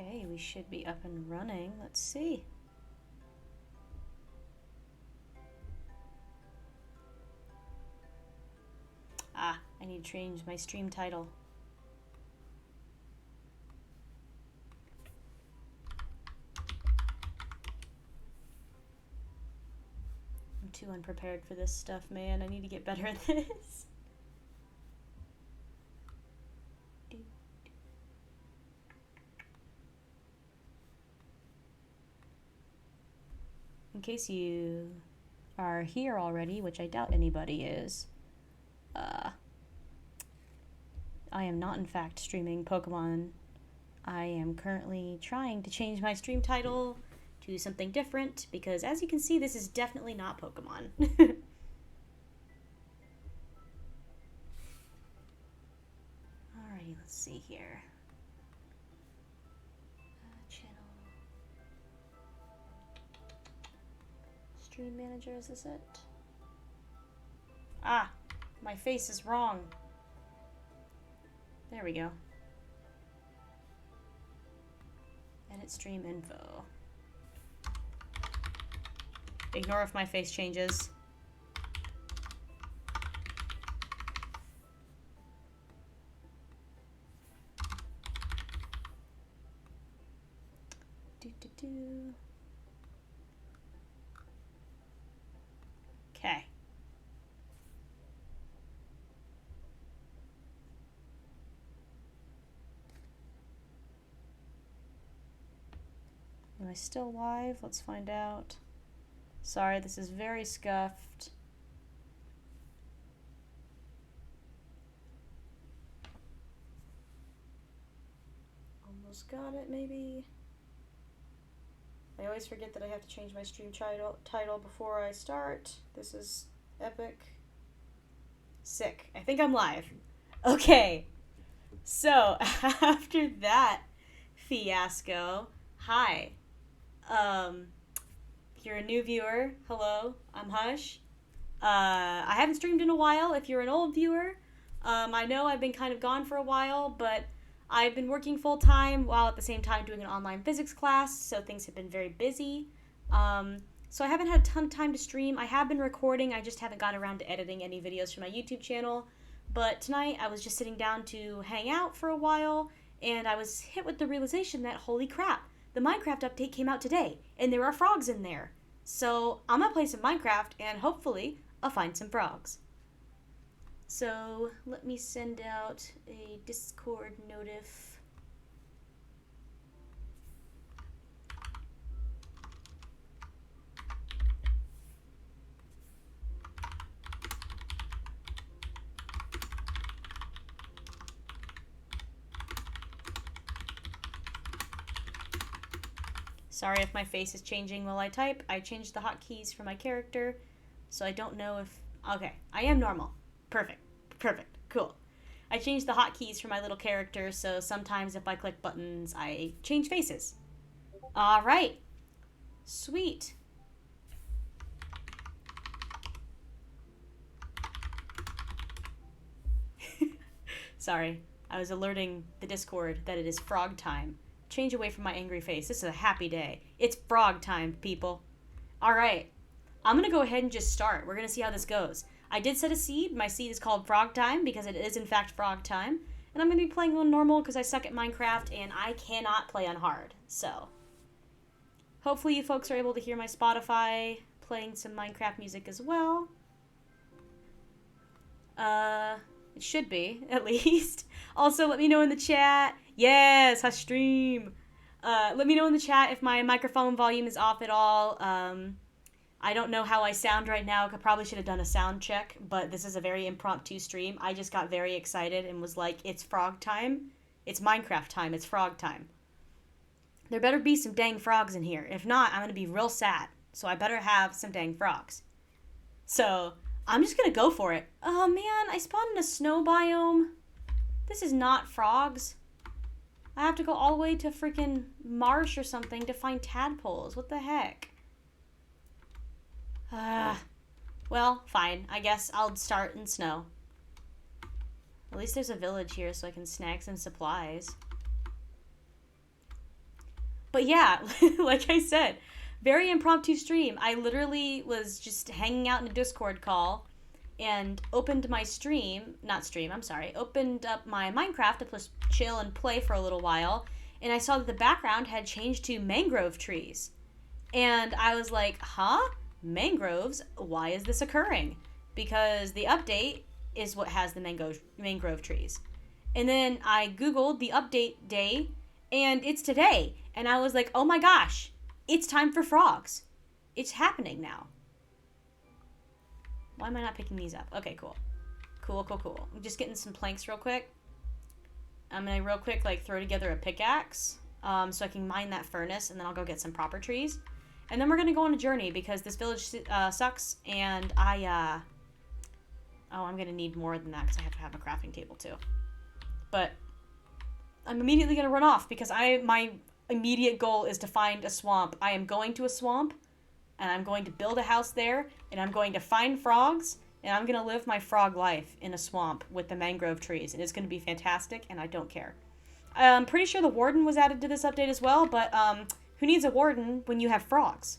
Okay, we should be up and running. Let's see. Ah, I need to change my stream title. I'm too unprepared for this stuff, man. I need to get better at this. In case you are here already, which I doubt anybody is, I am not in fact streaming Pokemon. I am currently trying to change my stream title to something different because, as you can see, this is definitely not Pokemon. Alrighty, let's see here. Channel. Stream manager, is this it? Ah, my face is wrong. There we go. Edit stream info. Ignore if my face changes. Okay. Am I still live? Let's find out. Sorry, this is very scuffed. Almost got it, maybe. I always forget that I have to change my stream title before I start. This is epic. Sick. I think I'm live. Okay. So, after that fiasco, hi. If you're a new viewer, hello, I'm Hush. I haven't streamed in a while. If you're an old viewer, I know I've been kind of gone for a while, but I've been working full-time while at the same time doing an online physics class, so things have been very busy. So I haven't had a ton of time to stream. I have been recording, I just haven't got around to editing any videos for my YouTube channel. But tonight I was just sitting down to hang out for a while, and I was hit with the realization that, holy crap, the Minecraft update came out today, and there are frogs in there. So I'm gonna play some Minecraft, and hopefully I'll find some frogs. So let me send out a Discord notif. Sorry if my face is changing while I type. I changed the hotkeys for my character, so I don't know if... Okay, I am normal. Perfect. Cool. I changed the hotkeys for my little character, so sometimes if I click buttons, I change faces. Alright. Sweet. Sorry. I was alerting the Discord that it is frog time. Change away from my angry face. This is a happy day. It's frog time, people. Alright. I'm going to go ahead and just start. We're going to see how this goes. I did set a seed. My seed is called Frog Time because it is in fact frog time. And I'm going to be playing on normal because I suck at Minecraft and I cannot play on hard. So, hopefully you folks are able to hear my Spotify playing some Minecraft music as well. It should be, at least. Also, let me know in the chat. Yes, I stream. Let me know in the chat if my microphone volume is off at all. I don't know how I sound right now. I probably should have done a sound check, but this is a very impromptu stream. I just got very excited and was like, it's frog time. It's Minecraft time. It's frog time. There better be some dang frogs in here. If not, I'm going to be real sad. So I better have some dang frogs. So I'm just going to go for it. Oh man, I spawned in a snow biome. This is not frogs. I have to go all the way to freaking marsh or something to find tadpoles. What the heck? Well, fine. I guess I'll start in snow. At least there's a village here so I can snag some supplies. But yeah, like I said, very impromptu stream. I literally was just hanging out in a Discord call and opened my opened up my Minecraft to just chill and play for a little while. And I saw that the background had changed to mangrove trees. And I was like, huh? Mangroves? Why is this occurring? Because the update is what has the mangrove trees. And then I Googled the update day, and it's today. And I was like, oh my gosh, it's time for frogs. It's happening now. Why am I not picking these up? Okay, cool. Cool. I'm just getting some planks real quick. I'm gonna real quick like throw together a pickaxe so I can mine that furnace, and then I'll go get some proper trees. And then we're gonna go on a journey because this village sucks, and I'm gonna need more than that because I have to have a crafting table too. But I'm immediately gonna run off because my immediate goal is to find a swamp. I am going to a swamp, and I'm going to build a house there, and I'm going to find frogs, and I'm gonna live my frog life in a swamp with the mangrove trees, and it's gonna be fantastic, and I don't care. I'm pretty sure the warden was added to this update as well, but who needs a warden when you have frogs?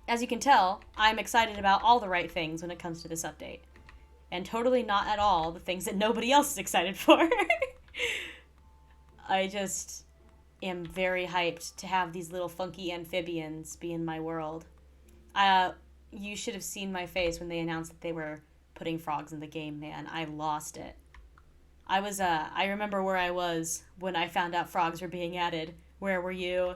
As you can tell, I'm excited about all the right things when it comes to this update. And totally not at all the things that nobody else is excited for. I just am very hyped to have these little funky amphibians be in my world. You should have seen my face when they announced that they were putting frogs in the game, man. I lost it. I remember where I was when I found out frogs were being added. Where were you?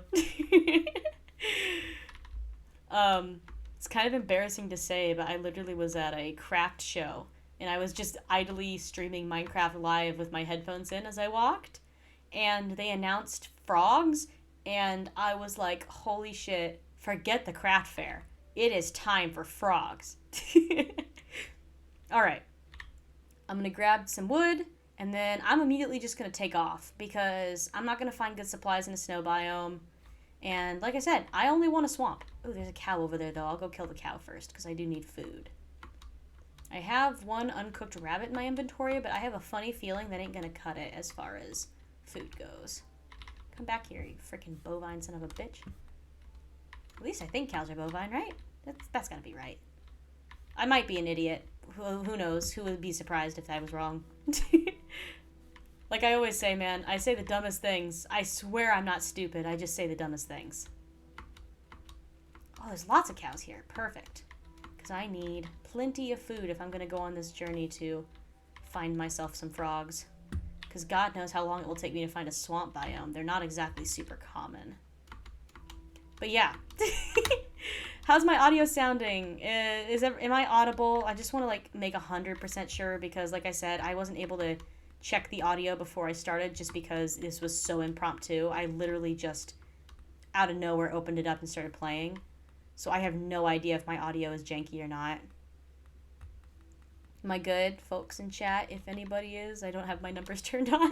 It's kind of embarrassing to say, but I literally was at a craft show, and I was just idly streaming Minecraft live with my headphones in as I walked, and they announced frogs, and I was like, holy shit, forget the craft fair. It is time for frogs. Alright. I'm gonna grab some wood, and then I'm immediately just gonna take off, because I'm not gonna find good supplies in a snow biome. And like I said, I only want a swamp. Oh, there's a cow over there, though. I'll go kill the cow first, because I do need food. I have one uncooked rabbit in my inventory, but I have a funny feeling that ain't gonna cut it as far as food goes. Come back here, you freaking bovine son of a bitch. At least I think cows are bovine, right? That's gotta be right. I might be an idiot. Who knows? Who would be surprised if I was wrong? Like I always say, man, I say the dumbest things. I swear I'm not stupid. I just say the dumbest things. Oh, there's lots of cows here. Perfect. Because I need plenty of food if I'm going to go on this journey to find myself some frogs. Because God knows how long it will take me to find a swamp biome. They're not exactly super common. But yeah. How's my audio sounding? Am I audible? I just want to like make 100% sure because like I said, I wasn't able to check the audio before I started just because this was so impromptu. I literally just out of nowhere opened it up and started playing. So I have no idea if my audio is janky or not. Am I good, folks in chat? If anybody is, I don't have my numbers turned on.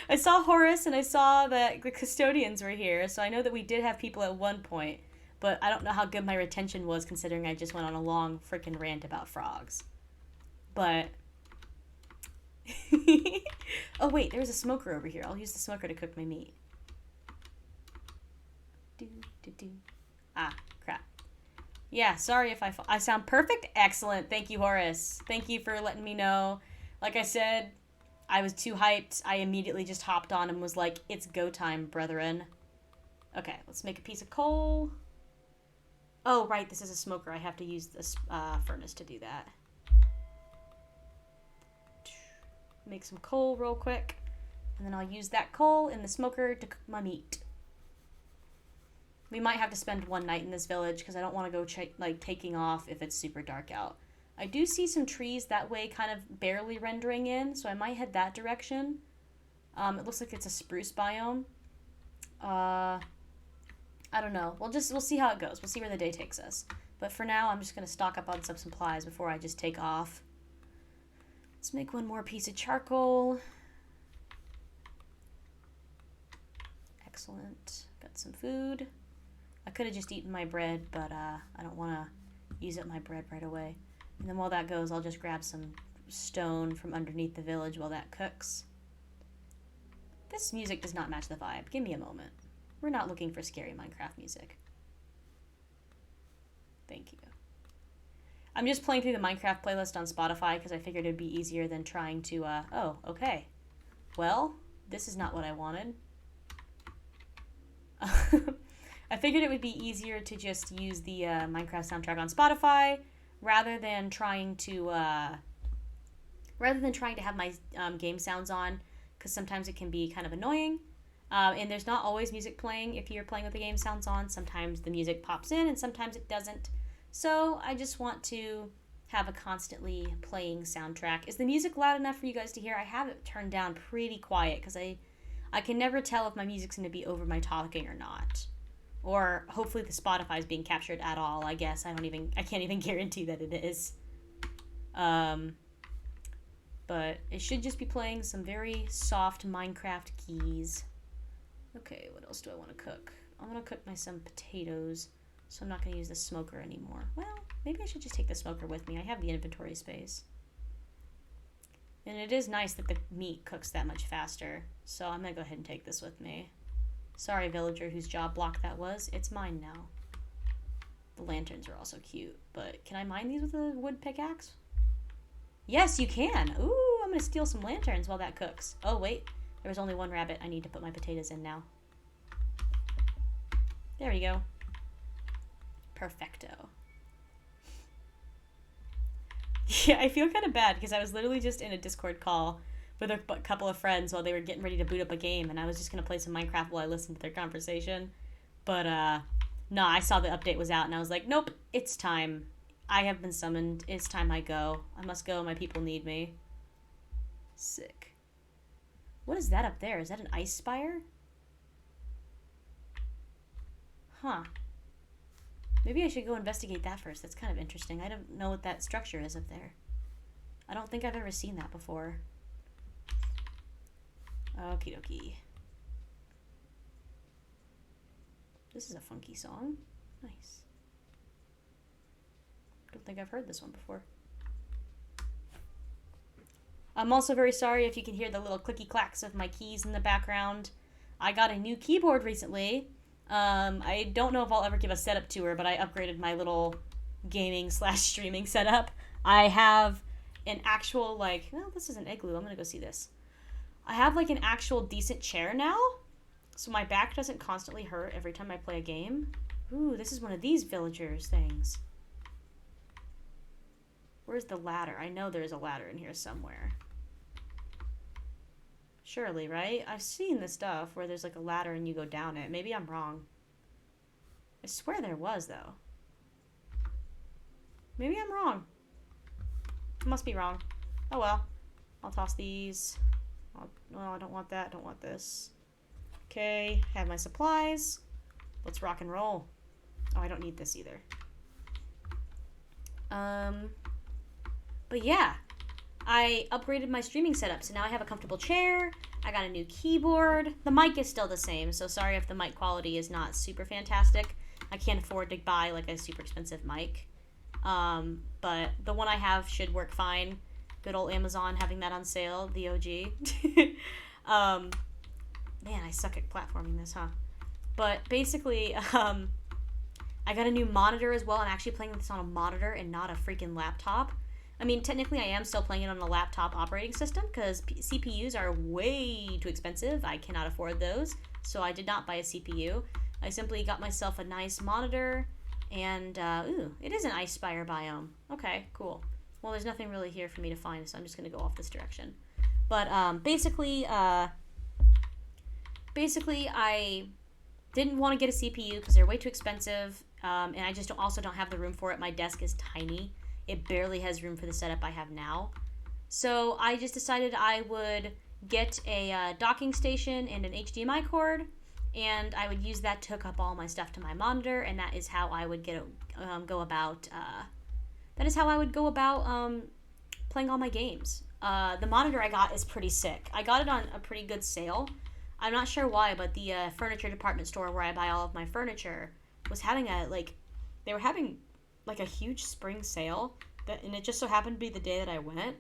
I saw Horace and I saw that the custodians were here, so I know that we did have people at one point, but I don't know how good my retention was considering I just went on a long freaking rant about frogs. But oh wait, there's a smoker over here. I'll use the smoker to cook my meat. Ah, crap. Yeah, sorry if I sound perfect. Excellent. Thank you, Horace. Thank you for letting me know. Like I said, I was too hyped. I immediately just hopped on and was like, it's go time, brethren. Okay, let's make a piece of coal. Oh, right, this is a smoker. I have to use this furnace to do that. Make some coal real quick, and then I'll use that coal in the smoker to cook my meat. We might have to spend one night in this village because I don't want to go taking off if it's super dark out. I do see some trees that way kind of barely rendering in, so I might head that direction. It looks like it's a spruce biome. I don't know. We'll see how it goes. We'll see where the day takes us. But for now, I'm just going to stock up on some supplies before I just take off. Let's make one more piece of charcoal. Excellent. Got some food. I could have just eaten my bread, but I don't want to use up my bread right away. And then while that goes, I'll just grab some stone from underneath the village while that cooks. This music does not match the vibe. Give me a moment. We're not looking for scary Minecraft music. Thank you. I'm just playing through the Minecraft playlist on Spotify because I figured it'd be easier than trying to, oh, okay. Well, this is not what I wanted. I figured it would be easier to just use the Minecraft soundtrack on Spotify rather than trying to have my game sounds on, because sometimes it can be kind of annoying. And there's not always music playing if you're playing with the game sounds on. Sometimes the music pops in and sometimes it doesn't. So I just want to have a constantly playing soundtrack. Is the music loud enough for you guys to hear? I have it turned down pretty quiet because I can never tell if my music's going to be over my talking or not. Or hopefully the Spotify is being captured at all. I guess I can't even guarantee that it is. But it should just be playing some very soft Minecraft keys. Okay, what else do I want to cook? I want to cook some potatoes, so I'm not going to use the smoker anymore. Well, maybe I should just take the smoker with me. I have the inventory space. And it is nice that the meat cooks that much faster, so I'm going to go ahead and take this with me. Sorry, villager whose job block that was. It's mine now. The lanterns are also cute, but can I mine these with a wood pickaxe? Yes, you can. Ooh, I'm going to steal some lanterns while that cooks. Oh, wait. There was only one rabbit. I need to put my potatoes in now. There we go. Perfecto. Yeah, I feel kind of bad because I was literally just in a Discord call with a couple of friends while they were getting ready to boot up a game, and I was just going to play some Minecraft while I listened to their conversation. But, no, I saw the update was out, and I was like, nope, it's time. I have been summoned. It's time I go. I must go. My people need me. Sick. What is that up there? Is that an ice spire? Huh. Maybe I should go investigate that first. That's kind of interesting. I don't know what that structure is up there. I don't think I've ever seen that before. Okie dokie. This is a funky song. Nice. Don't think I've heard this one before. I'm also very sorry if you can hear the little clicky clacks of my keys in the background. I got a new keyboard recently. I don't know if I'll ever give a setup tour, but I upgraded my little gaming/streaming setup. I have an actual, well, this is an igloo. I'm gonna go see this. I have, an actual decent chair now, so my back doesn't constantly hurt every time I play a game. Ooh, this is one of these villagers things. Where's the ladder? I know there's a ladder in here somewhere. Surely, right? I've seen this stuff where there's a ladder and you go down it. Maybe I'm wrong. I swear there was, though. Maybe I'm wrong. I must be wrong. Oh well. I'll toss these. No, I don't want that. Don't want this. Okay, have my supplies. Let's rock and roll. Oh, I don't need this either. But yeah, I upgraded my streaming setup, so now I have a comfortable chair, I got a new keyboard, the mic is still the same, so sorry if the mic quality is not super fantastic. I can't afford to buy a super expensive mic, but the one I have should work fine. Good old Amazon having that on sale, the OG. Man, I suck at platforming this, huh? But basically, I got a new monitor as well. I'm actually playing this on a monitor and not a freaking laptop. I mean, technically I am still playing it on a laptop operating system because CPUs are way too expensive. I cannot afford those, so I did not buy a CPU. I simply got myself a nice monitor, and, ooh, it is an ice spire biome. Okay, cool. Well, there's nothing really here for me to find, so I'm just going to go off this direction. But, basically, I didn't want to get a CPU because they're way too expensive, and I just also don't have the room for it. My desk is tiny. It barely has room for the setup I have now. So I just decided I would get a docking station and an HDMI cord, and I would use that to hook up all my stuff to my monitor, and that is how I would go about playing all my games. The monitor I got is pretty sick. I got it on a pretty good sale. I'm not sure why, but the furniture department store where I buy all of my furniture was having they were having a huge spring sale, and it just so happened to be the day that I went.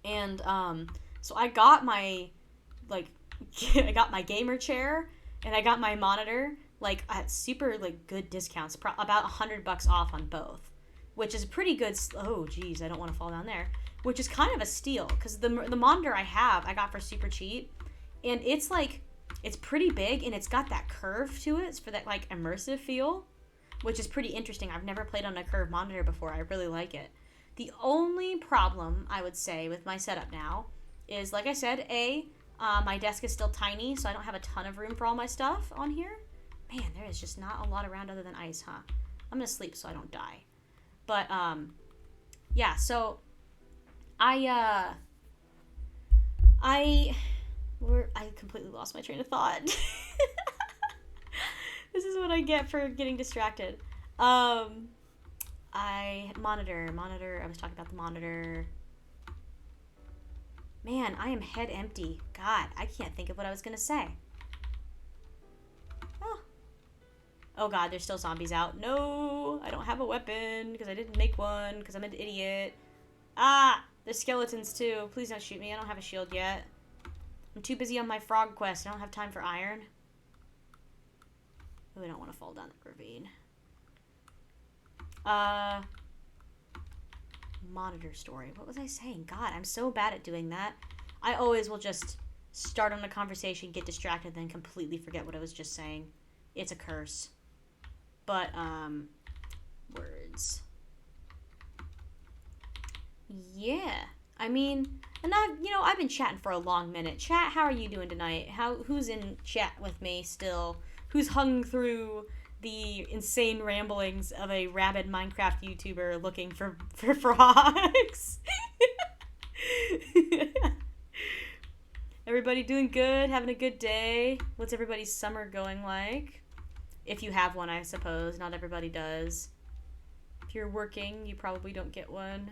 And so I got like, I got my gamer chair, and I got my monitor, like, at super, like, good discounts, about $100 off on both, which is pretty good. Oh, geez, I don't want to fall down there. Which is kind of a steal, because the monitor I got for super cheap, and it's, like, it's pretty big, and it's got that curve to it for that, like, immersive feel, which is pretty interesting. I've never played on a curved monitor before. I really like it. The only problem, I would say, with my setup now is, like I said, my desk is still tiny, so I don't have a ton of room for all my stuff on here. Man, there is just not a lot around other than ice, huh? I'm gonna sleep so I don't die. But, yeah, so I completely lost my train of thought. This is what I get for getting distracted. Monitor. I was talking about the monitor. Man, I am head empty. God, I can't think of what I was gonna say. Oh God, there's still zombies out. No, I don't have a weapon because I didn't make one because I'm an idiot. Ah, there's skeletons too. Please don't shoot me. I don't have a shield yet. I'm too busy on my frog quest. I don't have time for iron. Oh, I don't want to fall down the ravine. Monitor story. What was I saying? God, I'm so bad at doing that. I always will just start on a conversation, get distracted, then completely forget what I was just saying. It's a curse. But, words. Yeah. I mean, and I've been chatting for a long minute. Chat, how are you doing tonight? Who's in chat with me still? Who's hung through the insane ramblings of a rabid Minecraft YouTuber looking for frogs? Everybody doing good? Having a good day? What's everybody's summer going like? If you have one, I suppose. Not everybody does. If you're working, you probably don't get one.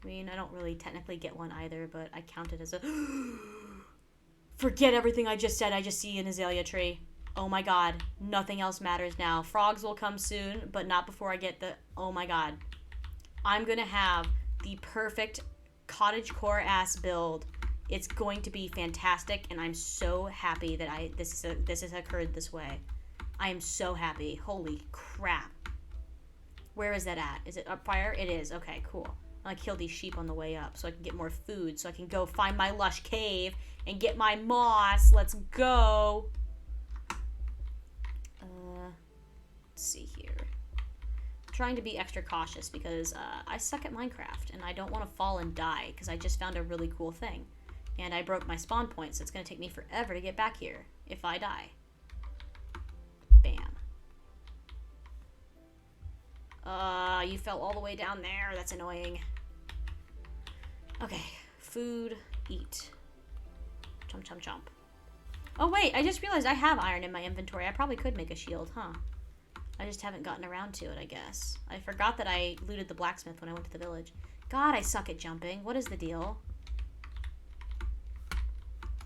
I mean, I don't really technically get one either, but I count it as a... Forget everything I just said. I just see an azalea tree. Oh my God. Nothing else matters now. Frogs will come soon, but not before I get the... Oh my God. I'm going to have the perfect cottagecore ass build. It's going to be fantastic, and I'm so happy that this has occurred this way. I am so happy. Holy crap. Where is that at? Is it up fire? It is. Okay, cool. I'm gonna kill these sheep on the way up so I can get more food, so I can go find my lush cave and get my moss. Let's go. Let's see here. I'm trying to be extra cautious because I suck at Minecraft, and I don't want to fall and die because I just found a really cool thing. And I broke my spawn point, so it's going to take me forever to get back here if I die. Bam. You fell all the way down there. That's annoying. Okay. Food. Eat. Chomp, chomp, chomp. Oh, wait. I just realized I have iron in my inventory. I probably could make a shield, huh? I just haven't gotten around to it, I guess. I forgot that I looted the blacksmith when I went to the village. God, I suck at jumping. What is the deal?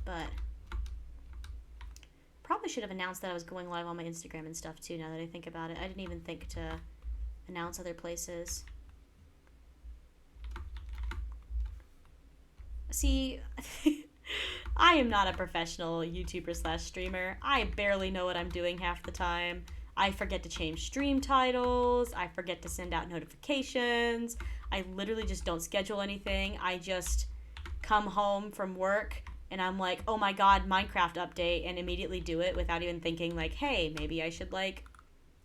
But probably should have announced that I was going live on my Instagram and stuff too, now that I think about it. I didn't even think to announce other places. See, I am not a professional YouTuber / streamer. I barely know what I'm doing half the time. I forget to change stream titles. I forget to send out notifications. I literally just don't schedule anything. I just come home from work and I'm like, oh my God, Minecraft update, and immediately do it without even thinking like, hey, maybe I should like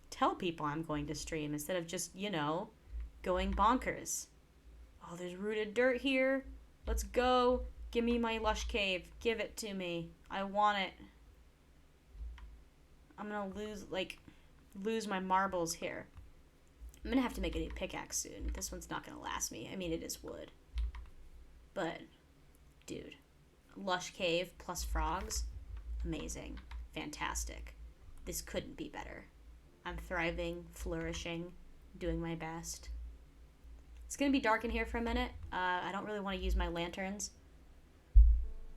tell people I'm going to stream instead of just, going bonkers. Oh, there's rooted dirt here. Let's go. Give me my lush cave. Give it to me. I want it. I'm gonna lose my marbles here. I'm gonna have to make a new pickaxe soon. This one's not gonna last me. I mean, it is wood. But, dude. Lush cave plus frogs. Amazing. Fantastic. This couldn't be better. I'm thriving, flourishing, doing my best. It's gonna be dark in here for a minute. I don't really want to use my lanterns.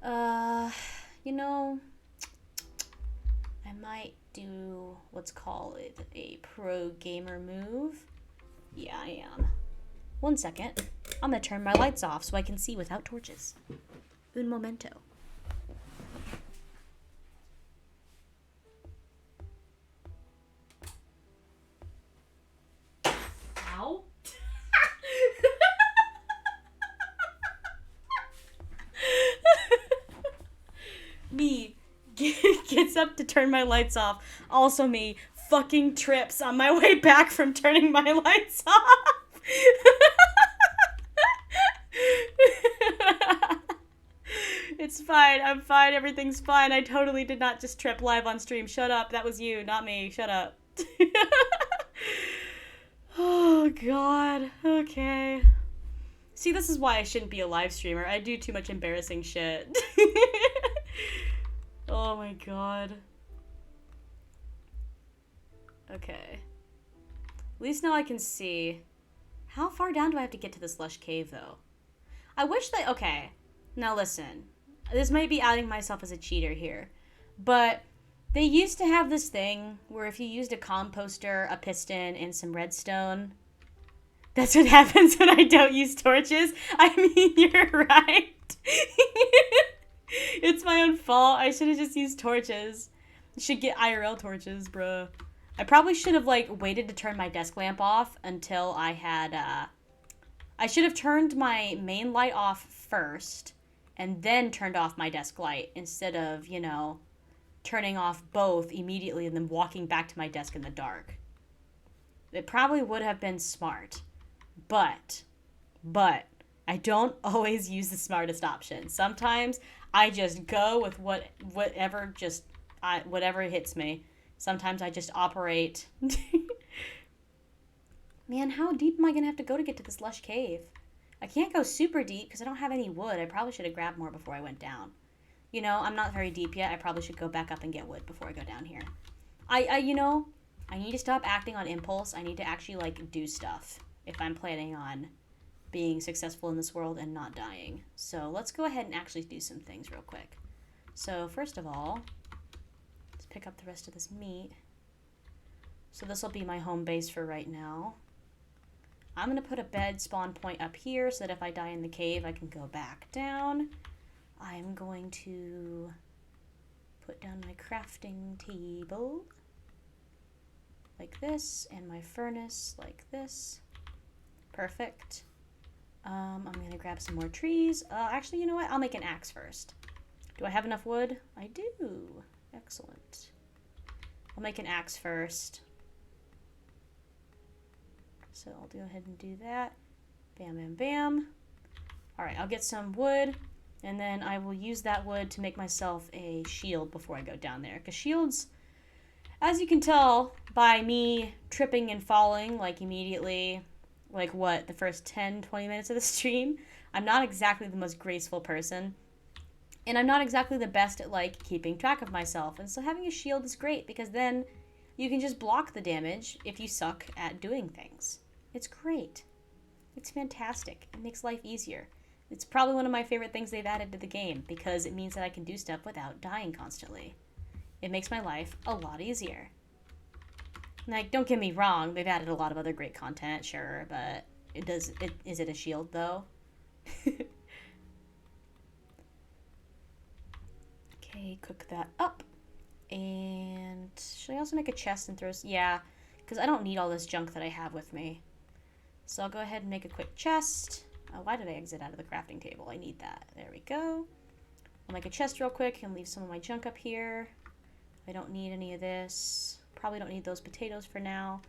I might do, let's call it a pro gamer move. Yeah, I am. 1 second. I'm gonna turn my lights off so I can see without torches. Un momento. Ow. Me gets up to turn my lights off. Also me fucking trips on my way back from turning my lights off. It's fine. I'm fine. Everything's fine. I totally did not just trip live on stream. Shut up. That was you, not me. Shut up. Oh, God. Okay. See, this is why I shouldn't be a live streamer. I do too much embarrassing shit. Oh, my God. Okay. At least now I can see. How far down do I have to get to this lush cave, though? I wish they... Okay. Now, listen. This might be outing myself as a cheater here. But they used to have this thing where if you used a composter, a piston, and some redstone... That's what happens when I don't use torches. I mean, you're right. It's my own fault. I should have just used torches. Should get IRL torches, bruh. I probably should have, like, waited to turn my desk lamp off until I had, I should have turned my main light off first and then turned off my desk light instead of, you know, turning off both immediately and then walking back to my desk in the dark. It probably would have been smart. But, I don't always use the smartest option. Sometimes I just go with whatever hits me. Sometimes I just operate. Man, how deep am I going to have to go to get to this lush cave? I can't go super deep because I don't have any wood. I probably should have grabbed more before I went down. You know, I'm not very deep yet. I probably should go back up and get wood before I go down here. You know, I need to stop acting on impulse. I need to actually, like, do stuff if I'm planning on being successful in this world and not dying. So let's go ahead and actually do some things real quick. So first of all, let's pick up the rest of this meat. So this will be my home base for right now. I'm going to put a bed spawn point up here so that if I die in the cave, I can go back down. I'm going to put down my crafting table like this and my furnace like this. Perfect. I'm going to grab some more trees. Actually, you know what? I'll make an axe first. Do I have enough wood? I do. Excellent. I'll make an axe first. So I'll go ahead and do that. Bam, bam, bam. Alright, I'll get some wood, and then I will use that wood to make myself a shield before I go down there. Because shields, as you can tell by me tripping and falling, like immediately, like what, the first 10, 20 minutes of the stream, I'm not exactly the most graceful person. And I'm not exactly the best at, like, keeping track of myself. And so having a shield is great, because then you can just block the damage if you suck at doing things. It's great. It's fantastic. It makes life easier. It's probably one of my favorite things they've added to the game, because it means that I can do stuff without dying constantly. It makes my life a lot easier. Like, don't get me wrong, they've added a lot of other great content, sure, but is it a shield, though? Okay, cook that up. And should I also make a chest and throw... Yeah, because I don't need all this junk that I have with me. So I'll go ahead and make a quick chest. Oh, why did I exit out of the crafting table? I need that. There we go. I'll make a chest real quick and leave some of my junk up here. I don't need any of this. Probably don't need those potatoes for now.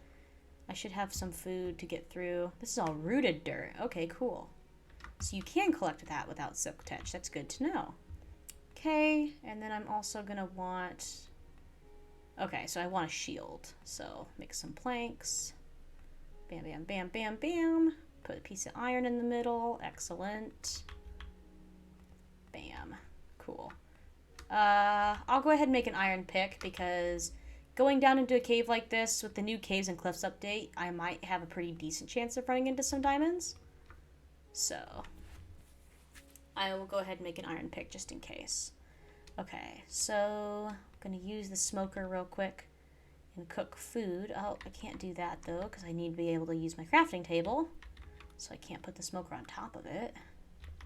I should have some food to get through. This is all rooted dirt. Okay, cool. So you can collect that without silk touch. That's good to know. Okay, and then I'm also going to want... Okay, so I want a shield. So make some planks. Bam, bam, bam, bam, bam. Put a piece of iron in the middle. Excellent. Bam. Cool. I'll go ahead and make an iron pick because going down into a cave like this with the new Caves and Cliffs update, I might have a pretty decent chance of running into some diamonds. So I will go ahead and make an iron pick just in case. Okay, so I'm going to use the smoker real quick and cook food. Oh, I can't do that though because I need to be able to use my crafting table. So I can't put the smoker on top of it.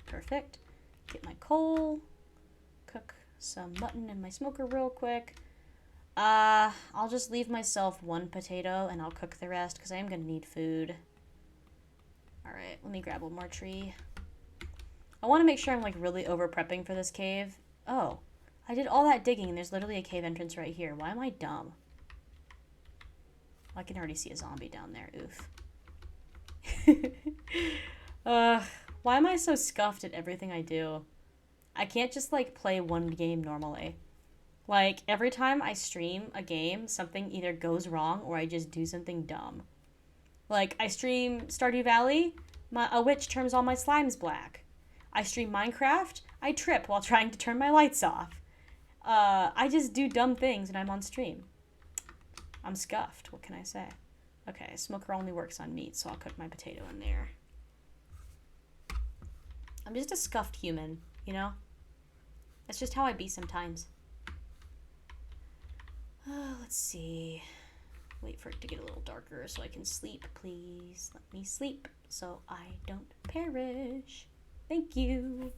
Perfect. Get my coal. Cook some mutton in my smoker real quick. I'll just leave myself 1 potato and I'll cook the rest because I am going to need food. Alright, let me grab one more tree. I want to make sure I'm like really over prepping for this cave. Oh, I did all that digging and there's literally a cave entrance right here. Why am I dumb? I can already see a zombie down there. Oof. Why am I so scuffed at everything I do? I can't just like play one game normally. Like every time I stream a game, something either goes wrong or I just do something dumb. Like I stream Stardew Valley, a witch turns all my slimes black. I stream Minecraft, I trip while trying to turn my lights off. I just do dumb things when I'm on stream. I'm scuffed, what can I say? Okay, smoker only works on meat, so I'll cook my potato in there. I'm just a scuffed human, you know? That's just how I be sometimes. Let's see. Wait for it to get a little darker so I can sleep, please. Let me sleep so I don't perish. Thank you.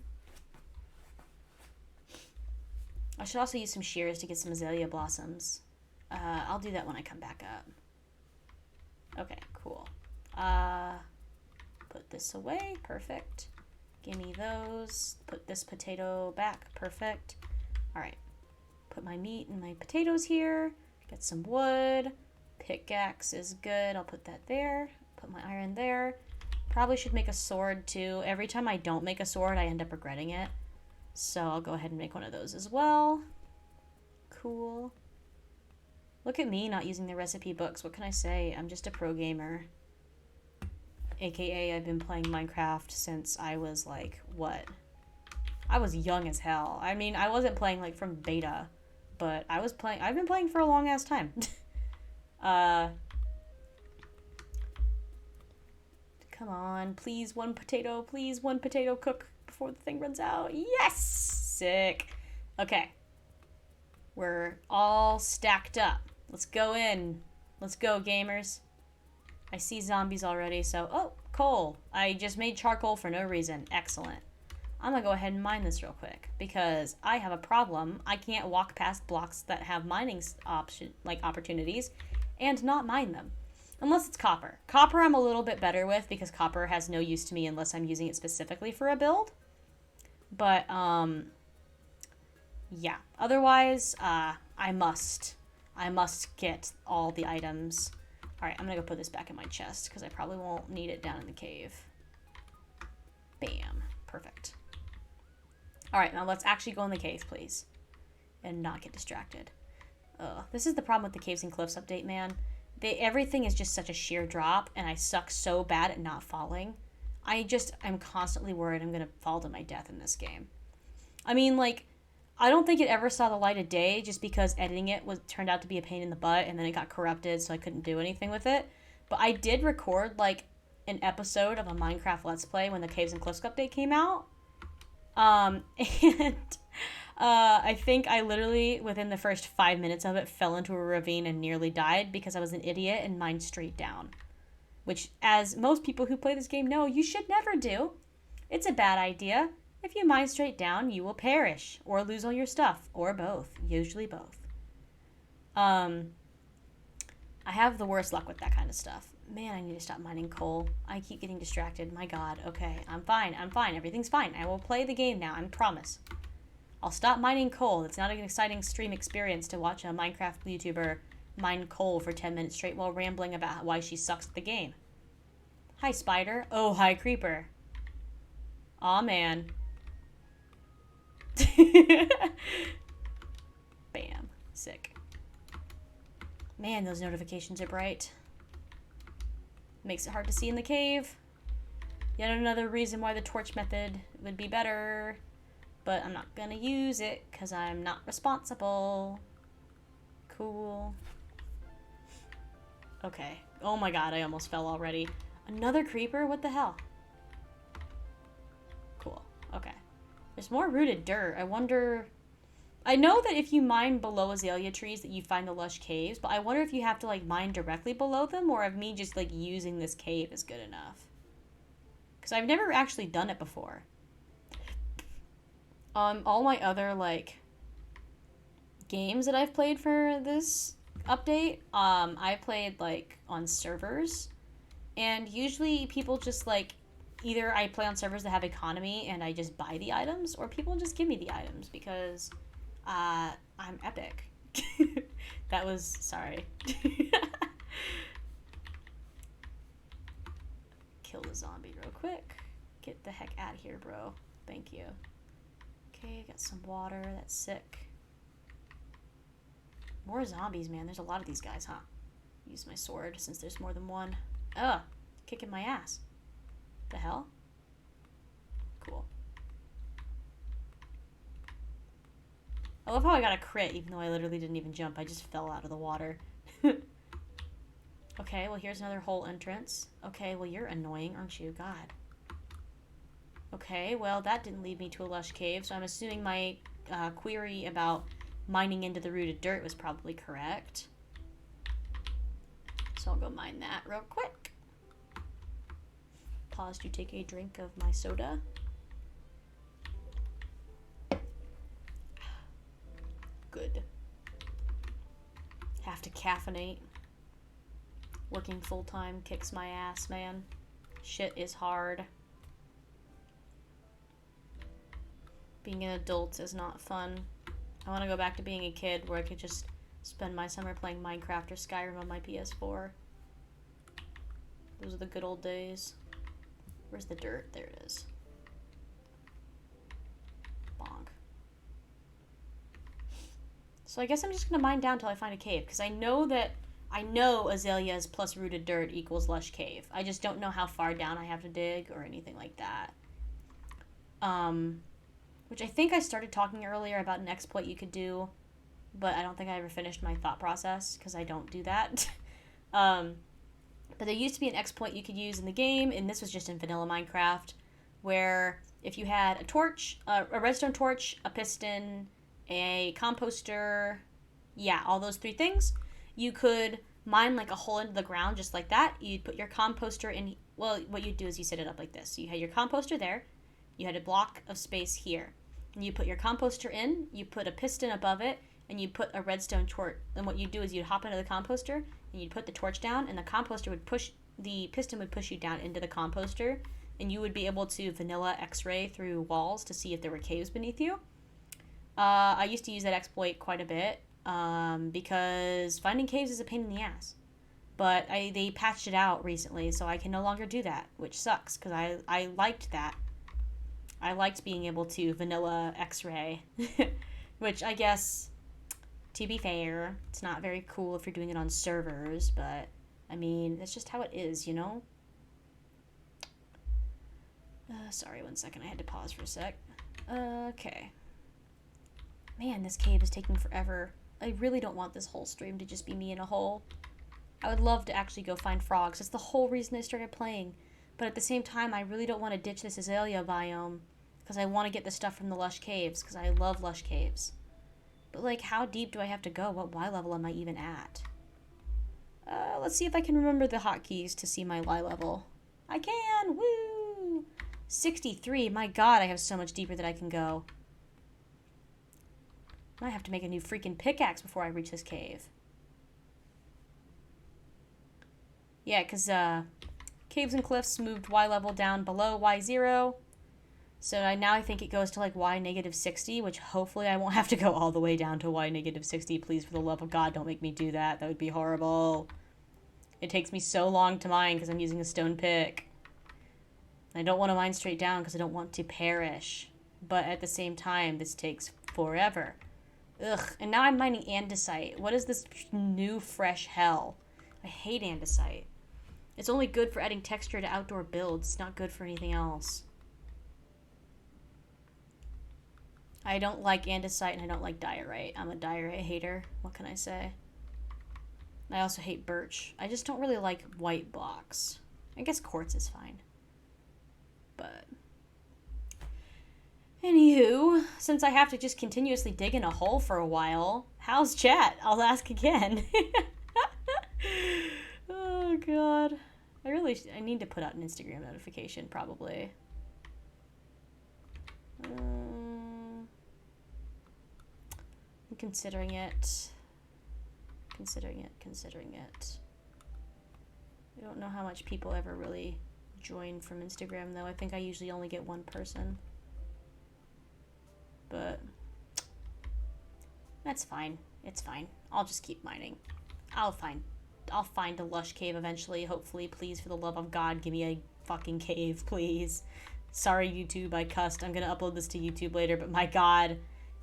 I should also use some shears to get some azalea blossoms. I'll do that when I come back up. Okay, cool. Put this away. Perfect. Give me those. Put this potato back. Perfect. Alright. Put my meat and my potatoes here. Get some wood. Pickaxe is good. I'll put that there. Put my iron there. Probably should make a sword too. Every time I don't make a sword, I end up regretting it. So I'll go ahead and make one of those as well. Cool. Look at me not using the recipe books. What can I say? I'm just a pro gamer. AKA I've been playing Minecraft since I was like, what? I was young as hell. I mean, I wasn't playing like from beta, but I've been playing for a long ass time. Come on, please 1 potato, please 1 potato cook before the thing runs out. Yes! Sick. Okay. We're all stacked up. Let's go in. Let's go, gamers. I see zombies already, so... Oh, coal. I just made charcoal for no reason. Excellent. I'm gonna go ahead and mine this real quick, because I have a problem. I can't walk past blocks that have mining opportunities and not mine them. Unless it's copper. Copper I'm a little bit better with, because copper has no use to me unless I'm using it specifically for a build. But, yeah. Otherwise, I must get all the items. Alright, I'm gonna go put this back in my chest, because I probably won't need it down in the cave. Bam. Perfect. Alright, now let's actually go in the cave, please. And not get distracted. Ugh, this is the problem with the Caves and Cliffs update, man. Everything is just such a sheer drop, and I suck so bad at not falling. I'm constantly worried I'm gonna fall to my death in this game. I mean, like, I don't think it ever saw the light of day just because editing it turned out to be a pain in the butt, and then it got corrupted, so I couldn't do anything with it. But I did record, like, an episode of a Minecraft Let's Play when the Caves and Cliffs update came out. I think I literally, within the first 5 minutes of it, fell into a ravine and nearly died because I was an idiot and mined straight down. Which, as most people who play this game know, you should never do. It's a bad idea. If you mine straight down, you will perish, or lose all your stuff, or both. Usually both. I have the worst luck with that kind of stuff. Man, I need to stop mining coal. I keep getting distracted. My god. Okay, I'm fine. Everything's fine. I will play the game now, I promise. I'll stop mining coal. It's not an exciting stream experience to watch a Minecraft YouTuber mine coal for 10 minutes straight while rambling about why she sucks at the game. Hi, spider. Oh, hi, creeper. Aw, man. Bam. Sick. Man, those notifications are bright. Makes it hard to see in the cave. Yet another reason why the torch method would be better. But I'm not gonna use it because I'm not responsible. Cool. Okay. Oh my god, I almost fell already. Another creeper? What the hell? Cool. Okay. There's more rooted dirt. I wonder... I know that if you mine below azalea trees that you find the lush caves, but I wonder if you have to, like, mine directly below them, or if me just, like, using this cave is good enough. Because I've never actually done it before. All my other, like, games that I've played for this update, I played, like, on servers. And usually people just, like, either I play on servers that have economy and I just buy the items, or people just give me the items because, I'm epic. That was, sorry. Kill the zombie real quick. Get the heck out of here, bro. Thank you. Okay, got some water. That's sick. More zombies, man. There's a lot of these guys, huh? Use my sword since there's more than one. Ugh, kicking my ass. The hell? Cool. I love how I got a crit even though I literally didn't even jump. I just fell out of the water. Okay, well here's another hole entrance. Okay, well you're annoying, aren't you? God. Okay, well that didn't lead me to a lush cave, so I'm assuming my query about mining into the rooted dirt was probably correct. So I'll go mine that real quick. Pause to take a drink of my soda. Good. Have to caffeinate. Working full-time kicks my ass, man. Shit is hard. Being an adult is not fun. I want to go back to being a kid where I could just spend my summer playing Minecraft or Skyrim on my PS4. Those are the good old days. Where's the dirt? There it is. Bonk. So I guess I'm just going to mine down until I find a cave, because I know azaleas plus rooted dirt equals lush cave. I just don't know how far down I have to dig or anything like that. Which I think I started talking earlier about an exploit you could do, but I don't think I ever finished my thought process, because I don't do that. But there used to be an exploit you could use in the game, and this was just in vanilla Minecraft, where if you had a torch, a redstone torch, a piston, a composter, yeah, all those three things, you could mine like a hole into the ground just like that. You'd put your composter in, well, what you'd do is you set it up like this. So you had your composter there, you had a block of space here, and you put your composter in, you put a piston above it, and you put a redstone torch. And what you'd do is you'd hop into the composter, and you'd put the torch down, and the composter would push, the piston would push you down into the composter, and you would be able to vanilla x-ray through walls to see if there were caves beneath you. I used to use that exploit quite a bit, because finding caves is a pain in the ass. But they patched it out recently, so I can no longer do that, which sucks, because I liked that. I liked being able to vanilla x-ray, which I guess, to be fair, it's not very cool if you're doing it on servers, but, I mean, that's just how it is, you know? Sorry, 1 second, I had to pause for a sec. Okay. Man, this cave is taking forever. I really don't want this whole stream to just be me in a hole. I would love to actually go find frogs. That's the whole reason I started playing. But at the same time, I really don't want to ditch this azalea biome, because I want to get the stuff from the lush caves, because I love lush caves. But, like, how deep do I have to go? What Y level am I even at? Let's see if I can remember the hotkeys to see my Y level. I can! Woo! 63. My god, I have so much deeper that I can go. I have to make a new freaking pickaxe before I reach this cave. Yeah, because caves and cliffs moved Y level down below Y0. So now I think it goes to like Y negative 60, which hopefully I won't have to go all the way down to Y negative 60. Please, for the love of God, don't make me do that. That would be horrible. It takes me so long to mine because I'm using a stone pick. I don't want to mine straight down because I don't want to perish. But at the same time, this takes forever. Ugh, and now I'm mining andesite. What is this new fresh hell? I hate andesite. It's only good for adding texture to outdoor builds. It's not good for anything else. I don't like andesite and I don't like diorite. I'm a diorite hater. What can I say? I also hate birch. I just don't really like white blocks. I guess quartz is fine. But anywho, since I have to just continuously dig in a hole for a while, how's chat? I'll ask again. Oh god. I need to put out an Instagram notification, probably. considering it. Considering it. I don't know how much people ever really join from Instagram, though. I think I usually only get one person. But that's fine. It's fine. I'll just keep mining. I'll find a lush cave eventually, hopefully. Please, for the love of God, give me a fucking cave, please. Sorry, YouTube, I cussed. I'm gonna upload this to YouTube later, but my God,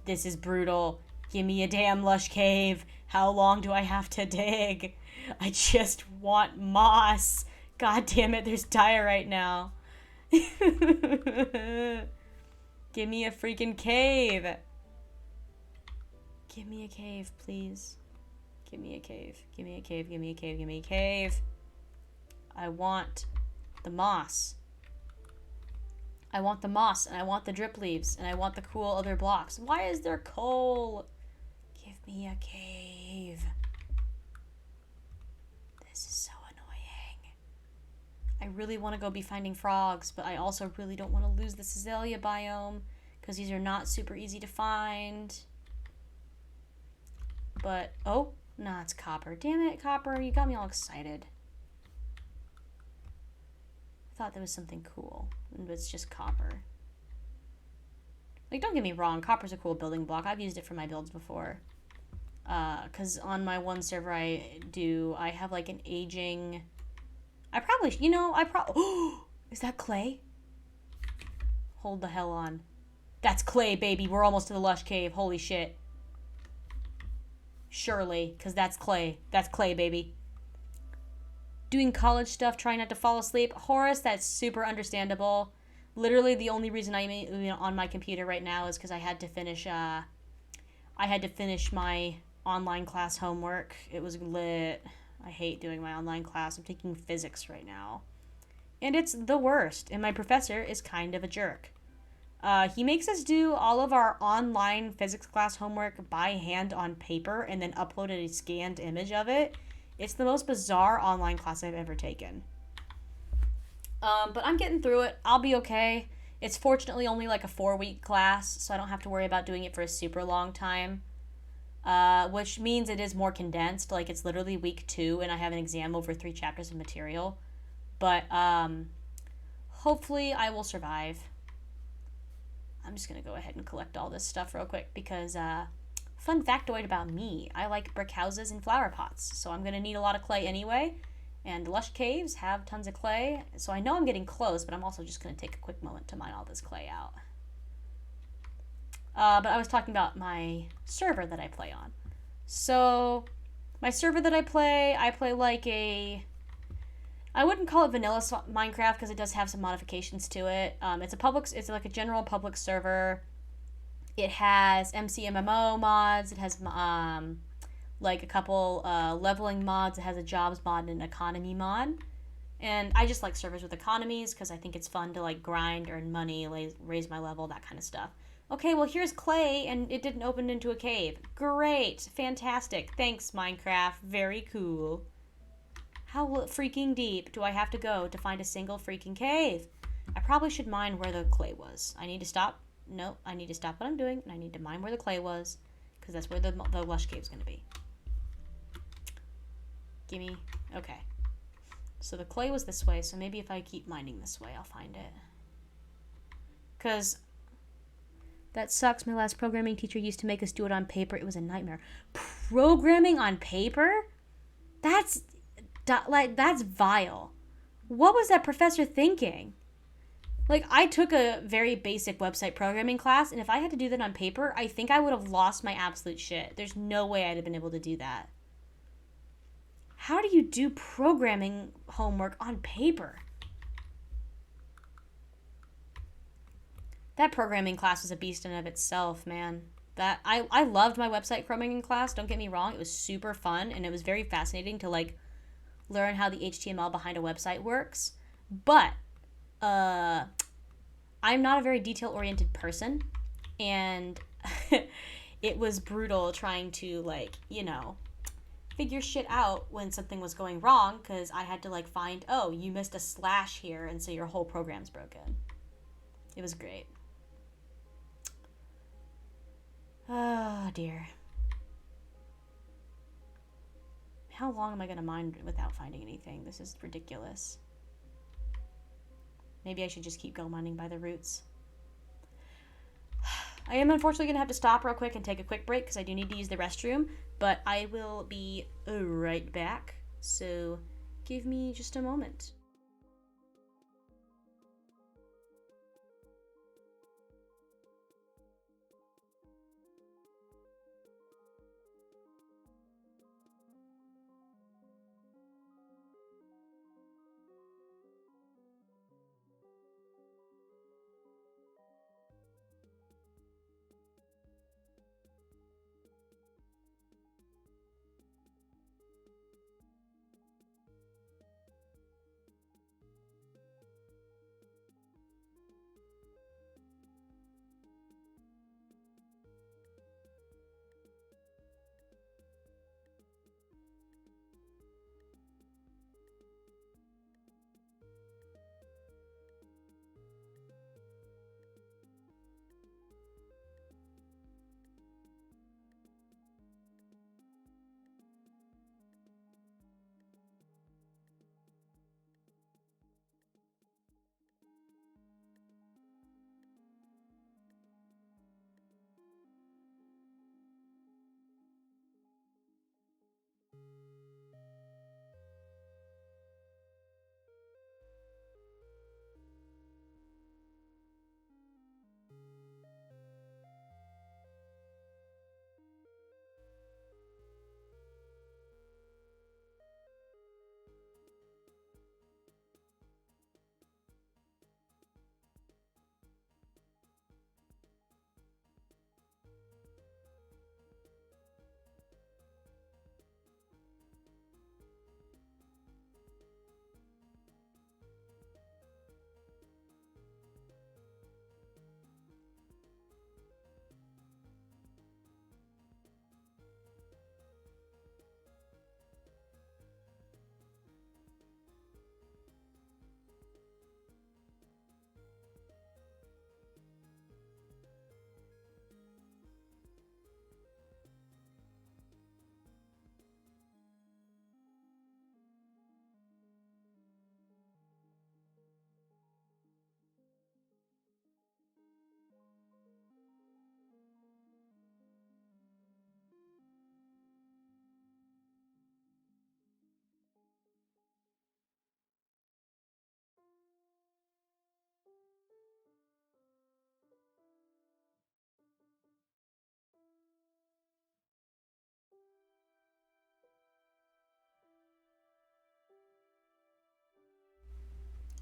this is brutal. Give me a damn lush cave. How long do I have to dig? I just want moss. God damn it, there's diorite now. Give me a freaking cave. Give me a cave, please. Give me a cave. Give me a cave. Give me a cave. Give me a cave. I want the moss. I want the moss, and I want the drip leaves, and I want the cool other blocks. Why is there coal? Give me a cave. This is so annoying. I really want to go be finding frogs, but I also really don't want to lose the Cazelia biome, because these are not super easy to find. But, oh, no, it's copper. Damn it, copper, you got me all excited. I thought there was something cool, and it's just copper. Like, don't get me wrong, copper's a cool building block. I've used it for my builds before. Because on my one server I have, like, an aging... Oh, is that clay? Hold the hell on. That's clay, baby. We're almost to the lush cave. Holy shit. Surely, because that's clay. That's clay, baby. Doing college stuff, trying not to fall asleep. Horace, that's super understandable. Literally, the only reason I'm on my computer right now is because I had to finish my online class homework. It was lit. I hate doing my online class. I'm taking physics right now. And it's the worst. And my professor is kind of a jerk. He makes us do all of our online physics class homework by hand on paper and then upload a scanned image of it. It's the most bizarre online class I've ever taken. But I'm getting through it. I'll be okay. It's fortunately only like a 4-week class, so I don't have to worry about doing it for a super long time. Which means it is more condensed. Like, it's literally week 2, and I have an exam over 3 chapters of material. But, hopefully I will survive. I'm just going to go ahead and collect all this stuff real quick because, fun factoid about me, I like brick houses and flower pots. So I'm going to need a lot of clay anyway. And lush caves have tons of clay. So I know I'm getting close, but I'm also just going to take a quick moment to mine all this clay out. But I was talking about my server that I play on. So my server that I play like a... I wouldn't call it vanilla Minecraft because it does have some modifications to it. It's like a general public server. It has MCMMO mods. It has like a couple leveling mods. It has a jobs mod and an economy mod. And I just like servers with economies because I think it's fun to like grind, earn money, raise my level, that kind of stuff. Okay, well here's clay and it didn't open into a cave. Great, fantastic. Thanks, Minecraft. Very cool. How freaking deep do I have to go to find a single freaking cave? I probably should mine where the clay was. I need to stop. No, I need to stop what I'm doing, and I need to mine where the clay was, because that's where the lush cave's going to be. Gimme. Okay. So the clay was this way, so maybe if I keep mining this way, I'll find it. Because that sucks. My last programming teacher used to make us do it on paper. It was a nightmare. Programming on paper? That's vile. What was that professor thinking? Like, I took a very basic website programming class, and if I had to do that on paper, I think I would have lost my absolute shit. There's no way I'd have been able to do that. How do you do programming homework on paper? That programming class was a beast in and of itself, man. I loved my website programming class, don't get me wrong. It was super fun, and it was very fascinating to, like, learn how the HTML behind a website works. But I'm not a very detail-oriented person, and it was brutal trying to, like, you know, figure shit out when something was going wrong, because I had to, like, find, oh, you missed a slash here, and so your whole program's broken. It was great. Oh, dear. how long am I going to mine without finding anything? This is ridiculous. Maybe I should just keep gold mining by the roots. I am unfortunately going to have to stop real quick and take a quick break because I do need to use the restroom, but I will be right back. So give me just a moment.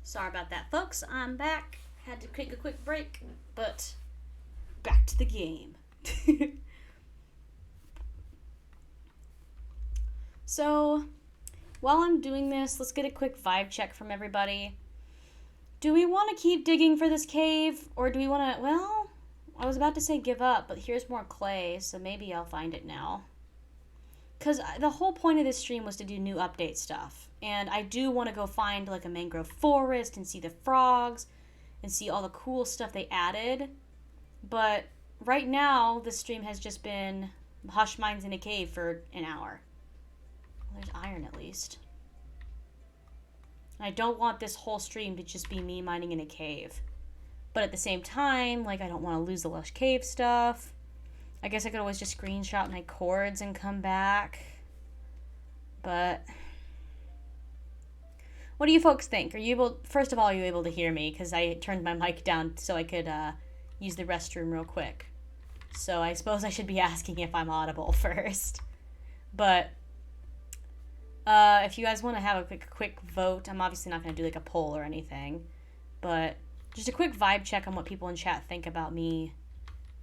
Sorry about that, folks. I'm back. Had to take a quick break, but back to the game. So, while I'm doing this, let's get a quick vibe check from everybody. Do we want to keep digging for this cave, or do we want to, well, I was about to say give up, but here's more clay, so maybe I'll find it now. Because the whole point of this stream was to do new update stuff. And I do want to go find like a mangrove forest and see the frogs and see all the cool stuff they added. But right now, the stream has just been hush mines in a cave for an hour. Well, there's iron at least. I don't want this whole stream to just be me mining in a cave. But at the same time, like, I don't want to lose the lush cave stuff. I guess I could always just screenshot my cords and come back. But what do you folks think? Are you able, first of all, are you able to hear me? Because I turned my mic down so I could use the restroom real quick. So I suppose I should be asking if I'm audible first. But if you guys want to have a quick vote, I'm obviously not going to do like a poll or anything. But just a quick vibe check on what people in chat think about me.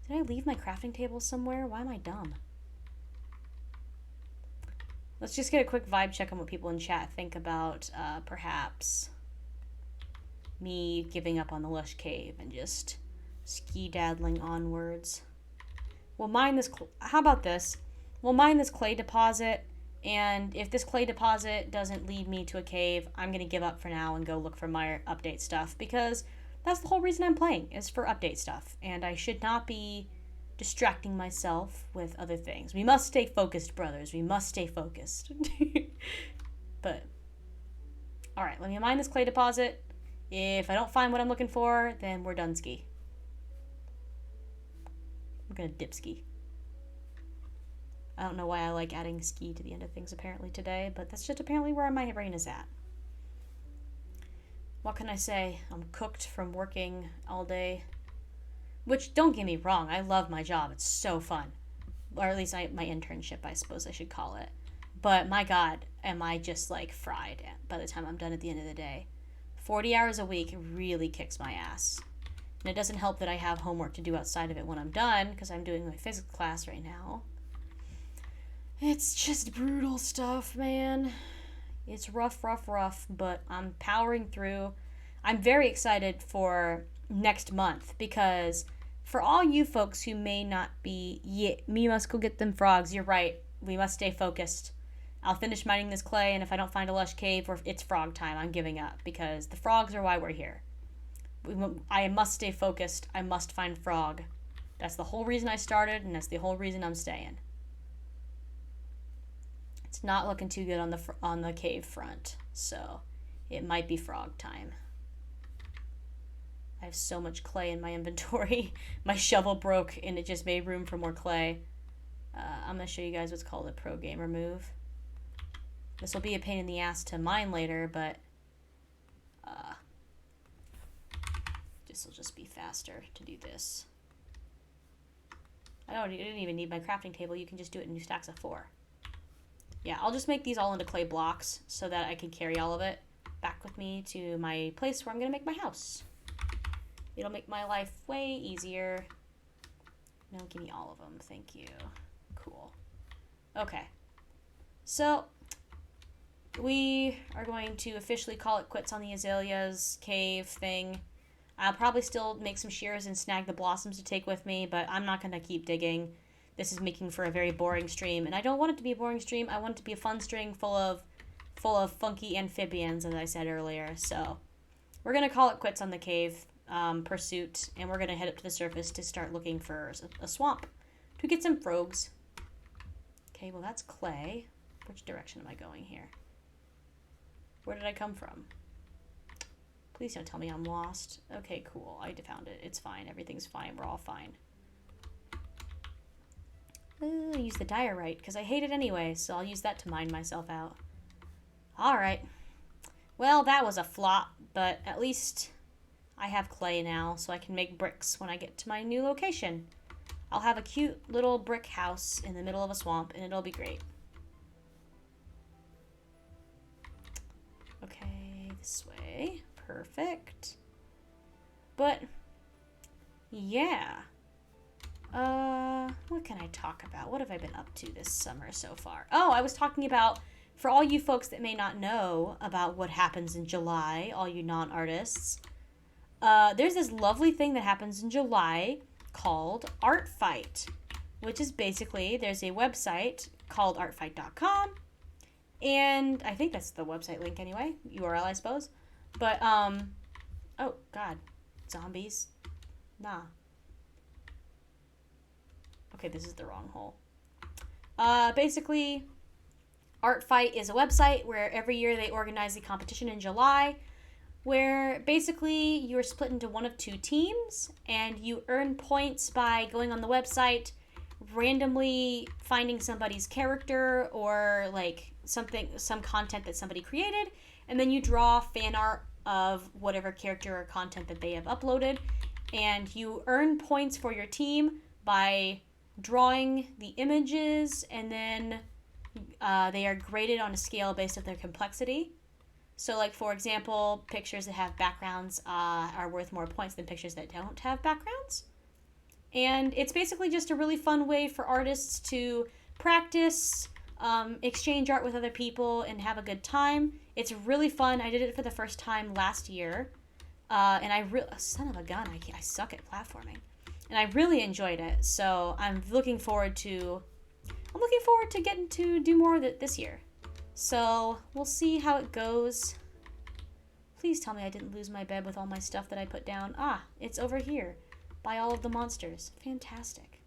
Did I leave my crafting table somewhere? Why am I dumb? Let's just get a quick vibe check on what people in chat think about perhaps me giving up on the lush cave and just ski-daddling onwards. We'll mine this, how about this? We'll mine this clay deposit, and if this clay deposit doesn't lead me to a cave, I'm going to give up for now and go look for my update stuff, because that's the whole reason I'm playing, is for update stuff, and I should not be distracting myself with other things. We must stay focused, brothers. We must stay focused. But, alright, let me mine this clay deposit. If I don't find what I'm looking for, then we're done ski. I'm gonna dip ski. I don't know why I like adding ski to the end of things apparently today, but that's just apparently where my brain is at. What can I say? I'm cooked from working all day. Which, don't get me wrong, I love my job. It's so fun. Or at least my internship, I suppose I should call it. But my God, am I just like fried by the time I'm done at the end of the day. 40 hours a week really kicks my ass. And it doesn't help that I have homework to do outside of it when I'm done, because I'm doing my physics class right now. It's just brutal stuff, man. It's rough, but I'm powering through. I'm very excited for next month, because for all you folks who may not be, yeah, me must go get them frogs, you're right. We must stay focused. I'll finish mining this clay, and if I don't find a lush cave or if it's frog time, I'm giving up, because the frogs are why we're here. I must stay focused. I must find frog. That's the whole reason I started, and that's the whole reason I'm staying. It's not looking too good on the cave front, so it might be frog time. I have so much clay in my inventory. My shovel broke, and it just made room for more clay. I'm going to show you guys what's called a pro gamer move. This will be a pain in the ass to mine later, but this will just be faster to do this. I didn't even need my crafting table. You can just do it in stacks of 4. Yeah, I'll just make these all into clay blocks so that I can carry all of it back with me to my place where I'm going to make my house. It'll make my life way easier. No, give me all of them. Thank you. Cool. Okay. So, we are going to officially call it quits on the azaleas cave thing. I'll probably still make some shears and snag the blossoms to take with me, but I'm not going to keep digging. This is making for a very boring stream, and I don't want it to be a boring stream. I want it to be a fun stream full of funky amphibians, as I said earlier. So we're going to call it quits on the cave pursuit, and we're going to head up to the surface to start looking for a swamp to get some frogs. Okay, well, that's clay. Which direction am I going here? Where did I come from? Please don't tell me I'm lost. Okay, cool. I found it. It's fine. Everything's fine. We're all fine. I'll use the diorite, because I hate it anyway, so I'll use that to mine myself out. Alright. Well, that was a flop, but at least I have clay now, so I can make bricks when I get to my new location. I'll have a cute little brick house in the middle of a swamp, and it'll be great. Okay, this way. Perfect. But, yeah. What can I talk about? What have I been up to this summer so far? Oh, I was talking about, for all you folks that may not know about what happens in July, all you non-artists, there's this lovely thing that happens in July called Art Fight, which is basically, there's a website called artfight.com, and I think that's the website link anyway, URL I suppose, but, oh god, zombies, nah. Okay, this is the wrong hole. Basically, Art Fight is a website where every year they organize a competition in July, where basically you're split into one of 2 teams, and you earn points by going on the website, randomly finding somebody's character or like some content that somebody created, and then you draw fan art of whatever character or content that they have uploaded, and you earn points for your team by drawing the images, and then they are graded on a scale based on their complexity. So, like, for example, pictures that have backgrounds are worth more points than pictures that don't have backgrounds. And it's basically just a really fun way for artists to practice, exchange art with other people, and have a good time. It's really fun. I did it for the first time last year, and son of a gun, I suck at platforming. And I really enjoyed it, so I'm looking forward to getting to do more of it this year. So, we'll see how it goes. Please tell me I didn't lose my bed with all my stuff that I put down. Ah, it's over here, by all of the monsters. Fantastic.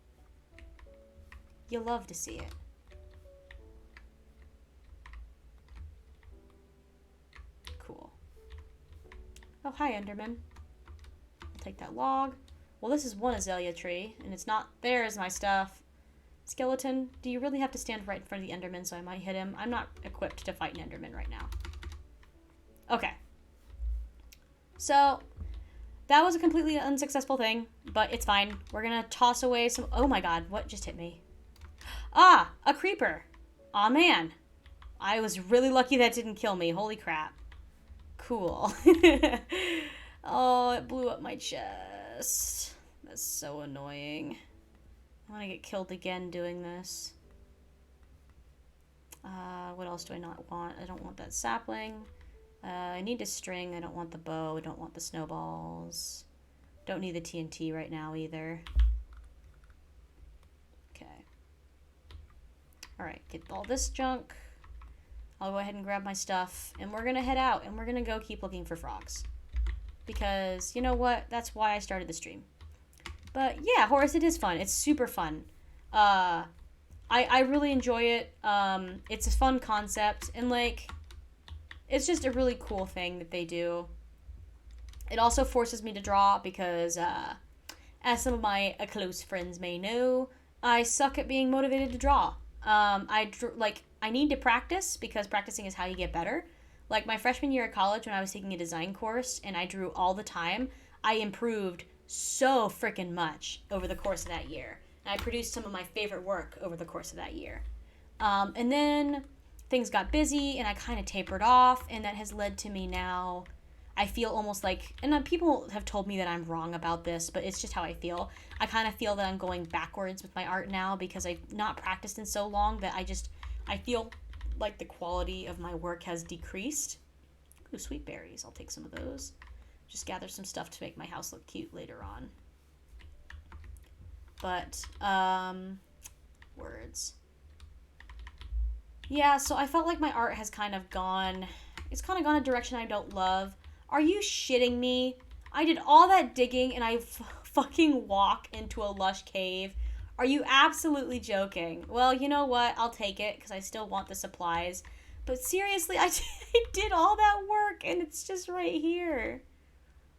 You love to see it. Cool. Oh, hi, Enderman. I'll take that log. Well, this is one azalea tree, and it's not... There's my stuff. Skeleton, do you really have to stand right in front of the Enderman so I might hit him? I'm not equipped to fight an Enderman right now. Okay. So, that was a completely unsuccessful thing, but it's fine. We're gonna toss away some... Oh my god, what just hit me? Ah, a creeper. Aw, man. I was really lucky that didn't kill me. Holy crap. Cool. Oh, it blew up my chest. That's so annoying. I want to get killed again doing this. What else do I not want? I don't want that sapling. I need a string. I don't want the bow. I don't want the snowballs. Don't need the TNT right now either. Okay. Alright, get all this junk. I'll go ahead and grab my stuff. And we're going to head out. And we're going to go keep looking for frogs. Because, you know what? That's why I started the stream. But yeah, Horace, it is fun. It's super fun. I really enjoy it. It's a fun concept. And, like, it's just a really cool thing that they do. It also forces me to draw because, as some of my close friends may know, I suck at being motivated to draw. I need to practice because practicing is how you get better. Like, my freshman year of college when I was taking a design course and I drew all the time, I improved so freaking much over the course of that year. And I produced some of my favorite work over the course of that year. And then things got busy and I kind of tapered off, and that has led to me now, I feel almost like, and people have told me that I'm wrong about this, but it's just how I feel. I kind of feel that I'm going backwards with my art now because I've not practiced in so long that I feel like the quality of my work has decreased. Ooh, sweet berries. I'll take some of those. Just gather some stuff to make my house look cute later on. But, words. Yeah, so I felt like my art has kind of gone, it's kind of gone a direction I don't love. Are you shitting me? I did all that digging and I fucking walk into a lush cave. Are you absolutely joking? Well, you know what? I'll take it because I still want the supplies. But seriously, I did all that work and it's just right here.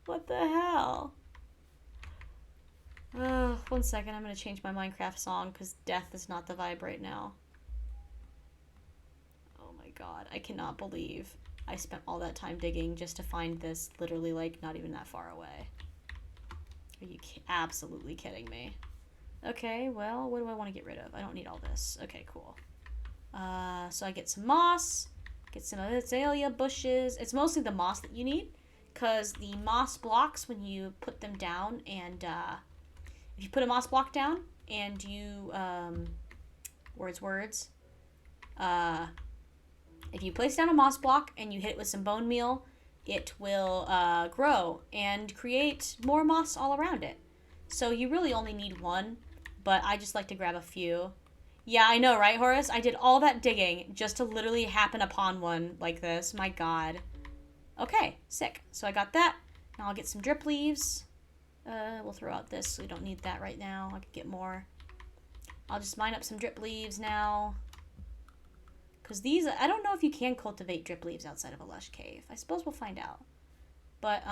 What the hell? Oh, 1 second. I'm going to change my Minecraft song because death is not the vibe right now. Oh my god. I cannot believe I spent all that time digging just to find this literally, like, not even that far away. Are you absolutely kidding me? Okay, well, what do I want to get rid of? I don't need all this. Okay, cool. So I get some moss, get some azalea bushes. It's mostly the moss that you need, because the moss blocks when you put them down, and if you put a moss block down and you, if you place down a moss block and you hit it with some bone meal, it will grow and create more moss all around it. So you really only need one, but I just like to grab a few. Yeah, I know, right, Horace? I did all that digging just to literally happen upon one like this. My god. Okay, sick. So I got that. Now I'll get some drip leaves. We'll throw out this, so we don't need that right now. I could get more. I'll just mine up some drip leaves now. Because these, I don't know if you can cultivate drip leaves outside of a lush cave. I suppose we'll find out. But,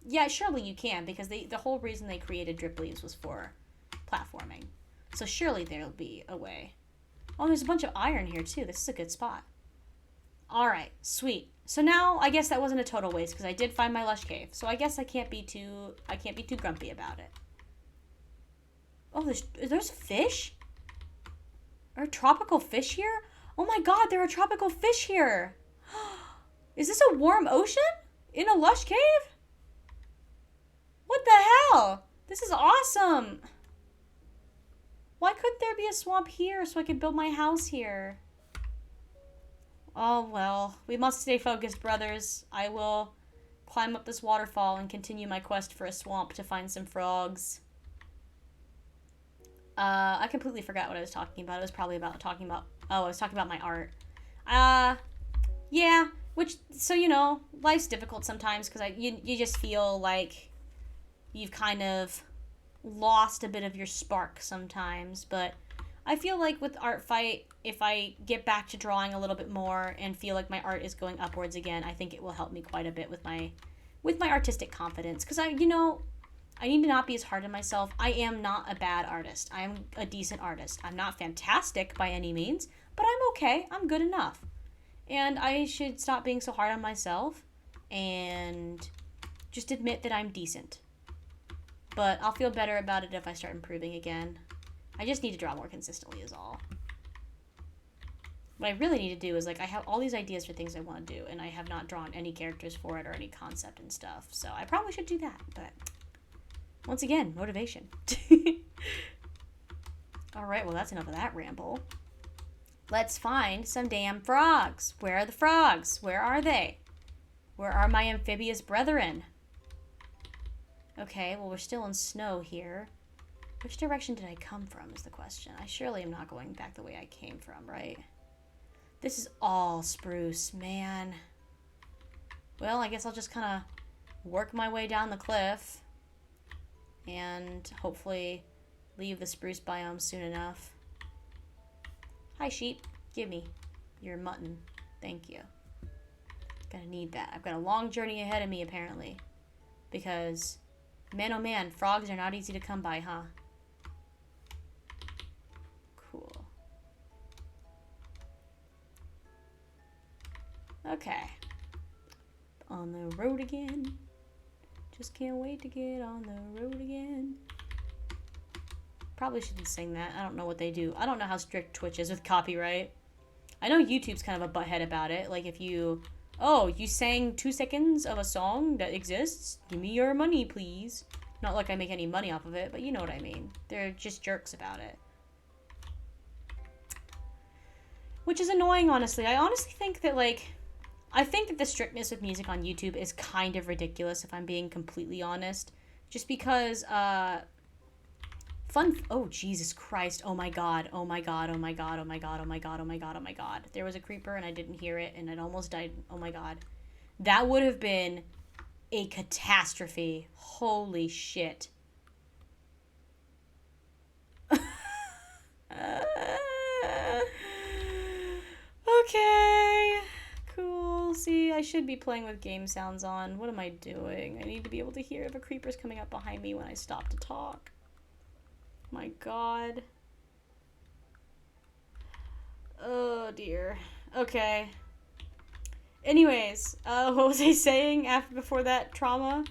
yeah, surely you can, because the whole reason they created drip leaves was for platforming. So surely there'll be a way. Oh, there's a bunch of iron here, too. This is a good spot. Alright, sweet. So now, I guess that wasn't a total waste, because I did find my lush cave. So I guess I can't be too grumpy about it. Oh, there's fish? Are tropical fish here? Oh my god, there are tropical fish here! Is this a warm ocean? In a lush cave? What the hell? This is awesome! Why couldn't there be a swamp here so I could build my house here? Oh well, we must stay focused, brothers. I will climb up this waterfall and continue my quest for a swamp to find some frogs. I completely forgot what I was talking about. I was probably talking about my art. Yeah, so, you know, life's difficult sometimes because you just feel like you've kind of lost a bit of your spark sometimes, but I feel like with Art Fight, if I get back to drawing a little bit more and feel like my art is going upwards again, I think it will help me quite a bit with my artistic confidence. Because I need to not be as hard on myself. I am not a bad artist. I am a decent artist. I'm not fantastic by any means, but I'm okay. I'm good enough. And I should stop being so hard on myself and just admit that I'm decent. But I'll feel better about it if I start improving again. I just need to draw more consistently is all. What I really need to do is, like, I have all these ideas for things I want to do, and I have not drawn any characters for it or any concept and stuff. So I probably should do that, but once again, motivation. Alright, well, that's enough of that ramble. Let's find some damn frogs. Where are the frogs? Where are they? Where are my amphibious brethren? Okay, well, we're still in snow here. Which direction did I come from is the question. I surely am not going back the way I came from, right? This is all spruce, man. Well, I guess I'll just kind of work my way down the cliff and hopefully leave the spruce biome soon enough. Hi, sheep. Give me your mutton. Thank you. Gonna need that. I've got a long journey ahead of me, apparently. Because, man oh man, frogs are not easy to come by, huh? Cool. Okay. On the road again. Just can't wait to get on the road again. Probably shouldn't sing that. I don't know what they do. I don't know how strict Twitch is with copyright. I know YouTube's kind of a butthead about it. Like if you... Oh, you sang 2 seconds of a song that exists? Give me your money, please. Not like I make any money off of it, but you know what I mean. They're just jerks about it. Which is annoying, honestly. I honestly think that, like... I think that the strictness of music on YouTube is kind of ridiculous, if I'm being completely honest. Just because, Oh, Jesus Christ. Oh my god. Oh my god. Oh my god. Oh my god. Oh my god. Oh my god. Oh my god. There was a creeper and I didn't hear it and it almost died. Oh my god. That would have been a catastrophe. Holy shit. Okay. Cool. See, I should be playing with game sounds on. What am I doing? I need to be able to hear if a creeper's coming up behind me when I stop to talk. My god. Oh dear. Okay. Anyways, what was I saying before that trauma?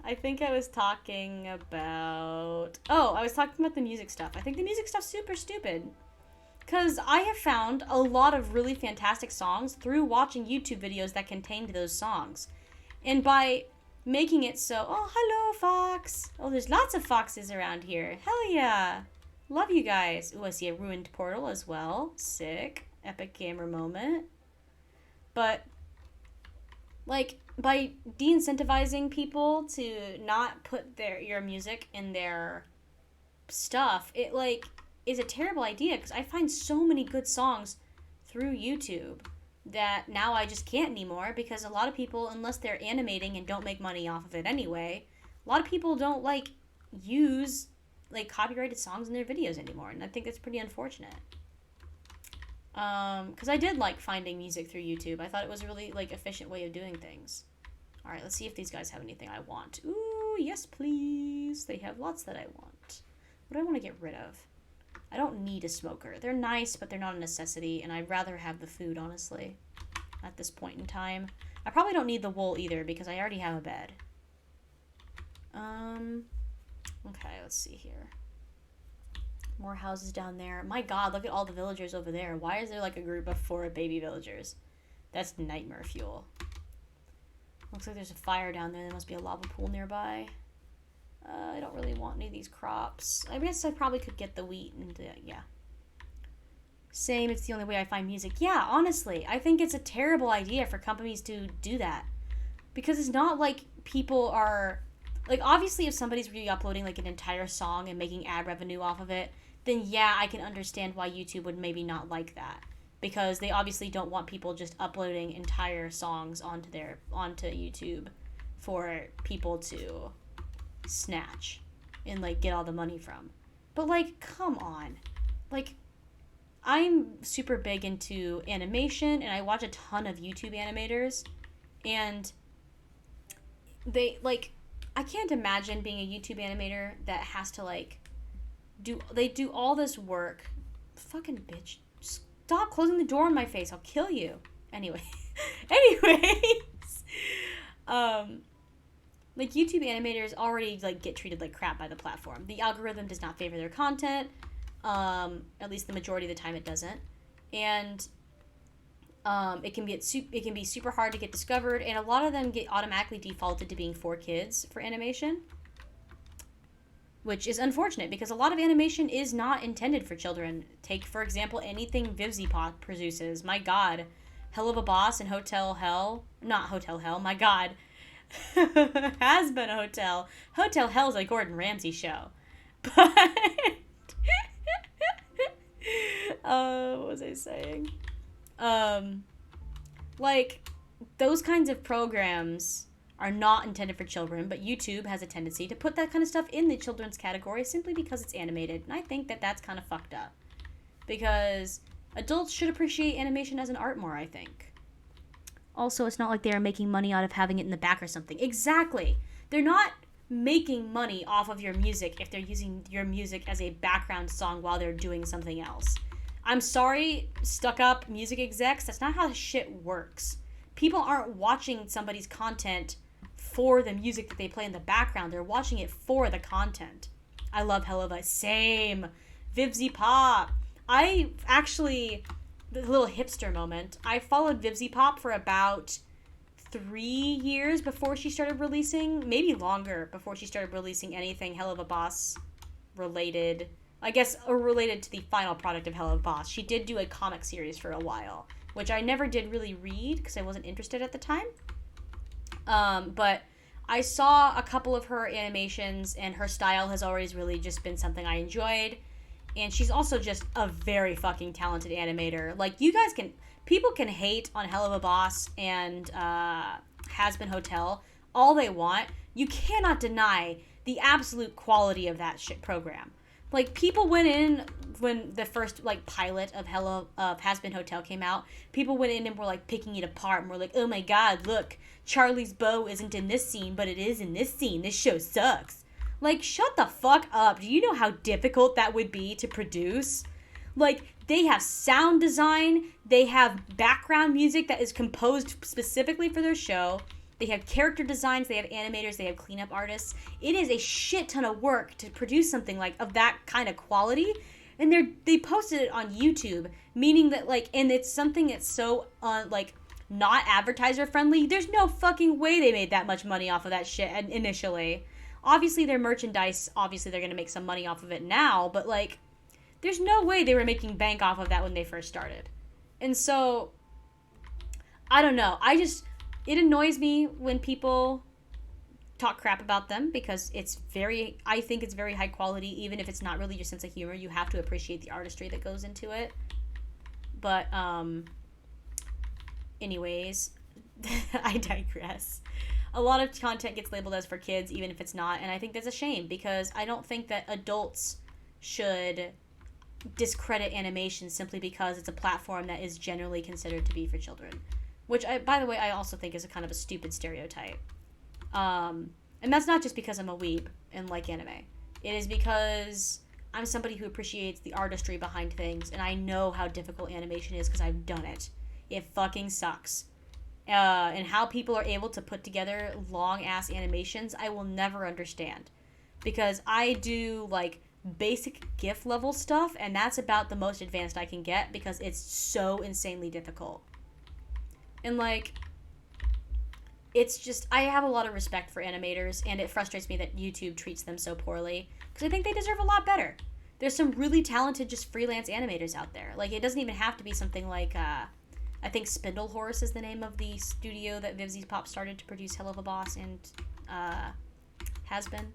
I think I was talking about... Oh, I was talking about the music stuff. I think the music stuff's super stupid. Because I have found a lot of really fantastic songs through watching YouTube videos that contained those songs. And by making it so, oh, hello, fox. Oh, there's lots of foxes around here. Hell yeah. Love you guys. Ooh, I see a ruined portal as well. Sick. Epic gamer moment. But, like, by de-incentivizing people to not put your music in their stuff, it, like, is a terrible idea. Because I find so many good songs through YouTube that now I just can't anymore, because a lot of people, unless they're animating and don't make money off of it anyway, a lot of people don't, like, use, like, copyrighted songs in their videos anymore, and I think that's pretty unfortunate. Because I did like finding music through YouTube. I thought it was a really, like, efficient way of doing things. Alright, let's see if these guys have anything I want. Ooh, yes please. They have lots that I want. What do I want to get rid of? I don't need a smoker. They're nice, but they're not a necessity, and I'd rather have the food, honestly, at this point in time. I probably don't need the wool either, because I already have a bed. Okay, let's see here. More houses down there. My god, look at all the villagers over there. Why is there, like, a group of 4 baby villagers? That's nightmare fuel. Looks like there's a fire down there. There must be a lava pool nearby. I don't really want any of these crops. I guess I probably could get the wheat and, yeah. Same, it's the only way I find music. Yeah, honestly, I think it's a terrible idea for companies to do that. Because it's not like people are... Like, obviously, if somebody's re-uploading, like, an entire song and making ad revenue off of it, then yeah, I can understand why YouTube would maybe not like that. Because they obviously don't want people just uploading entire songs onto YouTube for people to snatch and like get all the money from. But like, come on. Like, I'm super big into animation and I watch a ton of YouTube animators, and they like, I can't imagine being a YouTube animator that has to like do all this work. Fucking bitch. Stop closing the door in my face. I'll kill you. Anyway. Anyways. Like YouTube animators already like get treated like crap by the platform. The algorithm does not favor their content. At least the majority of the time it doesn't. And it can be super hard to get discovered, and a lot of them get automatically defaulted to being for kids for animation, which is unfortunate because a lot of animation is not intended for children. Take, for example, anything VivziePop produces. My god. Hell of a Boss and Hotel Hell. Not Hotel Hell, my god. Has been a hotel. Hotel Hell's a Gordon Ramsay show. But... what was I saying? Like, those kinds of programs are not intended for children, but YouTube has a tendency to put that kind of stuff in the children's category simply because it's animated, and I think that that's kind of fucked up. Because adults should appreciate animation as an art more, I think. Also, it's not like they're making money out of having it in the back or something. Exactly! They're not making money off of your music if they're using your music as a background song while they're doing something else. I'm sorry, stuck-up music execs, that's not how shit works. People aren't watching somebody's content for the music that they play in the background. They're watching it for the content. I love Hell of a... Same. VivziePop. I actually... The little hipster moment. I followed VivziePop for about 3 years before she started releasing... Maybe longer before she started releasing anything Hell of a Boss related... I guess related to the final product of Hell of a Boss. She did do a comic series for a while, which I never did really read because I wasn't interested at the time. But I saw a couple of her animations, and her style has always really just been something I enjoyed. And she's also just a very fucking talented animator. Like, you guys can... People can hate on Hell of a Boss and Has Been Hotel all they want. You cannot deny the absolute quality of that shit program. Like, people went in when the first, like, pilot of Has Been Hotel came out. People went in and were, like, picking it apart and were like, oh my god, look, Charlie's bow isn't in this scene, but it is in this scene. This show sucks. Like, shut the fuck up. Do you know how difficult that would be to produce? Like, they have sound design. They have background music that is composed specifically for their show. They have character designs, they have animators, they have cleanup artists. It is a shit ton of work to produce something like of that kind of quality. And they posted it on YouTube, meaning that like, and it's something that's so like not advertiser friendly. There's no fucking way they made that much money off of that shit initially. Obviously their merchandise, obviously they're going to make some money off of it now, but like there's no way they were making bank off of that when they first started. And so I don't know. It annoys me when people talk crap about them because I think it's very high quality, even if it's not really your sense of humor. You have to appreciate the artistry that goes into it. But, anyways, I digress. A lot of content gets labeled as for kids, even if it's not, and I think that's a shame because I don't think that adults should discredit animation simply because it's a platform that is generally considered to be for children. Which, by the way, I also think is a kind of a stupid stereotype. And that's not just because I'm a weeb and like anime. It is because I'm somebody who appreciates the artistry behind things, and I know how difficult animation is because I've done it. It fucking sucks. And how people are able to put together long-ass animations, I will never understand. Because I do, like, basic GIF level stuff, and that's about the most advanced I can get because it's so insanely difficult. And, like, it's just, I have a lot of respect for animators, and it frustrates me that YouTube treats them so poorly, because I think they deserve a lot better. There's some really talented just freelance animators out there. Like, it doesn't even have to be something like, I think Spindle Horse is the name of the studio that VivziePop started to produce Hell of a Boss and Has Been.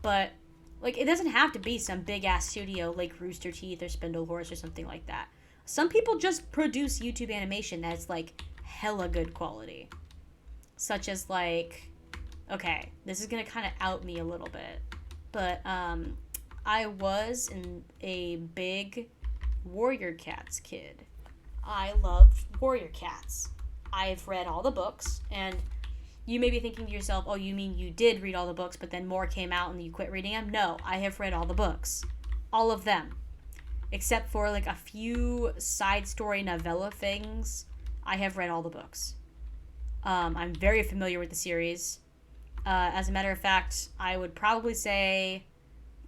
But, like, it doesn't have to be some big-ass studio like Rooster Teeth or Spindle Horse or something like that. Some people just produce YouTube animation that's, like, hella good quality. Such as, like, Okay, this is gonna kind of out me a little bit, but I was a big Warrior Cats kid. I loved Warrior Cats. I've read all the books, and you may be thinking to yourself, oh, you mean you did read all the books, but then more came out and you quit reading them? No, I have read all the books. All of them. Except for like a few side story novella things, I have read all the books. I'm very familiar with the series. As a matter of fact, I would probably say,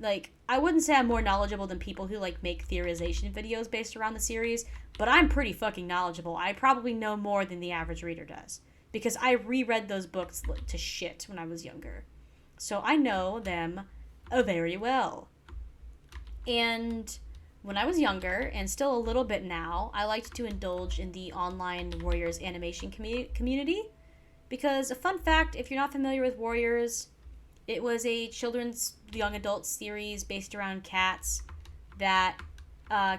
like, I wouldn't say I'm more knowledgeable than people who, like, make theorization videos based around the series, but I'm pretty fucking knowledgeable. I probably know more than the average reader does, because I reread those books to shit when I was younger. So I know them very well. And when I was younger, and still a little bit now, I liked to indulge in the online Warriors animation community. Because, a fun fact, if you're not familiar with Warriors, it was a children's young adult series based around cats that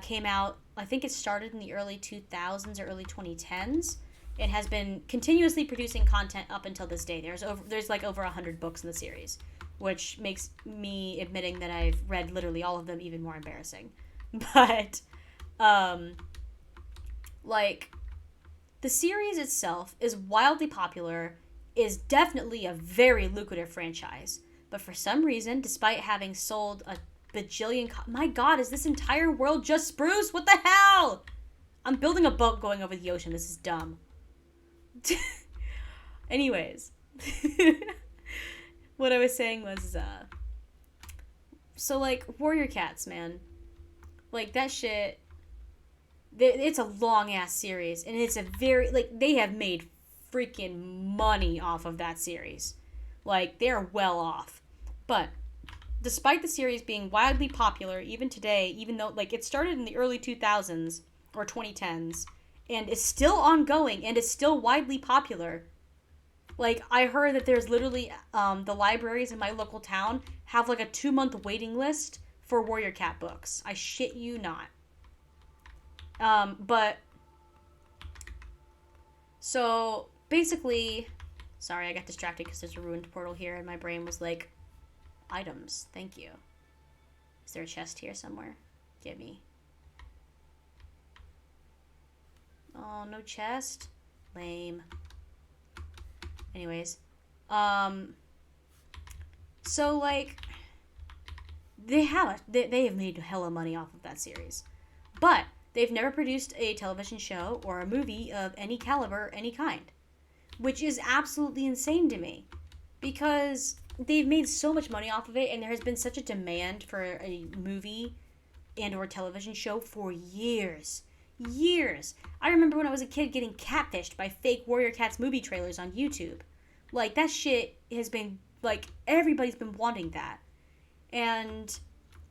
came out, I think it started in the early 2000s or early 2010s. It has been continuously producing content up until this day. There's like over 100 books in the series, which makes me admitting that I've read literally all of them even more embarrassing. But, like, the series itself is wildly popular, is definitely a very lucrative franchise. But for some reason, despite having sold a bajillion... My god, is this entire world just spruce? What the hell? I'm building a boat going over the ocean. This is dumb. Anyways. What I was saying was, so, like, Warrior Cats, man. Like, that shit... It's a long-ass series, and it's a very... Like, they have made freaking money off of that series. Like, they're well off. But, despite the series being wildly popular, even today, even though, like, it started in the early 2000s, or 2010s, and is still ongoing, and is still widely popular. Like, I heard that there's literally, the libraries in my local town have, like, a 2-month waiting list for Warrior Cat books. I shit you not. But, so, basically, sorry, I got distracted because there's a ruined portal here, and my brain was like, items, thank you. Is there a chest here somewhere? Give me. Oh, no chest? Lame. Anyways, so, like, they have made hella money off of that series, but they've never produced a television show or a movie of any caliber, any kind, which is absolutely insane to me, because they've made so much money off of it, and there has been such a demand for a movie and or television show for years. I remember when I was a kid getting catfished by fake Warrior Cats movie trailers on YouTube. Like, that shit has been, like, everybody's been wanting that. And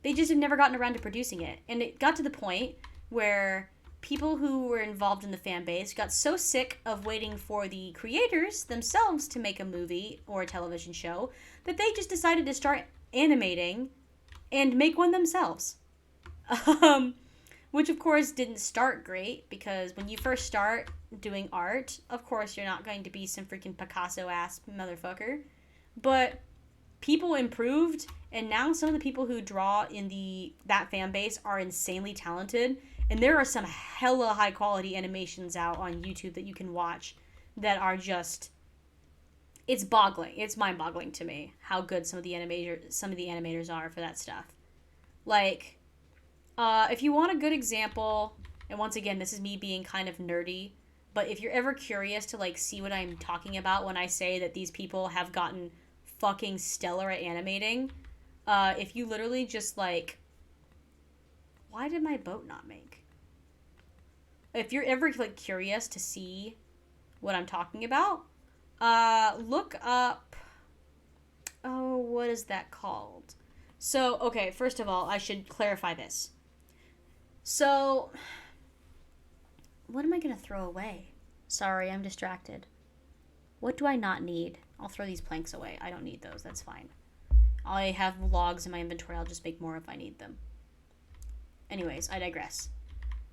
they just have never gotten around to producing it. And it got to the point where people who were involved in the fan base got so sick of waiting for the creators themselves to make a movie or a television show that they just decided to start animating and make one themselves. Which, of course, didn't start great, because when you first start doing art, of course, you're not going to be some freaking Picasso-ass motherfucker. But people improved, and now some of the people who draw in that fan base are insanely talented, and there are some hella high-quality animations out on YouTube that you can watch that are just... It's boggling. It's mind-boggling to me how good some of the animators are for that stuff. Like... if you want a good example, and once again, this is me being kind of nerdy, but if you're ever curious to, like, see what I'm talking about when I say that these people have gotten fucking stellar at animating, if you literally just, like... Why did my boat not make? If you're ever, like, curious to see what I'm talking about, look up... Oh, what is that called? So, okay, first of all, I should clarify this. So, what am I going to throw away? Sorry, I'm distracted. What do I not need? I'll throw these planks away. I don't need those. That's fine. I have logs in my inventory. I'll just make more if I need them. Anyways, I digress.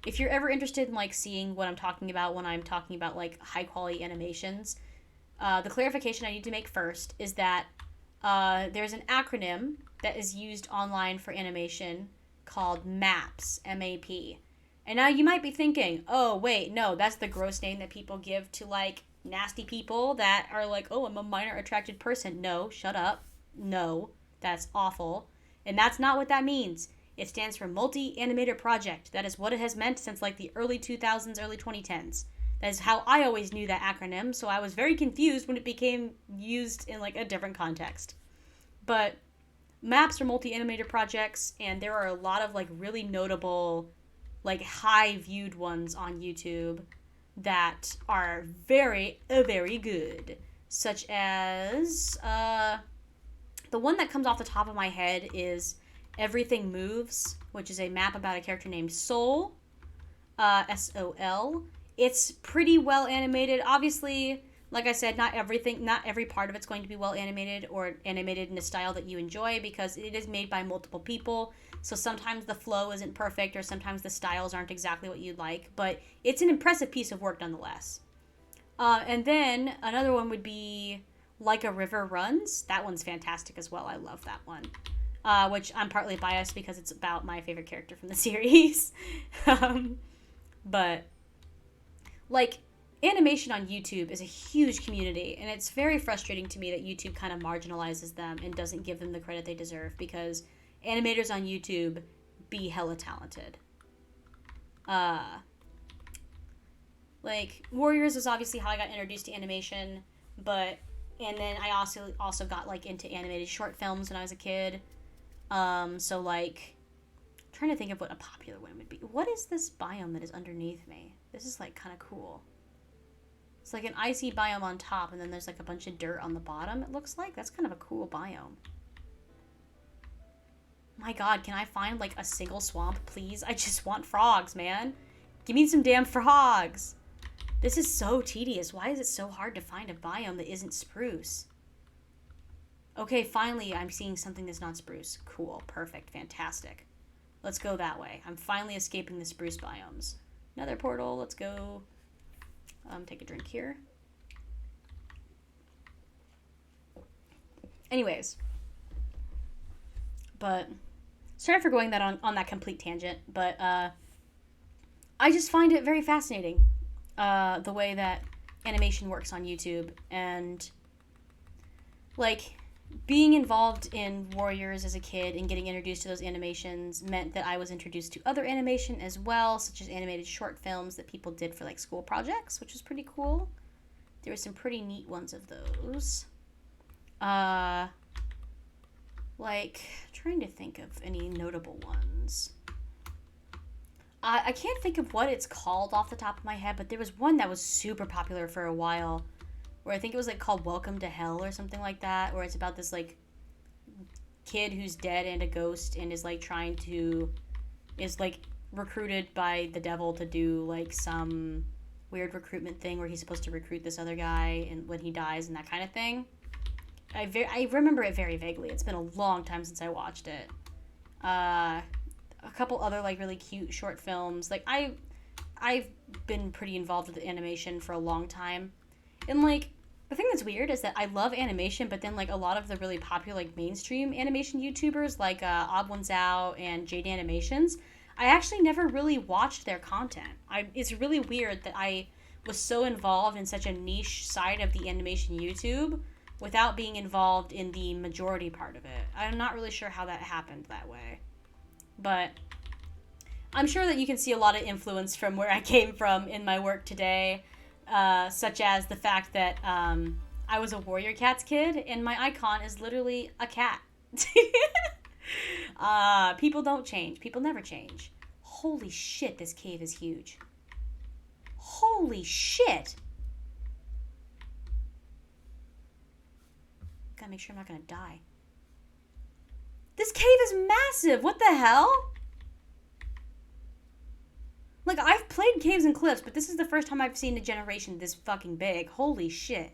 If you're ever interested in, like, seeing what I'm talking about when I'm talking about, like, high-quality animations, The clarification I need to make first is that there's an acronym that is used online for animation called MAPS, M-A-P. And now you might be thinking, oh, wait, no, that's the gross name that people give to, like, nasty people that are like, oh, I'm a minor attracted person. No, shut up. No, that's awful. And that's not what that means. It stands for Multi-Animator Project. That is what it has meant since, like, the early 2000s, early 2010s. That is how I always knew that acronym, so I was very confused when it became used in, like, a different context. But maps are multi-animator projects, and there are a lot of, like, really notable, like, high-viewed ones on YouTube that are very, very good. Such as, the one that comes off the top of my head is Everything Moves, which is a map about a character named Soul, S-O-L. It's pretty well animated. Obviously, like I said, not every part of it's going to be well animated or animated in a style that you enjoy because it is made by multiple people. So sometimes the flow isn't perfect or sometimes the styles aren't exactly what you'd like, but it's an impressive piece of work nonetheless. And then another one would be Like a River Runs. That one's fantastic as well. I love that one. Which I'm partly biased because it's about my favorite character from the series. But, like, animation on YouTube is a huge community, and it's very frustrating to me that YouTube kind of marginalizes them and doesn't give them the credit they deserve because animators on YouTube be hella talented. Like, Warriors is obviously how I got introduced to animation, and then I also got, like, into animated short films when I was a kid. So, like, I'm trying to think of what a popular one would be. What is this biome that is underneath me? This is, like, kind of cool. It's like an icy biome on top, and then there's, like, a bunch of dirt on the bottom, it looks like. That's kind of a cool biome. My god, can I find, like, a single swamp, please? I just want frogs, man. Give me some damn frogs. This is so tedious. Why is it so hard to find a biome that isn't spruce? Okay, finally I'm seeing something that's not spruce. Cool, perfect, fantastic. Let's go that way. I'm finally escaping the spruce biomes. Another portal, let's go. Take a drink here. Anyways. But, sorry for going on that complete tangent, but I just find it very fascinating, the way that animation works on YouTube, and, like, being involved in Warriors as a kid and getting introduced to those animations meant that I was introduced to other animation as well, such as animated short films that people did for, like, school projects, which was pretty cool. There were some pretty neat ones of those. Like, trying to think of any notable ones. I can't think of what it's called off the top of my head, but there was one that was super popular for a while, where I think it was, like, called Welcome to Hell or something like that, where it's about this, like, kid who's dead and a ghost and is, like, is, like, recruited by the devil to do, like, some weird recruitment thing where he's supposed to recruit this other guy and when he dies and that kind of thing. I remember it very vaguely. It's been a long time since I watched it. A couple other, like, really cute short films. Like, I've been pretty involved with animation for a long time. And, like, the thing that's weird is that I love animation, but then, like, a lot of the really popular, like, mainstream animation YouTubers, like Odd Ones Out and Jade Animations, I actually never really watched their content. It's really weird that I was so involved in such a niche side of the animation YouTube without being involved in the majority part of it. I'm not really sure how that happened that way. But I'm sure that you can see a lot of influence from where I came from in my work today, such as the fact that I was a Warrior Cats kid, and my icon is literally a cat. People don't change. People never change. Holy shit, this cave is huge. Holy shit! Gotta make sure I'm not gonna die. This cave is massive! What the hell? Like, I've played caves and cliffs, but this is the first time I've seen a generation this fucking big. Holy shit.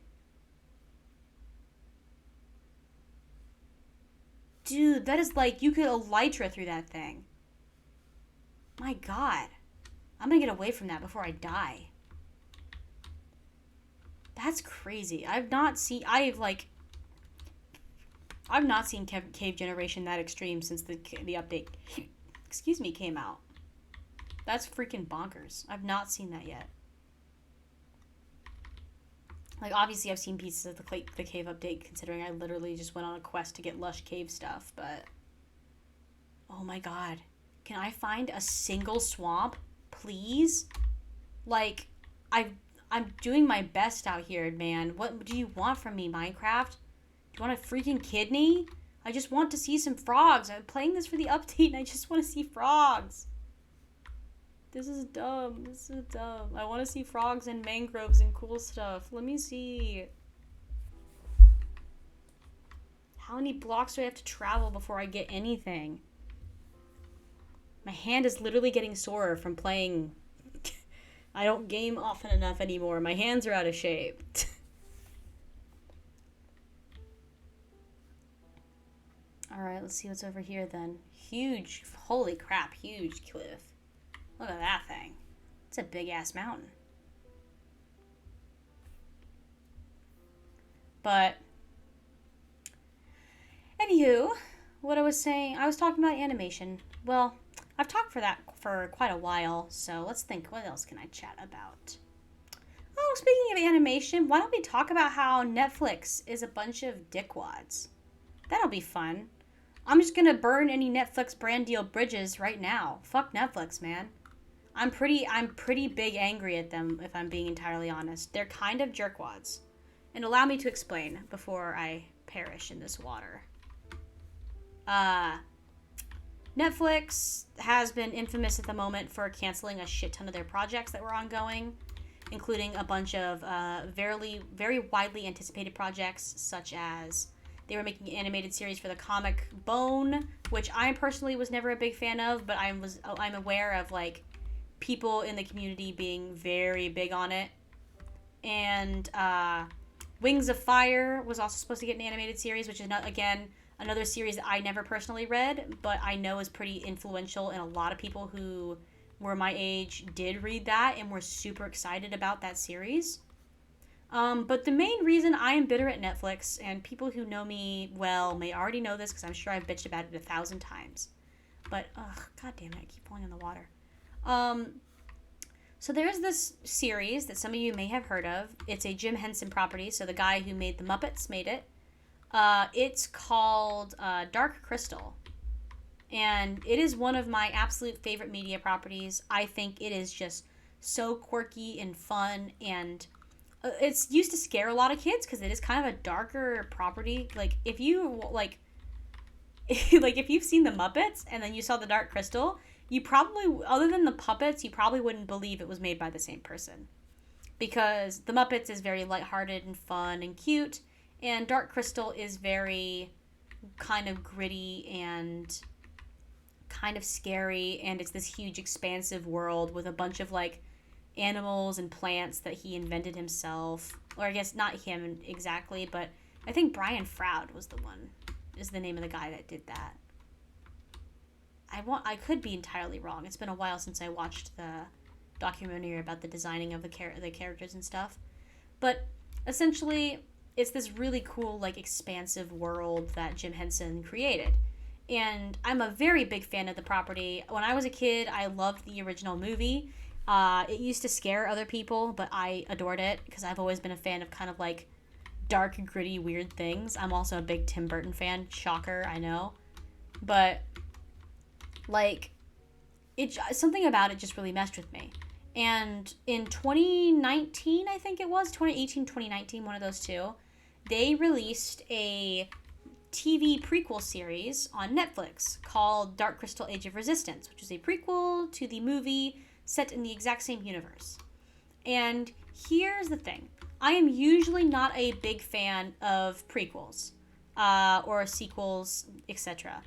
Dude, that is like, you could elytra through that thing. My god. I'm gonna get away from that before I die. That's crazy. I've not seen cave generation that extreme since the update excuse me, came out. That's freaking bonkers. I've not seen that yet. Like, obviously I've seen pieces of the cave update, considering I literally just went on a quest to get lush cave stuff, but oh my god. Can I find a single swamp, please? Like, I'm doing my best out here, man. What do you want from me, Minecraft? Do you want a freaking kidney? I just want to see some frogs. I'm playing this for the update and I just want to see frogs. This is dumb. This is dumb. I want to see frogs and mangroves and cool stuff. Let me see. How many blocks do I have to travel before I get anything? My hand is literally getting sore from playing. I don't game often enough anymore. My hands are out of shape. Alright, let's see what's over here then. Huge, holy crap, huge cliff. Look at that thing. It's a big ass mountain. But, anywho, what I was saying, I was talking about animation. Well, I've talked for that for quite a while, so let's think, what else can I chat about? Oh, speaking of animation, why don't we talk about how Netflix is a bunch of dickwads? That'll be fun. I'm just gonna burn any Netflix brand deal bridges right now. Fuck Netflix, man. I'm pretty big angry at them, if I'm being entirely honest. They're kind of jerkwads. And allow me to explain before I perish in this water. Netflix has been infamous at the moment for canceling a shit ton of their projects that were ongoing, including a bunch of very widely anticipated projects, such as they were making an animated series for the comic Bone, which I personally was never a big fan of, but I'm aware of like people in the community being very big on it. And Wings of Fire was also supposed to get an animated series, which is not, again, another series that I never personally read, but I know is pretty influential, and a lot of people who were my age did read that and were super excited about that series. But the main reason I am bitter at Netflix, and people who know me well may already know this because I'm sure I've bitched about it 1,000 times. But, god damn it, I keep falling in the water. So there's this series that some of you may have heard of. It's a Jim Henson property, so the guy who made The Muppets made it. It's called Dark Crystal. And it is one of my absolute favorite media properties. I think it is just so quirky and fun, and it's used to scare a lot of kids because it is kind of a darker property. Like, if you, like, if you've seen The Muppets and then you saw The Dark Crystal, you probably, other than the puppets, you probably wouldn't believe it was made by the same person. Because The Muppets is very lighthearted and fun and cute, and Dark Crystal is very kind of gritty and kind of scary, and it's this huge expansive world with a bunch of like animals and plants that he invented himself. Or I guess not him exactly, but I think Brian Froud is the name of the guy that did that. I could be entirely wrong. It's been a while since I watched the documentary about the designing of the characters and stuff. But essentially, it's this really cool, like, expansive world that Jim Henson created. And I'm a very big fan of the property. When I was a kid, I loved the original movie. It used to scare other people, but I adored it because I've always been a fan of kind of, like, dark, gritty, weird things. I'm also a big Tim Burton fan. Shocker, I know. But, like, something about it just really messed with me. And in 2019, I think it was, 2018, 2019, one of those two, they released a TV prequel series on Netflix called Dark Crystal Age of Resistance, which is a prequel to the movie set in the exact same universe. And here's the thing. I am usually not a big fan of prequels or sequels, etc.,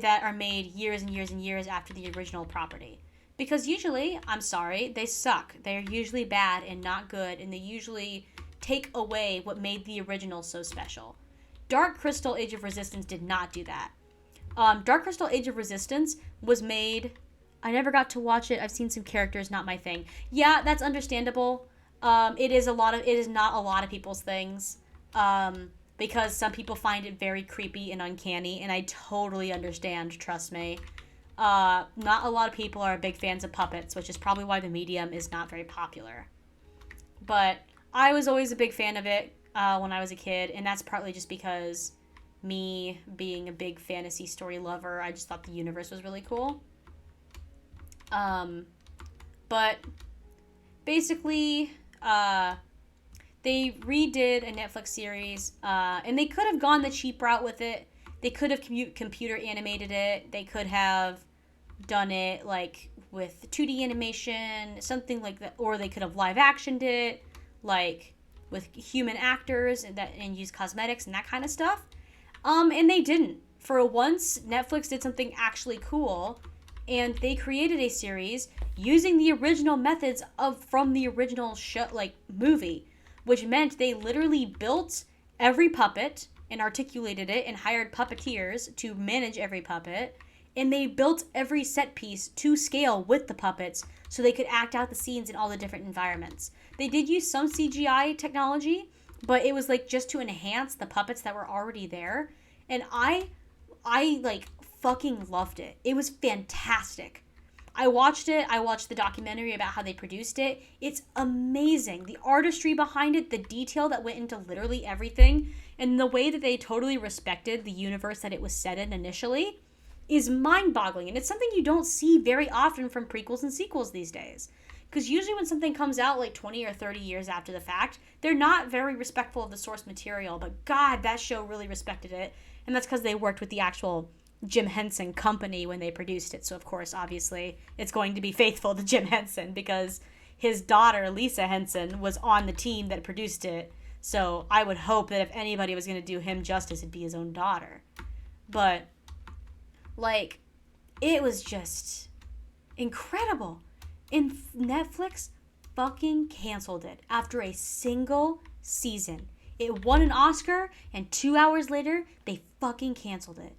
that are made years and years and years after the original property. Because usually, I'm sorry, they suck. They're usually bad and not good, and they usually take away what made the original so special. Dark Crystal Age of Resistance did not do that. Dark Crystal Age of Resistance was made... I never got to watch it. I've seen some characters, not my thing. Yeah, that's understandable. It is not a lot of people's things. Because some people find it very creepy and uncanny, and I totally understand, trust me. Not a lot of people are big fans of puppets, which is probably why the medium is not very popular. But I was always a big fan of it when I was a kid, and that's partly just because me being a big fantasy story lover, I just thought the universe was really cool. Um, but basically, they redid a Netflix series, and they could have gone the cheap route with it. They could have computer animated it. They could have done it like with 2D animation, something like that, or they could have live actioned it, like with human actors and use cosmetics and that kind of stuff. And they didn't. For once, Netflix did something actually cool, and they created a series using the original methods of from the original show, like movie, which meant they literally built every puppet and articulated it and hired puppeteers to manage every puppet, and they built every set piece to scale with the puppets so they could act out the scenes in all the different environments. They did use some CGI technology, but it was like just to enhance the puppets that were already there. And I like fucking loved it. It was fantastic. I watched it. I watched the documentary about how they produced it. It's amazing. The artistry behind it, the detail that went into literally everything, and the way that they totally respected the universe that it was set in initially is mind-boggling. And it's something you don't see very often from prequels and sequels these days. Because usually when something comes out like 20 or 30 years after the fact, they're not very respectful of the source material. But God, that show really respected it. And that's because they worked with the actual Jim Henson company when they produced it. So, of course, obviously, it's going to be faithful to Jim Henson because his daughter, Lisa Henson, was on the team that produced it. So I would hope that if anybody was going to do him justice, it'd be his own daughter. But, like, it was just incredible. And Netflix fucking canceled it after a single season. It won an Oscar, and 2 hours later, they fucking canceled it.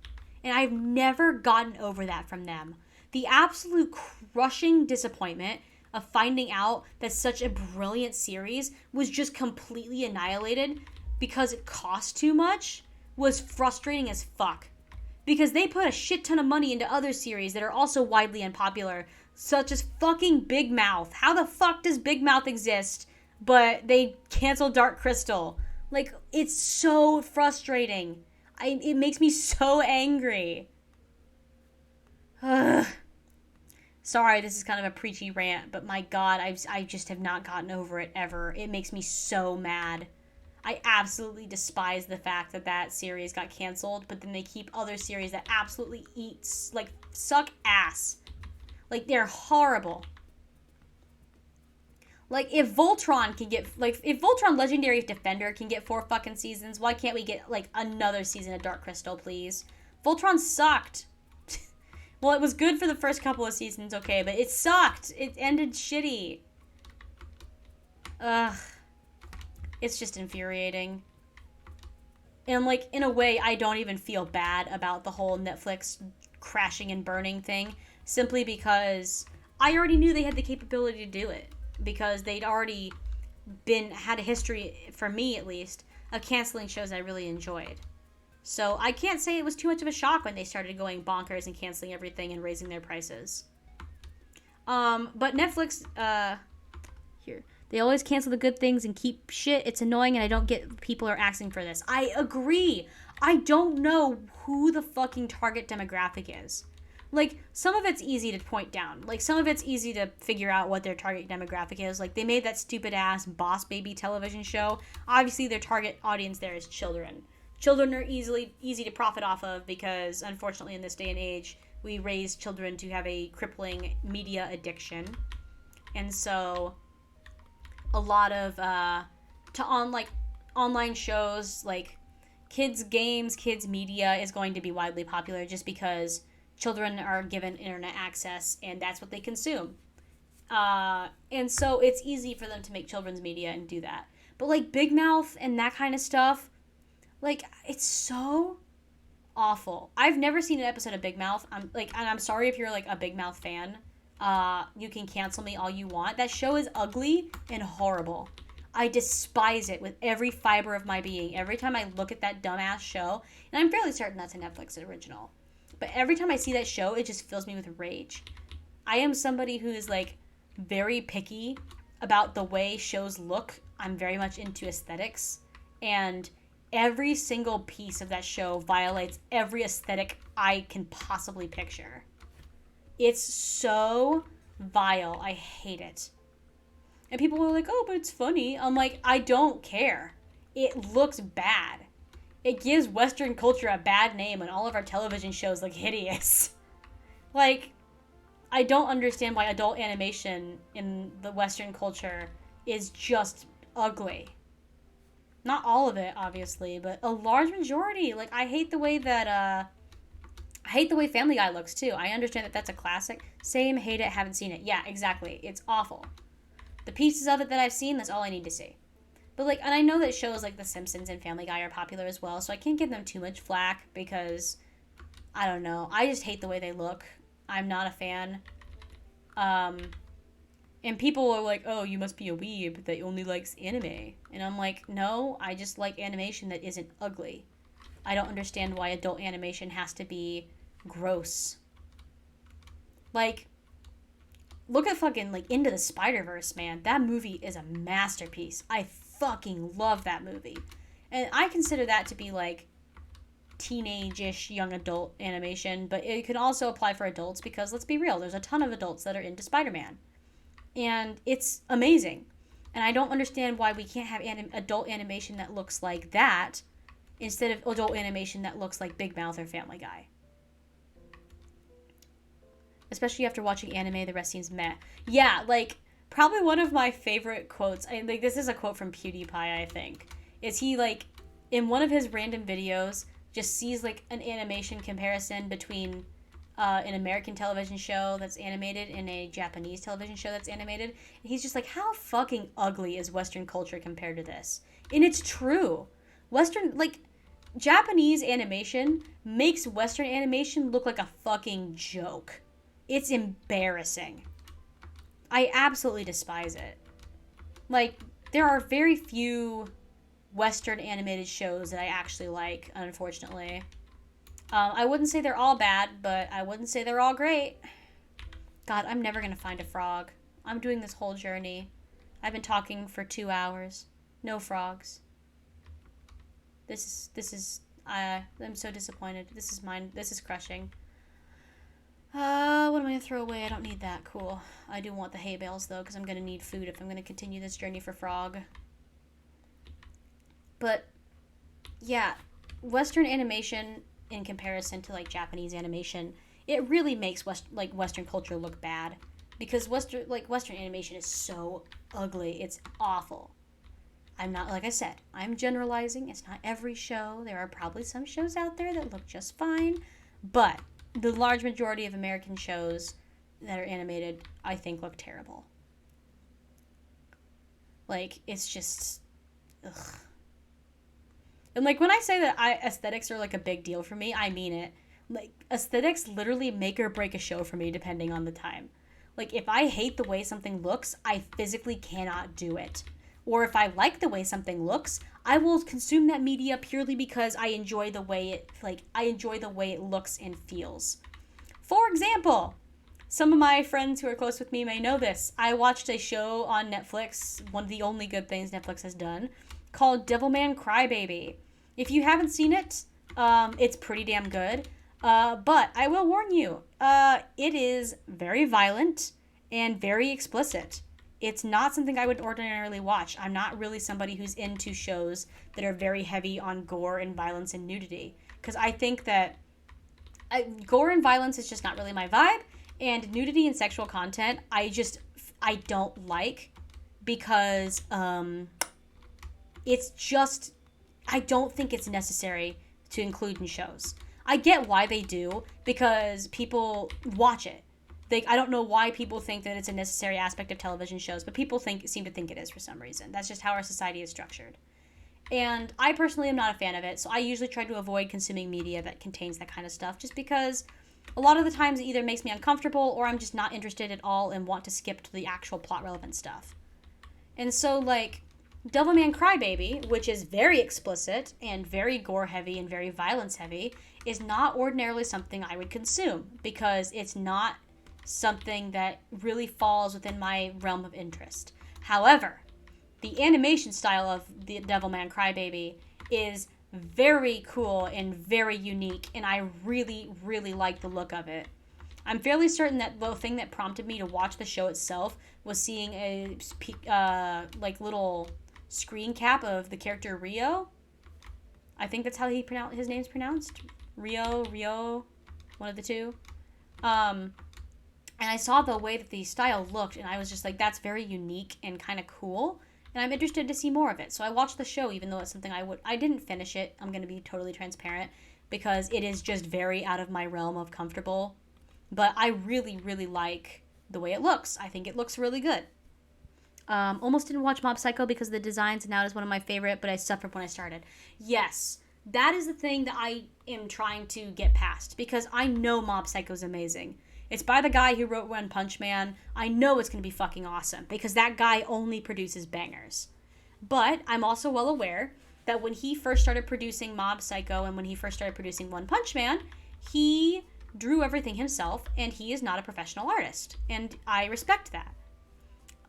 And I've never gotten over that from them. The absolute crushing disappointment of finding out that such a brilliant series was just completely annihilated because it cost too much was frustrating as fuck. Because they put a shit ton of money into other series that are also widely unpopular, such as fucking Big Mouth. How the fuck does Big Mouth exist, but they canceled Dark Crystal? Like, it's so frustrating. It makes me so angry. Ugh. Sorry, this is kind of a preachy rant, but my God, I just have not gotten over it ever. It makes me so mad. I absolutely despise the fact that that series got canceled, but then they keep other series that absolutely suck ass. Like, they're horrible. Like, if Voltron if Voltron Legendary Defender can get 4 fucking seasons, why can't we get, like, another season of Dark Crystal, please? Voltron sucked. Well, it was good for the first couple of seasons, okay, but it sucked. It ended shitty. Ugh. It's just infuriating. And, like, in a way, I don't even feel bad about the whole Netflix crashing and burning thing, simply because I already knew they had the capability to do it. Because they'd already had a history, for me at least, of canceling shows I really enjoyed. So I can't say it was too much of a shock when they started going bonkers and canceling everything and raising their prices. But Netflix, here, they always cancel the good things and keep shit. It's annoying and I don't get people are asking for this. I agree. I don't know who the fucking target demographic is. Like, some of it's easy to point down. Like, some of it's easy to figure out what their target demographic is. Like, they made that stupid-ass Boss Baby television show. Obviously, their target audience there is children. Children are easy to profit off of because, unfortunately, in this day and age, we raise children to have a crippling media addiction. And so, a lot of, online shows, like, kids' games, kids' media is going to be widely popular just because children are given internet access, and that's what they consume. And so it's easy for them to make children's media and do that. But, like, Big Mouth and that kind of stuff, like, it's so awful. I've never seen an episode of Big Mouth. And I'm sorry if you're, like, a Big Mouth fan. You can cancel me all you want. That show is ugly and horrible. I despise it with every fiber of my being. Every time I look at that dumbass show, and I'm fairly certain that's a Netflix original, but every time I see that show, it just fills me with rage. I am somebody who is like very picky about the way shows look. I'm very much into aesthetics, and every single piece of that show violates every aesthetic I can possibly picture. It's so vile. I hate it. And people were like, oh, but it's funny. I'm like, I don't care. It looks bad. It gives Western culture a bad name, and all of our television shows look hideous. Like, I don't understand why adult animation in the Western culture is just ugly. Not all of it, obviously, but a large majority. Like, I hate the way that, I hate the way Family Guy looks, too. I understand that that's a classic. Same, hate it, haven't seen it. Yeah, exactly. It's awful. The pieces of it that I've seen, that's all I need to see. But, like, and I know that shows like The Simpsons and Family Guy are popular as well, so I can't give them too much flack because, I don't know, I just hate the way they look. I'm not a fan. And people are like, oh, you must be a weeb that only likes anime. And I'm like, no, I just like animation that isn't ugly. I don't understand why adult animation has to be gross. Like, look at fucking, like, Into the Spider-Verse, man. That movie is a masterpiece. I fucking love that movie. And I consider that to be, like, teenage-ish young adult animation, but it can also apply for adults because, let's be real, there's a ton of adults that are into Spider-Man. And it's amazing. And I don't understand why we can't have adult animation that looks like that instead of adult animation that looks like Big Mouth or Family Guy. Especially after watching anime, the rest seems meh. Yeah, like, probably one of my favorite quotes, like, this is a quote from PewDiePie, I think, is he, like, in one of his random videos, just sees, like, an animation comparison between an American television show that's animated and a Japanese television show that's animated. And he's just like, how fucking ugly is Western culture compared to this? And it's true. Western, like, Japanese animation makes Western animation look like a fucking joke. It's embarrassing. I absolutely despise it. Like, there are very few Western animated shows that I actually like, unfortunately. I wouldn't say they're all bad, but I wouldn't say they're all great. God, I'm never going to find a frog. I'm doing this whole journey. I've been talking for 2 hours. No frogs. I'm so disappointed. This is mine. This is crushing. What am I going to throw away? I don't need that. Cool. I do want the hay bales, though, because I'm going to need food if I'm going to continue this journey for frog. But, yeah, Western animation in comparison to, like, Japanese animation, it really makes Western culture look bad. Because Western animation is so ugly. It's awful. I'm not, like I said, I'm generalizing. It's not every show. There are probably some shows out there that look just fine. But the large majority of American shows that are animated, I think, look terrible. Like, it's just, ugh. And, like, when I say that aesthetics are, like, a big deal for me, I mean it. Like, aesthetics literally make or break a show for me, depending on the time. Like, if I hate the way something looks, I physically cannot do it. Or if I like the way something looks, I will consume that media purely because I enjoy the way it looks and feels. For example, some of my friends who are close with me may know this. I watched a show on Netflix, one of the only good things Netflix has done, called Devilman Crybaby. If you haven't seen it, it's pretty damn good. But I will warn you, it is very violent and very explicit. It's not something I would ordinarily watch. I'm not really somebody who's into shows that are very heavy on gore and violence and nudity. Because I think that gore and violence is just not really my vibe. And nudity and sexual content, I don't like. Because, it's just, I don't think it's necessary to include in shows. I get why they do, because people watch it. I don't know why people think that it's a necessary aspect of television shows, but people seem to think it is for some reason. That's just how our society is structured. And I personally am not a fan of it, so I usually try to avoid consuming media that contains that kind of stuff, just because A lot of the times it either makes me uncomfortable or I'm just not interested at all and want to skip to the actual plot relevant stuff. And so, like, Devilman Crybaby, which is very explicit and very gore heavy and very violence heavy, is not ordinarily something I would consume because it's not something that really falls within my realm of interest. However, the animation style of the Devilman Crybaby is very cool and very unique, and I really, really like the look of it. I'm fairly certain that the thing that prompted me to watch the show itself was seeing a like little screen cap of the character Rio. I think that's how his name's pronounced. Rio, one of the two. And I saw the way that the style looked, and I was just like, that's very unique and kind of cool. And I'm interested to see more of it. So I watched the show, even though it's something I didn't finish it. I'm going to be totally transparent because it is just very out of my realm of comfortable. But I really, really like the way it looks. I think it looks really good. Almost didn't watch Mob Psycho because the designs now is one of my favorite, but I suffered when I started. Yes, that is the thing that I am trying to get past because I know Mob Psycho is amazing. It's by the guy who wrote One Punch Man. I know it's going to be fucking awesome because that guy only produces bangers. But I'm also well aware that when he first started producing Mob Psycho and when he first started producing One Punch Man, he drew everything himself and he is not a professional artist. And I respect that.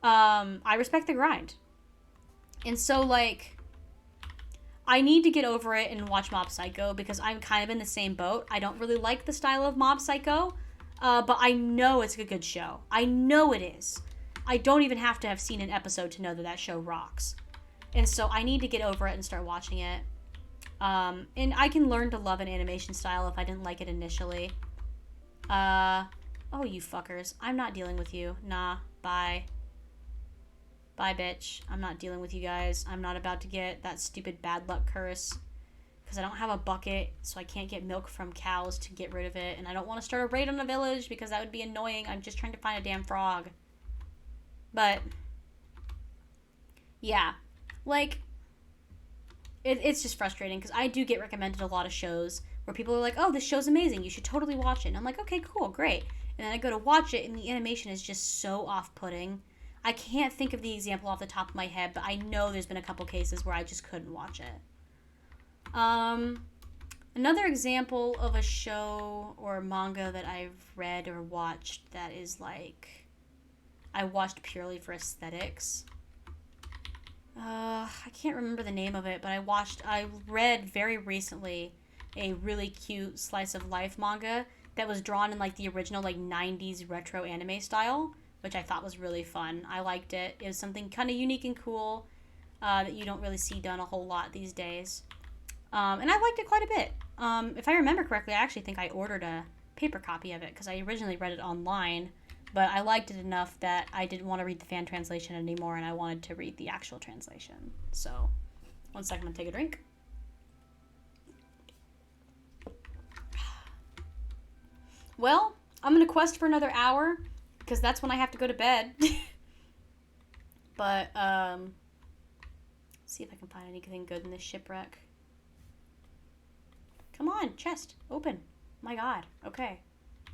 I respect the grind. And so, like, I need to get over it and watch Mob Psycho because I'm kind of in the same boat. I don't really like the style of Mob Psycho, but I know it's a good show. I know it is. I don't even have to have seen an episode to know that that show rocks. And so I need to get over it and start watching it. And I can learn to love an animation style if I didn't like it initially. Oh, you fuckers. I'm not dealing with you. Nah, bye. Bye, bitch. I'm not dealing with you guys. I'm not about to get that stupid bad luck curse. Because I don't have a bucket, so I can't get milk from cows to get rid of it. And I don't want to start a raid on a village because that would be annoying. I'm just trying to find a damn frog. But, yeah. Like, it's just frustrating because I do get recommended a lot of shows where people are like, oh, this show's amazing. You should totally watch it. And I'm like, okay, cool, great. And then I go to watch it, and the animation is just so off-putting. I can't think of the example off the top of my head, but I know there's been a couple cases where I just couldn't watch it. Another example of a show or manga that I've read or watched that is like, I watched purely for aesthetics. I can't remember the name of it, but I read very recently a really cute slice of life manga that was drawn in like the original like 90s retro anime style, which I thought was really fun. I liked it. It was something kind of unique and cool that you don't really see done a whole lot these days. And I liked it quite a bit. If I remember correctly, I actually think I ordered a paper copy of it because I originally read it online, but I liked it enough that I didn't want to read the fan translation anymore and I wanted to read the actual translation. So, one second, I'm going to take a drink. Well, I'm going to quest for another hour because that's when I have to go to bed. But, see if I can find anything good in this shipwreck. Come on, chest, open. My god, okay.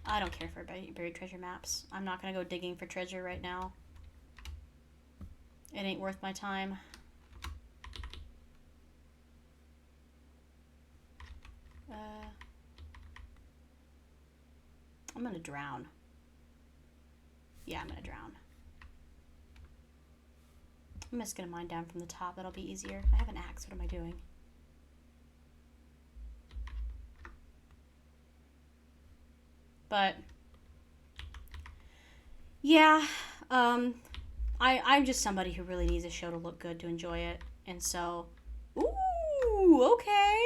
I don't care for buried treasure maps. I'm not gonna go digging for treasure right now. It ain't worth my time. I'm gonna drown. Yeah, I'm gonna drown. I'm just gonna mine down from the top. That'll be easier. I have an axe. What am I doing? But yeah, I'm just somebody who really needs a show to look good to enjoy it. And so, ooh, okay.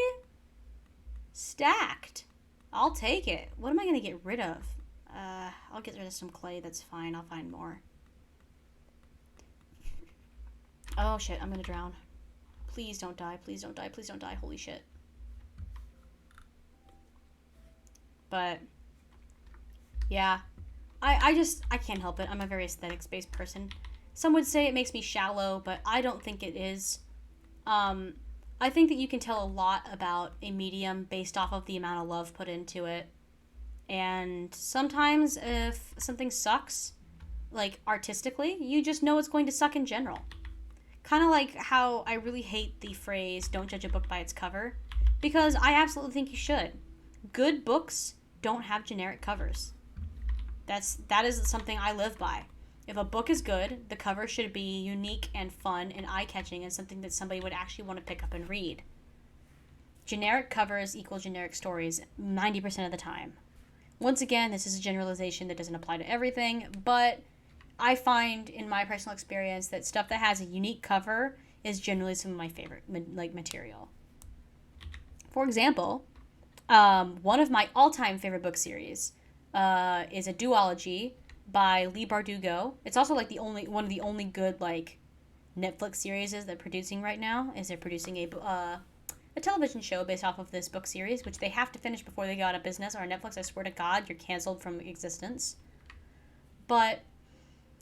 Stacked. I'll take it. What am I going to get rid of? I'll get rid of some clay. That's fine. I'll find more. Oh, shit. I'm going to drown. Please don't die. Please don't die. Please don't die. Holy shit. But, yeah. I can't help it. I'm a very aesthetics-based person. Some would say it makes me shallow, but I don't think it is. I think that you can tell a lot about a medium based off of the amount of love put into it. And sometimes if something sucks, like artistically, you just know it's going to suck in general. Kind of like how I really hate the phrase "don't judge a book by its cover," because I absolutely think you should. Good books don't have generic covers. That is something I live by. If a book is good, the cover should be unique and fun and eye-catching and something that somebody would actually want to pick up and read. Generic covers equal generic stories 90% of the time. Once again, this is a generalization that doesn't apply to everything, but I find in my personal experience that stuff that has a unique cover is generally some of my favorite material. For example, one of my all-time favorite book series is a duology by Leigh Bardugo. It's also like one of the only good like Netflix series they're producing right now. Is they're producing a television show based off of this book series, which they have to finish before they go out of business. Or Netflix, I swear to God, you're canceled from existence. But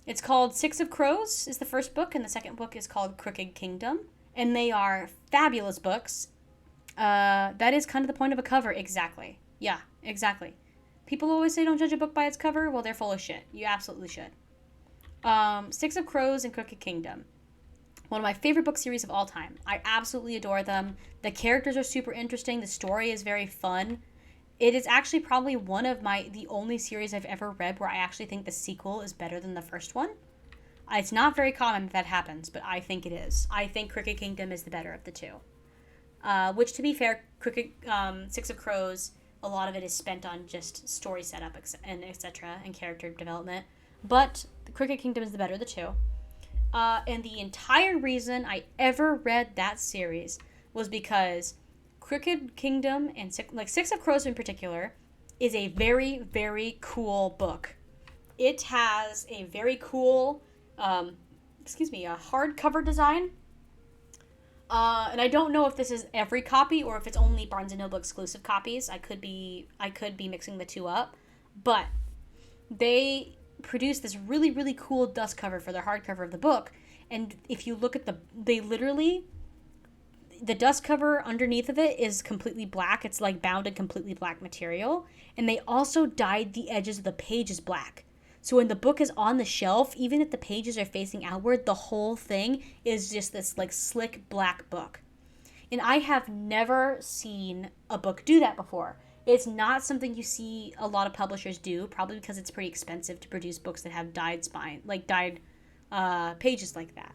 it's called Six of Crows is the first book, and the second book is called Crooked Kingdom, and they are fabulous books. That is kind of the point of a cover, exactly. Yeah, exactly. People always say don't judge a book by its cover. Well, they're full of shit. You absolutely should. Six of Crows and Crooked Kingdom. One of my favorite book series of all time. I absolutely adore them. The characters are super interesting. The story is very fun. It is actually probably one of the only series I've ever read where I actually think the sequel is better than the first one. It's not very common that happens, but I think it is. I think Crooked Kingdom is the better of the two. Which, to be fair, Six of Crows, a lot of it is spent on just story setup and etc. and character development. But Crooked Kingdom is the better of the two. And the entire reason I ever read that series was because Crooked Kingdom and Six of Crows in particular is a very, very cool book. It has a very cool, a hardcover design. And I don't know if this is every copy or if it's only Barnes & Noble exclusive copies. I could be mixing the two up. But they produced this really, really cool dust cover for their hardcover of the book. And if you look at the dust cover underneath of it is completely black. It's like bound in completely black material. And they also dyed the edges of the pages black. So when the book is on the shelf, even if the pages are facing outward, the whole thing is just this like slick black book. And I have never seen a book do that before. It's not something you see a lot of publishers do, probably because it's pretty expensive to produce books that have dyed pages like that.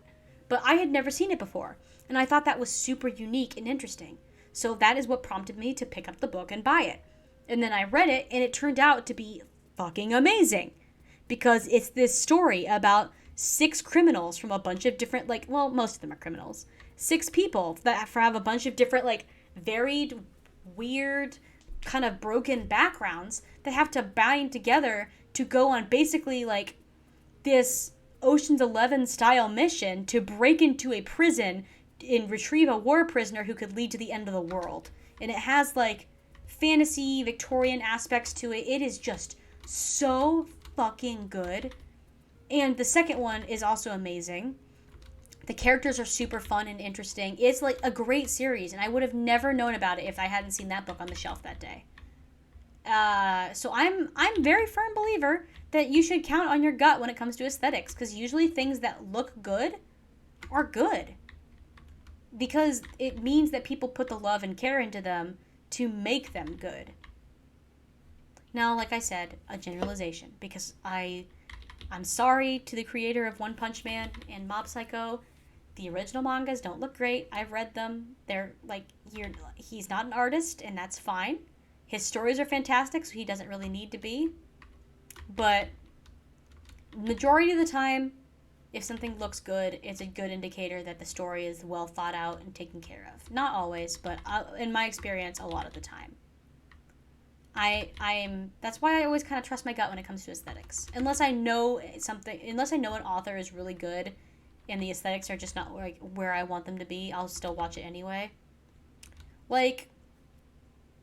But I had never seen it before, and I thought that was super unique and interesting. So that is what prompted me to pick up the book and buy it. And then I read it, and it turned out to be fucking amazing. Because it's this story about 6 criminals from a bunch of different, most of them are criminals. 6 people that have a bunch of different, varied, weird, kind of broken backgrounds that have to bind together to go on basically, this Ocean's 11 style mission to break into a prison and retrieve a war prisoner who could lead to the end of the world. And it has, fantasy, Victorian aspects to it. It is just so fucking good. And the second one is also amazing. The characters are super fun and interesting. It's a great series, and I would have never known about it if I hadn't seen that book on the shelf that day. So I'm very firm believer that you should count on your gut when it comes to aesthetics, because usually things that look good are good. Because it means that people put the love and care into them to make them good. Now, like I said, a generalization, because I'm sorry to the creator of One Punch Man and Mob Psycho. The original mangas don't look great. I've read them. They're he's not an artist, and that's fine. His stories are fantastic, so he doesn't really need to be. But majority of the time, if something looks good, it's a good indicator that the story is well thought out and taken care of. Not always, but in my experience, a lot of the time. That's why I always kind of trust my gut when it comes to aesthetics. Unless I know an author is really good and the aesthetics are just not where I want them to be, I'll still watch it anyway.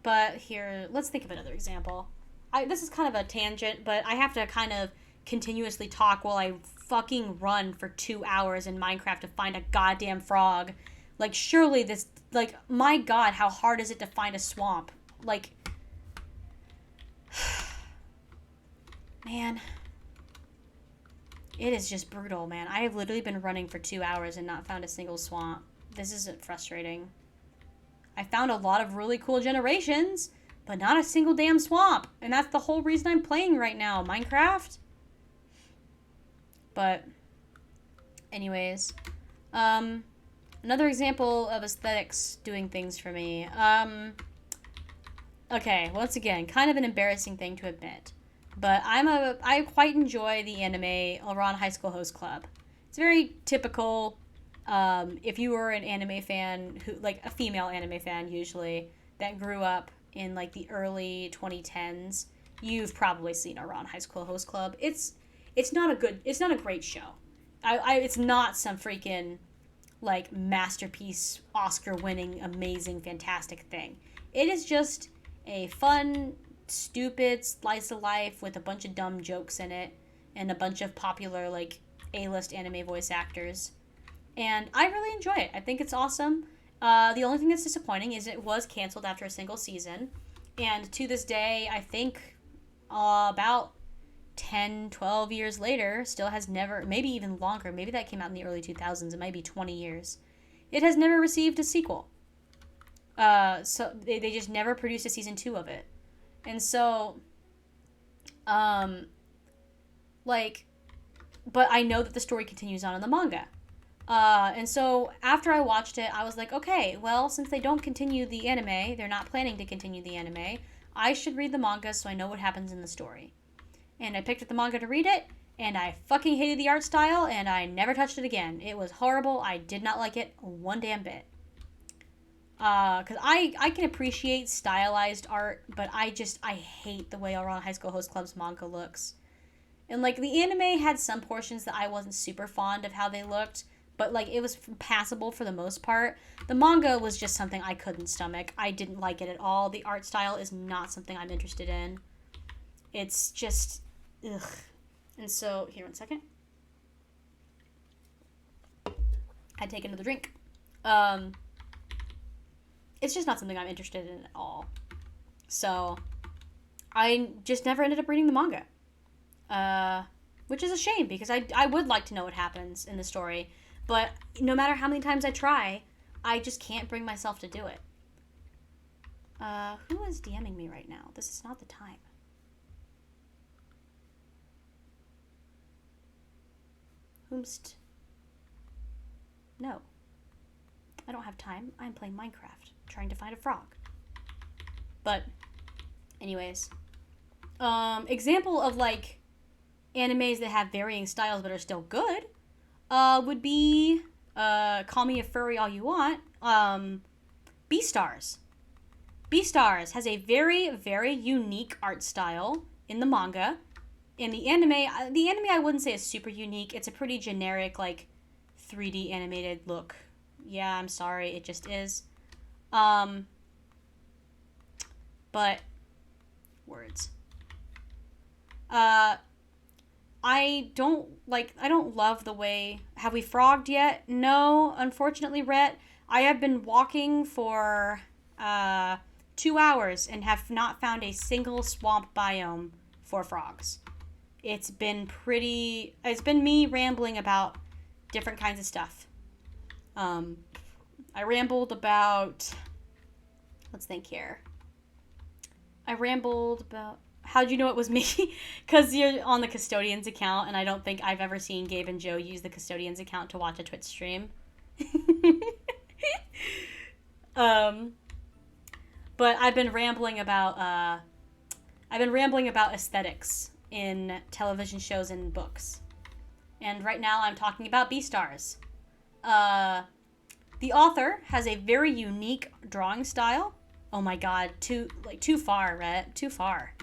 But here, let's think of another example. This is kind of a tangent, but I have to kind of continuously talk while I fucking run for 2 hours in Minecraft to find a goddamn frog. Surely this, my god, how hard is it to find a swamp? Man, it is just brutal, man. I have literally been running for 2 hours and not found a single swamp. This is frustrating. I found a lot of really cool generations, but not a single damn swamp. And that's the whole reason I'm playing right now, Minecraft. But, anyways. Another example of aesthetics doing things for me. Okay, once again, kind of an embarrassing thing to admit. But I quite enjoy the anime Iran High School Host Club. It's very typical. If you were an anime fan, like a female anime fan usually, that grew up in like the early 2010s, you've probably seen Iran High School Host Club. It's not a great show. It's not some freaking like masterpiece, Oscar-winning, amazing, fantastic thing. It is just a fun, stupid slice of life with a bunch of dumb jokes in it and a bunch of popular like A-list anime voice actors. And I really enjoy it. I think it's awesome. The only thing that's disappointing is it was canceled after a single season. And to this day, I think about 10, 12 years later, still has never, maybe even longer, maybe that came out in the early 2000s, it might be 20 years. It has never received a sequel. So they just never produced a season 2 of it. And so, like, but I know that the story continues on in the manga. And so after I watched it, I was like, okay, well, since they don't continue the anime, they're not planning to continue the anime, I should read the manga so I know what happens in the story. And I picked up the manga to read it, and I fucking hated the art style, and I never touched it again. It was horrible. I did not like it one damn bit. Because I can appreciate stylized art, but I hate the way Iran High School Host Club's manga looks. And, like, the anime had some portions that I wasn't super fond of how they looked, but, like, it was passable for the most part. The manga was just something I couldn't stomach. I didn't like it at all. The art style is not something I'm interested in. It's just, ugh. And so, here, 1 second. I'd take another drink. It's just not something I'm interested in at all. So, I just never ended up reading the manga. Which is a shame, because I would like to know what happens in the story. But no matter how many times I try, I just can't bring myself to do it. Who is DMing me right now? This is not the time. Whomst? No. I don't have time. I'm playing Minecraft, trying to find a frog. But, anyways. Example of, like, animes that have varying styles but are still good, would be, call me a furry all you want, Beastars. Beastars has a very, very unique art style in the manga. In the anime I wouldn't say is super unique. It's a pretty generic, like, 3D animated look. Yeah, I'm sorry, it just is. But, words. I don't love the way... Have we frogged yet? No, unfortunately, Rhett. I have been walking for, 2 hours and have not found a single swamp biome for frogs. It's been me rambling about different kinds of stuff. I rambled about... Let's think here. I rambled about... How'd you know it was me? Because you're on the Custodians account, and I don't think I've ever seen Gabe and Joe use the Custodians account to watch a Twitch stream. But I've been rambling about aesthetics in television shows and books. And right now I'm talking about Beastars. The author has a very unique drawing style. Oh my god, too far, Rhett. Too far.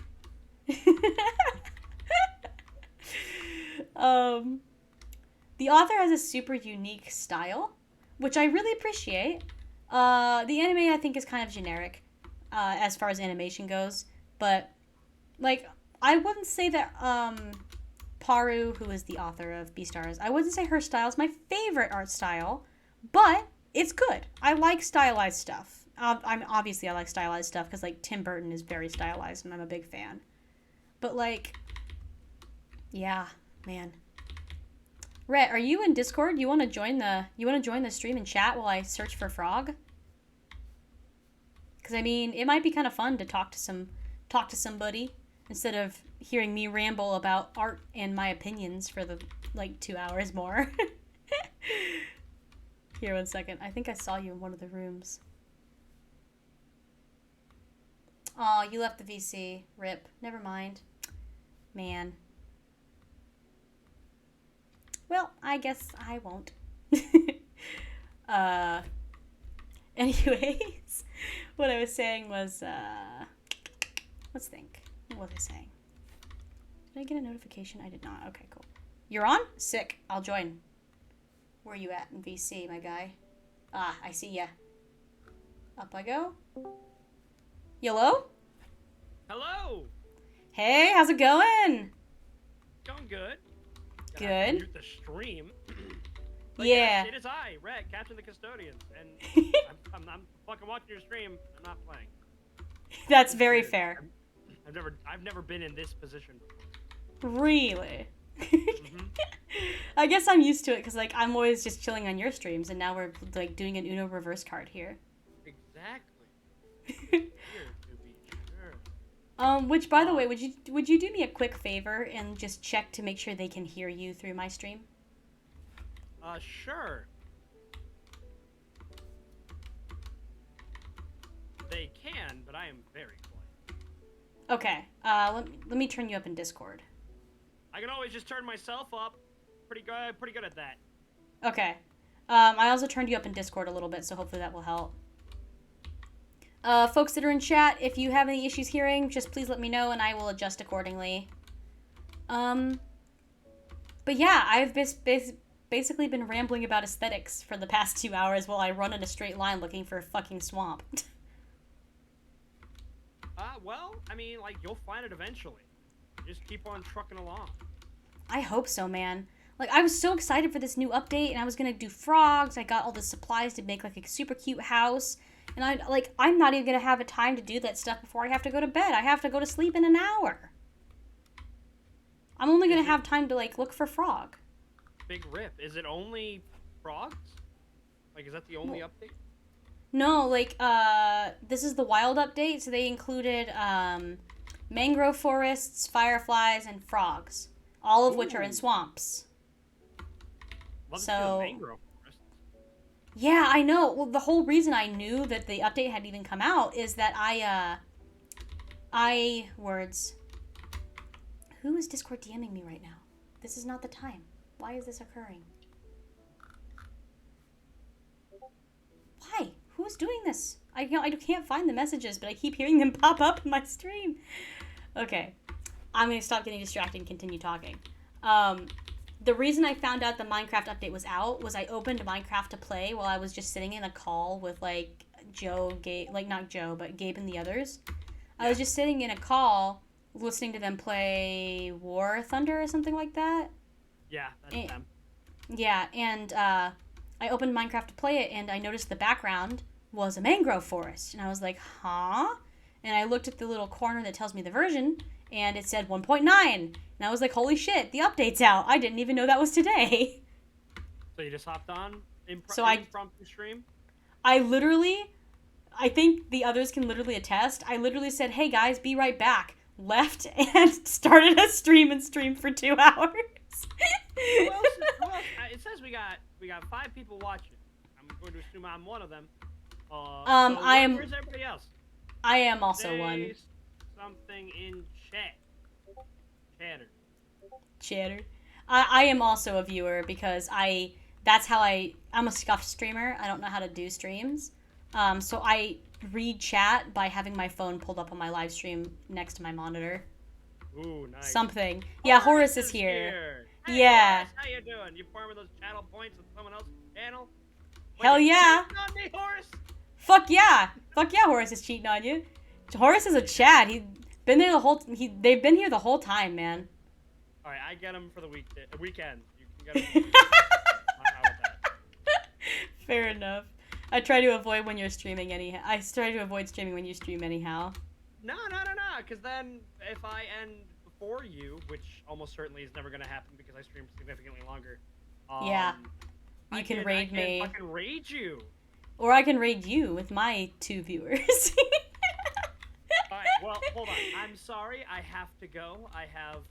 The author has a super unique style, which I really appreciate. The anime I think is kind of generic, as far as animation goes, but, like, I wouldn't say that, Paru, who is the author of Beastars, I wouldn't say her style is my favorite art style, but it's good. I like stylized stuff. I like stylized stuff because, like, Tim Burton is very stylized and I'm a big fan. But, like, Yeah, man. Rhett, are you in Discord? You want to join the stream and chat while I search for frog? Because I mean, it might be kind of fun to talk to somebody instead of hearing me ramble about art and my opinions for the 2 hours more. Here, 1 second. I think I saw you in one of the rooms. Oh, you left the VC. Rip. Never mind. Man. Well, I guess I won't. Anyways, what I was saying was, let's think. What was I saying? Did I get a notification? I did not. Okay, cool. You're on? Sick. I'll join. Where are you at in VC, my guy? Ah, I see ya. Up I go. Hello? Hello! Hey, how's it going? Going good. Good. Mute the stream. But yeah. Yes, it is I, Rhett, Captain the Custodians, and I'm fucking watching your stream. I'm not playing. That's very fair. I've never been in this position before. Really? I guess I'm used to it because I'm always just chilling on your streams, and now we're doing an Uno reverse card here. Exactly. Here to be sure. Which by the way, would you do me a quick favor and just check to make sure they can hear you through my stream? Sure. They can, but I am very quiet. Okay. Let me turn you up in Discord. I can always just turn myself up. Pretty good at that. Okay. I also turned you up in Discord a little bit, so hopefully that will help. Folks that are in chat, if you have any issues hearing, just please let me know and I will adjust accordingly. But yeah, I've basically been rambling about aesthetics for the past 2 hours while I run in a straight line looking for a fucking swamp. Well, I mean, you'll find it eventually. Just keep on trucking along. I hope so, man. I was so excited for this new update, and I was gonna do frogs. I got all the supplies to make, a super cute house. And I'm not even gonna have a time to do that stuff before I have to go to bed. I have to go to sleep in an hour. I'm only gonna have time to, look for frog. Big rip. Is it only frogs? Is that the only update? No, this is the wild update, so they included, mangrove forests, fireflies, and frogs. All of which are in swamps. Love to see a mangrove forest. Yeah, I know. Well, the whole reason I knew that the update had even come out is that Who is Discord DMing me right now? This is not the time. Why is this occurring? Why? Who's doing this? I can't find the messages, but I keep hearing them pop up in my stream. Okay. I'm going to stop getting distracted and continue talking. The reason I found out the Minecraft update was out was I opened Minecraft to play while I was just sitting in a call with, Joe, Gabe, not Joe, but Gabe and the others. I was just sitting in a call listening to them play War Thunder or something like that. Yeah, that's them. Yeah, and I opened Minecraft to play it, and I noticed the background was a mangrove forest. And I was like, huh? And I looked at the little corner that tells me the version, and it said 1.9. And I was like, holy shit, the update's out. I didn't even know that was today. So you just hopped on impromptu stream? I think the others can literally attest. I literally said, hey guys, be right back. Left and started a stream and streamed for 2 hours. Who else? It says we got 5 people watching. I'm going to assume I'm one of them. Where's everybody else? I am also one. Something in chat. Chatter. I am also a viewer because I'm a scuffed streamer. I don't know how to do streams. So I read chat by having my phone pulled up on my live stream next to my monitor. Ooh, nice. Something. Yeah, Horace is here. Hey, yeah. Horace, how you doing? You farming those channel points with someone else's channel? Hell yeah. Cheating on me, Horace? Fuck yeah. Fuck yeah, Horace is cheating on you. Horace is a Chad. They've been here the whole time, man. All right, I get him for the weekend. You can get him. Fair enough. I try to avoid when you're streaming anyhow. I try to avoid streaming when you stream anyhow. No. Because then if I end for you, which almost certainly is never going to happen because I stream significantly longer. Yeah. You can raid me. I can raid you. Or I can raid you with my 2 viewers. Alright, well, hold on. I'm sorry, I have to go. I have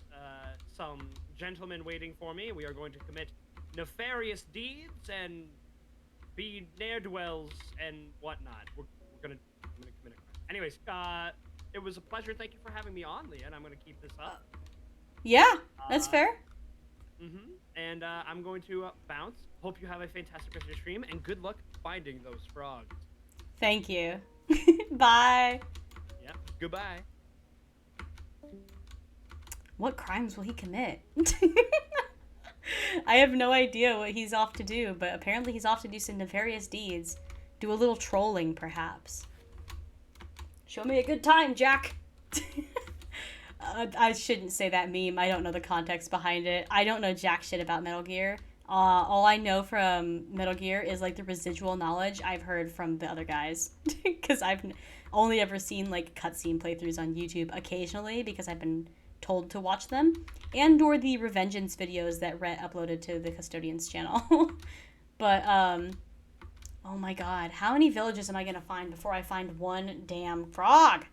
some gentlemen waiting for me. We are going to commit nefarious deeds and be ne'er-do-wells and whatnot. I'm gonna commit a crime. Anyways, it was a pleasure. Thank you for having me on, Leah, and I'm gonna keep this up. Yeah, that's fair. And I'm going to bounce. Hope you have a fantastic rest of your stream, and good luck finding those frogs. Thank you. Bye. Yeah, goodbye. What crimes will he commit? I have no idea what he's off to do, but apparently he's off to do some nefarious deeds. Do a little trolling, perhaps. Show me a good time, Jack! I shouldn't say that meme. I don't know the context behind it. I don't know jack shit about Metal Gear. All I know from Metal Gear is, like, the residual knowledge I've heard from the other guys. Because I've only ever seen, like, cutscene playthroughs on YouTube occasionally because I've been told to watch them. And or the Revengeance videos that Rhett uploaded to the Custodian's channel. But, oh my god. How many villages am I gonna find before I find one damn frog?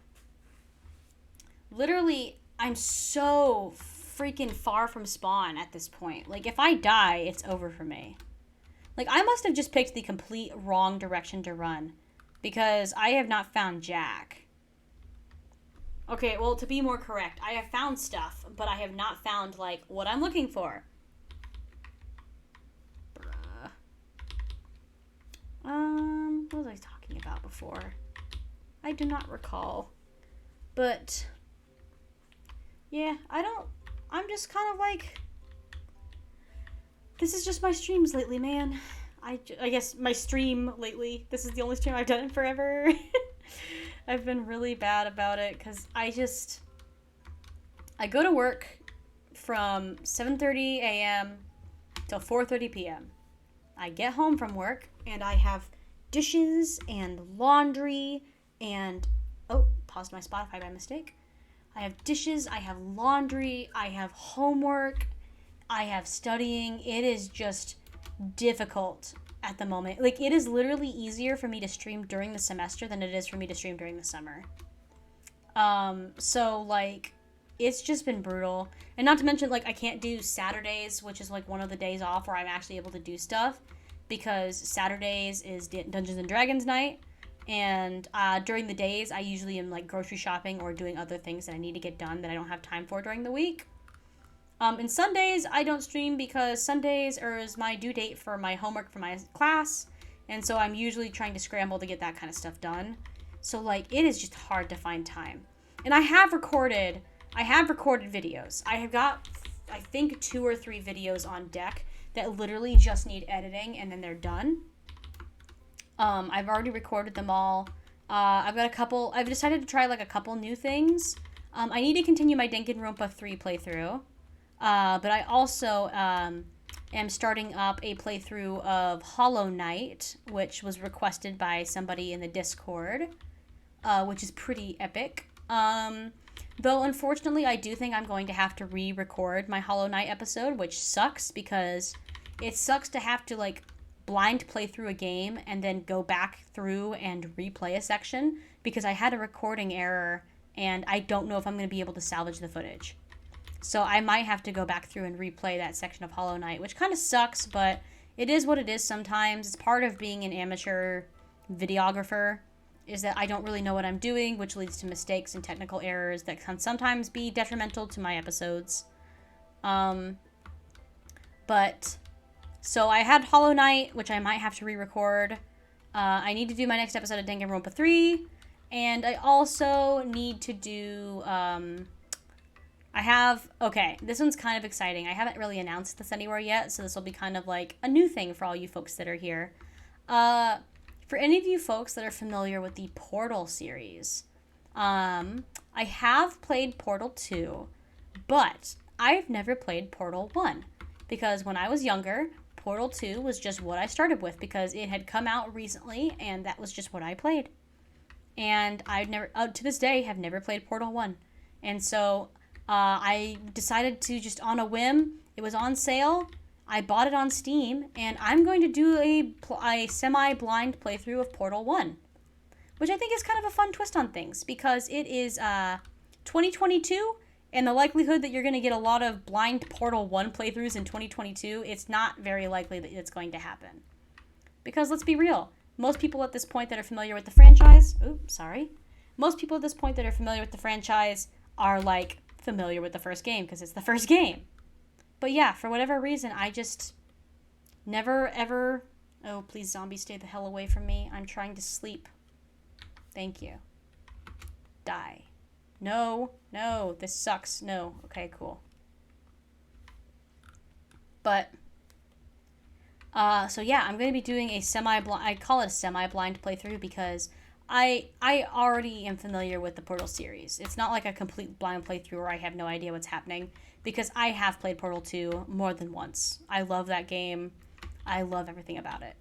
Literally, I'm so freaking far from spawn at this point. Like, if I die, it's over for me. Like, I must have just picked the complete wrong direction to run. Because I have not found Jack. Okay, well, to be more correct, I have found stuff, but I have not found, like, what I'm looking for. Bruh. What was I talking about before? I do not recall. But, yeah, I'm just kind of like, this is just my streams lately, man. I guess my stream lately. This is the only stream I've done in forever. I've been really bad about it because I go to work from 7:30 a.m. till 4:30 p.m. I get home from work and I have dishes and laundry and, oh, paused my Spotify by mistake. I have dishes, I have laundry, I have homework, I have studying. It is just difficult at the moment. Like, it is literally easier for me to stream during the semester than it is for me to stream during the summer. So, like, it's just been brutal. And not to mention, like, I can't do Saturdays, which is, like, one of the days off where I'm actually able to do stuff, because Saturdays is Dungeons and Dragons night. And during the days, I usually am, like, grocery shopping or doing other things that I need to get done that I don't have time for during the week. And Sundays, I don't stream because Sundays is my due date for my homework for my class. And so I'm usually trying to scramble to get that kind of stuff done. So, like, it is just hard to find time. And I have recorded videos. I have got, I think, 2 or 3 videos on deck that literally just need editing and then they're done. I've already recorded them all. I've decided to try, like, a couple new things. I need to continue my Danganronpa 3 playthrough. But I also am starting up a playthrough of Hollow Knight, which was requested by somebody in the Discord, which is pretty epic. Though, unfortunately, I do think I'm going to have to re-record my Hollow Knight episode, which sucks because it sucks to have to, like, blind play through a game and then go back through and replay a section because I had a recording error and I don't know if I'm going to be able to salvage the footage. So I might have to go back through and replay that section of Hollow Knight, which kind of sucks, but it is what it is sometimes. It's part of being an amateur videographer, is that I don't really know what I'm doing, which leads to mistakes and technical errors that can sometimes be detrimental to my episodes. But, so I had Hollow Knight, which I might have to re-record. I need to do my next episode of Danganronpa 3, and I also need to do, okay, this one's kind of exciting. I haven't really announced this anywhere yet, so this will be kind of like a new thing for all you folks that are here. For any of you folks that are familiar with the Portal series, I have played Portal 2, but I've never played Portal 1, because when I was younger, Portal 2 was just what I started with, because it had come out recently, and that was just what I played. And I've never, to this day, have never played Portal 1. And so I decided to just on a whim. It was on sale. I bought it on Steam, and I'm going to do a semi-blind playthrough of Portal 1, which I think is kind of a fun twist on things because it is 2022, and the likelihood that you're going to get a lot of blind Portal 1 playthroughs in 2022, it's not very likely that it's going to happen. Because let's be real, most people at this point that are familiar with the franchise, most people at this point that are familiar with the franchise are like familiar with the first game because it's the first game. But yeah, for whatever reason, I just never ever. Oh, please, zombie, stay the hell away from me. I'm trying to sleep. Thank you. Die. No, this sucks. No. Okay, cool. But, so yeah, I'm going to be doing a semi-blind, I call it a semi-blind playthrough because I already am familiar with the Portal series. It's not like a complete blind playthrough where I have no idea what's happening because I have played Portal 2 more than once. I love that game. I love everything about it.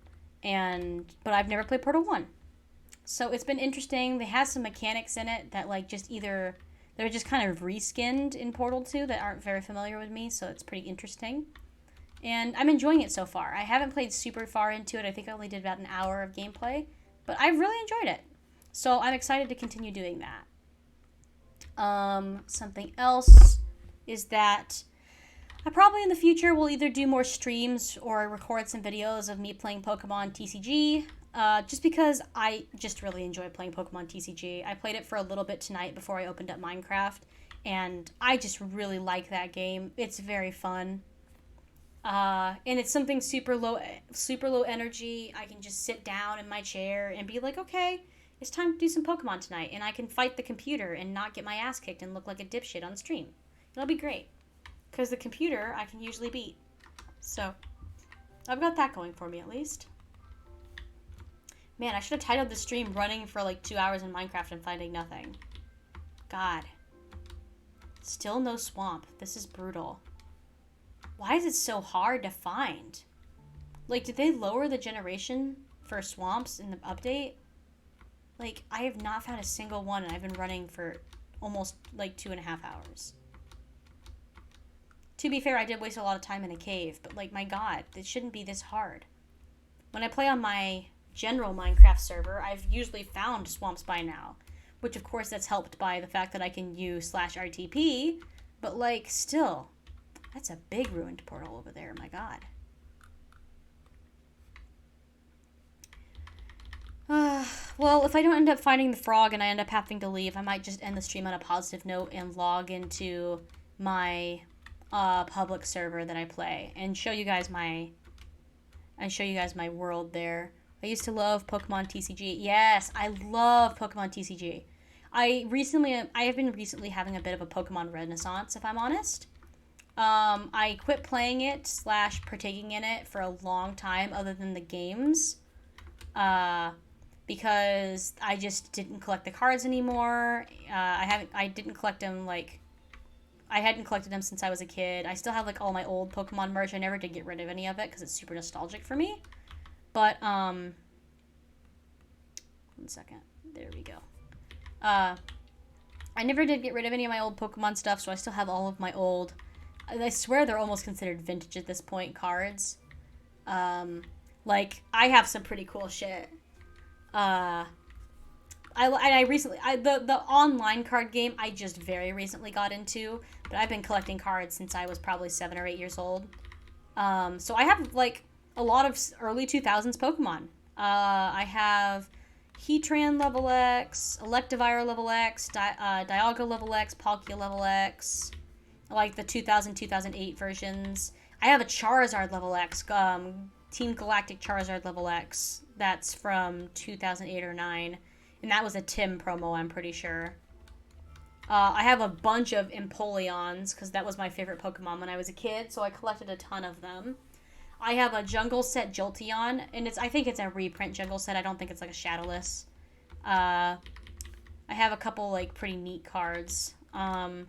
But I've never played Portal 1. So it's been interesting. They have some mechanics in it that like just either they're just kind of reskinned in Portal 2 that aren't very familiar with me, so it's pretty interesting. And I'm enjoying it so far. I haven't played super far into it. I think I only did about an hour of gameplay, but I've really enjoyed it. So I'm excited to continue doing that. Something else is that I probably in the future will either do more streams or record some videos of me playing Pokemon TCG. Just because I just really enjoy playing Pokemon TCG. I played it for a little bit tonight before I opened up Minecraft, and I just really like that game. It's very fun. And it's something super low energy. I can just sit down in my chair and be like, okay, it's time to do some Pokemon tonight, and I can fight the computer and not get my ass kicked and look like a dipshit on stream. It'll be great. Because the computer I can usually beat. So, I've got that going for me at least. Man, I should have titled the stream running for like 2 hours in Minecraft and finding nothing. God. Still no swamp. This is brutal. Why is it so hard to find? Like, did they lower the generation for swamps in the update? Like, I have not found a single one, and I've been running for almost like 2.5 hours. To be fair, I did waste a lot of time in a cave, but like, my god, it shouldn't be this hard. When I play on my general Minecraft server, I've usually found swamps by now, which of course that's helped by the fact that I can use /RTP, but like, still, that's a big ruined portal over there, my god. Well, if I don't end up finding the frog and I end up having to leave, I might just end the stream on a positive note and log into my public server that I play and show you guys my world there. I used to love Pokemon TCG. Yes, I love Pokemon TCG. I have been recently having a bit of a Pokemon renaissance, if I'm honest. I quit playing it / partaking in it for a long time other than the games. Because I just didn't collect the cards anymore. I didn't collect them I hadn't collected them since I was a kid. I still have like all my old Pokemon merch. I never did get rid of any of it because it's super nostalgic for me. But, 1 second. There we go. I never did get rid of any of my old Pokemon stuff, so I still have all of my old, I swear they're almost considered vintage at this point, cards. Like, I have some pretty cool shit. The online card game I just very recently got into, but I've been collecting cards since I was probably 7 or 8 years old. So I have like a lot of early 2000s Pokemon. I have Heatran level X, Electivire level X, Dialga level X, Palkia level X, like the 2000-2008 versions. I have a Charizard level X, Team Galactic Charizard level X. That's from 2008 or 9. And that was a Tim promo, I'm pretty sure. I have a bunch of Empoleons, because that was my favorite Pokemon when I was a kid, so I collected a ton of them. I have a Jungle Set Jolteon, and I think it's a reprint Jungle Set. I don't think it's like a Shadowless. I have a couple like pretty neat cards. I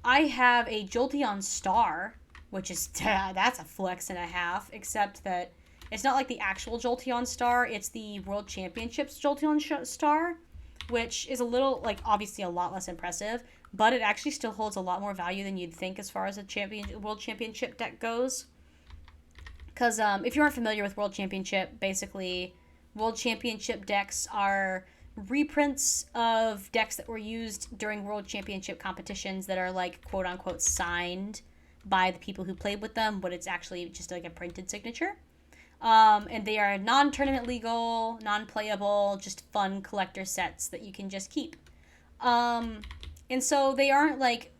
have a Jolteon Star, which is that's a flex and a half, except that it's not like the actual Jolteon Star. It's the World Championships Jolteon Star, which is a little, like, obviously a lot less impressive, but it actually still holds a lot more value than you'd think as far as a world championship deck goes. Because if you aren't familiar with World Championship, basically, World Championship decks are reprints of decks that were used during World Championship competitions that are like quote unquote signed by the people who played with them, but it's actually just like a printed signature. And they are non-tournament legal, non-playable, just fun collector sets that you can just keep. And so they aren't like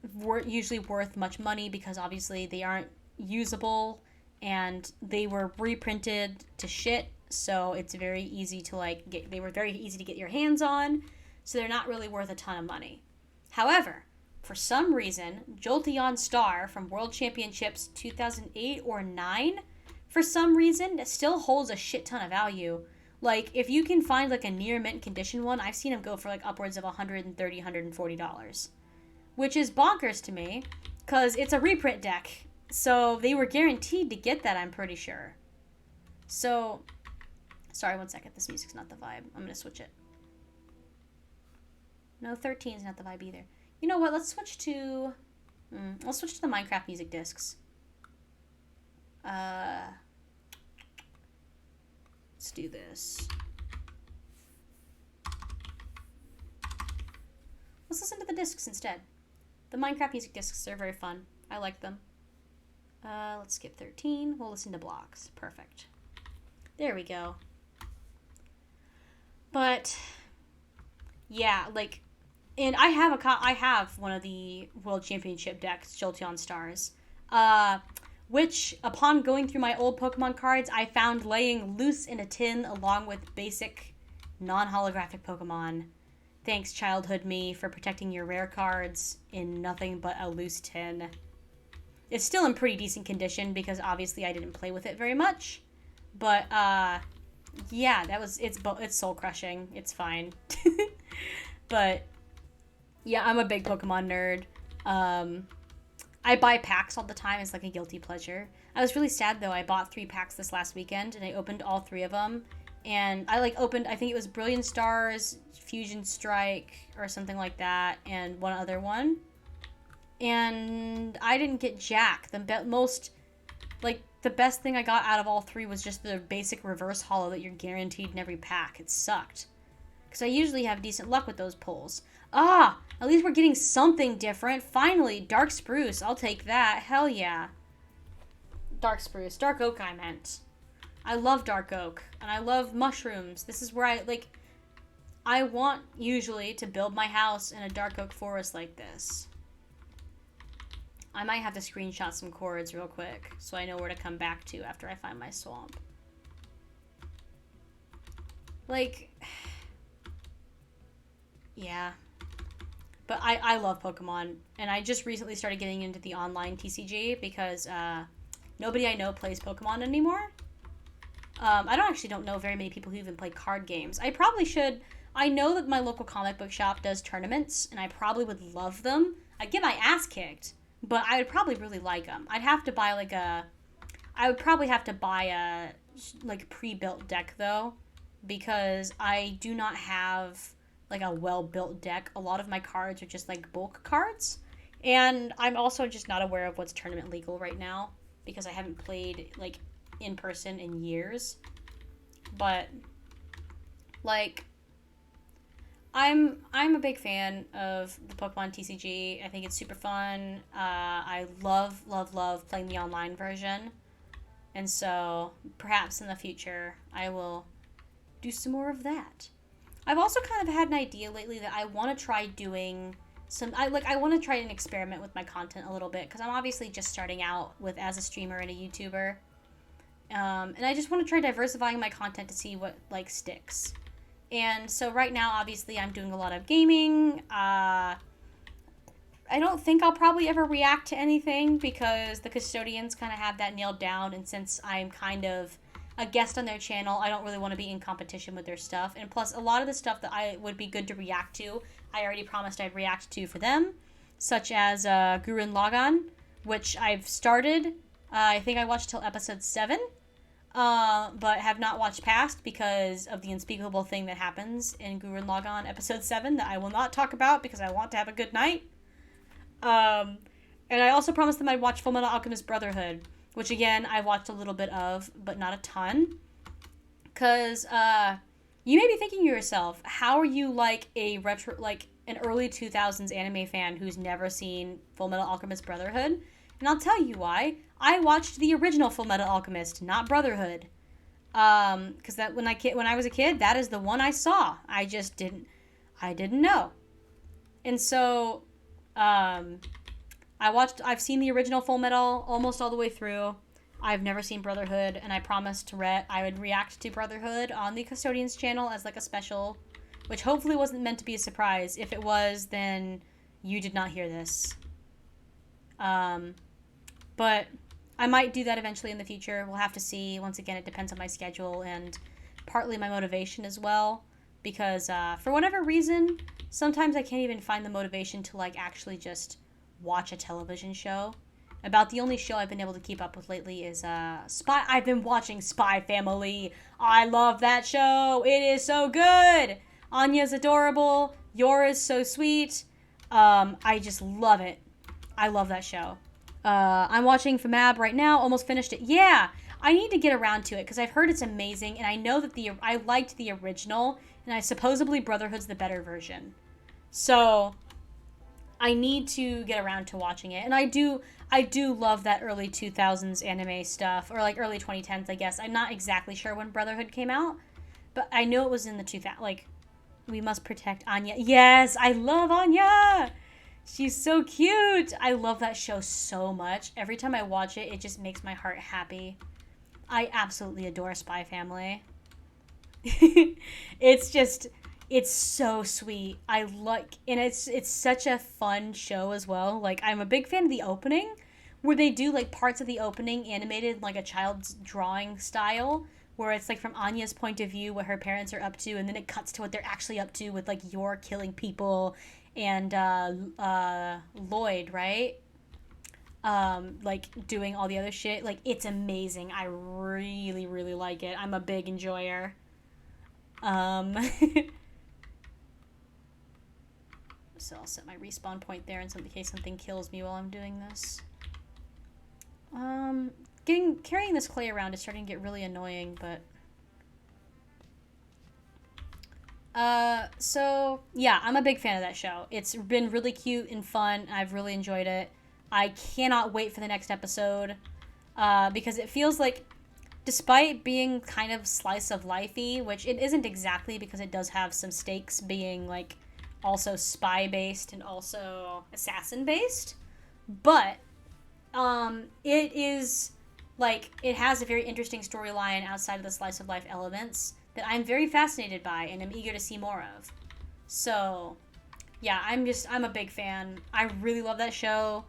usually worth much money because obviously they aren't usable and they were reprinted to shit. So it's very easy to like get. They were very easy to get your hands on. So they're not really worth a ton of money. However, for some reason, Jolteon Star from World Championships 2008 or 9, for some reason, it still holds a shit ton of value. Like, if you can find, like, a near mint condition one, I've seen them go for, like, upwards of $130, $140. Which is bonkers to me, because it's a reprint deck. So, they were guaranteed to get that, I'm pretty sure. So, sorry, one second. This music's not the vibe. I'm going to switch it. No, 13 is not the vibe either. You know what? Let's switch to... let's switch to the Minecraft music discs. Let's do this. Let's listen to the discs instead. The Minecraft music discs are very fun. I like them. Let's skip 13. We'll listen to blocks. Perfect. There we go. But yeah, like, and I have one of the World Championship decks, Jolteon Stars. Which, upon going through my old Pokemon cards, I found laying loose in a tin along with basic, non-holographic Pokemon. Thanks, childhood me, for protecting your rare cards in nothing but a loose tin. It's still in pretty decent condition because obviously I didn't play with it very much. But, yeah, it's soul-crushing. It's fine. But, yeah, I'm a big Pokemon nerd. I buy packs all the time. It's like a guilty pleasure. I was really sad, though. I bought 3 packs this last weekend, and I opened all 3 of them. And I, opened, I think it was Brilliant Stars, Fusion Strike, or something like that, and one other one. And I didn't get jack. The best thing I got out of all 3 was just the basic reverse holo that you're guaranteed in every pack. It sucked. Because I usually have decent luck with those pulls. At least we're getting something different. Finally, Dark Spruce. I'll take that. Hell yeah. Dark Spruce. Dark Oak, I meant. I love Dark Oak. And I love mushrooms. This is where I want, usually, to build my house in a Dark Oak forest like this. I might have to screenshot some chords real quick so I know where to come back to after I find my swamp. Yeah. But I love Pokemon, and I just recently started getting into the online TCG because nobody I know plays Pokemon anymore. I don't know very many people who even play card games. I probably should. I know that my local comic book shop does tournaments, and I probably would love them. I'd get my ass kicked, but I would probably really like them. I would probably have to buy a pre-built deck though, because I do not have a well-built deck. A lot of my cards are just bulk cards, and I'm also just not aware of what's tournament legal right now because I haven't played in person in years. But I'm a big fan of the Pokemon TCG. I think it's super fun. I love playing the online version, and so perhaps in the future I will do some more of that. I've also kind of had an idea lately that I want to try doing I want to try and experiment with my content a little bit because I'm obviously just starting out as a streamer and a YouTuber. And I just want to try diversifying my content to see what sticks. And so right now, obviously, I'm doing a lot of gaming. I don't think I'll probably ever react to anything because the custodians kind of have that nailed down. And since I'm kind of a guest on their channel, I don't really want to be in competition with their stuff. And plus, a lot of the stuff that I would be good to react to, I already promised I'd react to for them, such as Gurren Lagann, which I've started. I think I watched till episode 7, but have not watched past because of the unspeakable thing that happens in Gurren Lagann episode 7 that I will not talk about because I want to have a good night. Um, and I also promised them I'd watch Full Metal Alchemist Brotherhood, which again I watched a little bit of, but not a ton. Cause you may be thinking to yourself, how are you like a retro, like an early 2000s anime fan who's never seen Full Metal Alchemist Brotherhood? And I'll tell you why. I watched the original Full Metal Alchemist, not Brotherhood. Because that when I was a kid, that is the one I saw. I didn't know, and so, um, I've seen the original Full Metal almost all the way through. I've never seen Brotherhood, and I promised I would react to Brotherhood on the Custodians channel as like a special, which hopefully wasn't meant to be a surprise. If it was, then you did not hear this. Um, but I might do that eventually in the future. We'll have to see. Once again, it depends on my schedule and partly my motivation as well. Because for whatever reason, sometimes I can't even find the motivation to like actually just watch a television show. About the only show I've been able to keep up with lately is Spy. I've been watching Spy Family. I love that show. It is so good. Anya's adorable. Yora's so sweet. I just love it. I love that show. I'm watching FMAB right now. Almost finished it. Yeah, I need to get around to it because I've heard it's amazing, and I know that I liked the original, and I supposedly Brotherhood's the better version. So I need to get around to watching it, and I do love that early 2000s anime stuff, or like early 2010s, I guess. I'm not exactly sure when Brotherhood came out, but I know it was in the 2000s. Like, we must protect Anya. Yes, I love Anya. She's so cute. I love that show so much. Every time I watch it, it just makes my heart happy. I absolutely adore Spy Family. it's just it's so sweet. I like, and it's such a fun show as well. Like, I'm a big fan of the opening where they do like parts of the opening animated like a child's drawing style where it's like from Anya's point of view what her parents are up to, and then it cuts to what they're actually up to with like Yor killing people and Lloyd, right? Like doing all the other shit. Like, it's amazing. I really, really like it. I'm a big enjoyer. Um, so I'll set my respawn point there in case something kills me while I'm doing this. Carrying this clay around is starting to get really annoying, but so yeah, I'm a big fan of that show. It's been really cute and fun. I've really enjoyed it. I cannot wait for the next episode, because it feels like, despite being kind of slice of lifey, which it isn't exactly because it does have some stakes being like also spy based and also assassin based, but it is like it has a very interesting storyline outside of the slice of life elements that I'm very fascinated by and am eager to see more of. So, yeah, I'm a big fan. I really love that show.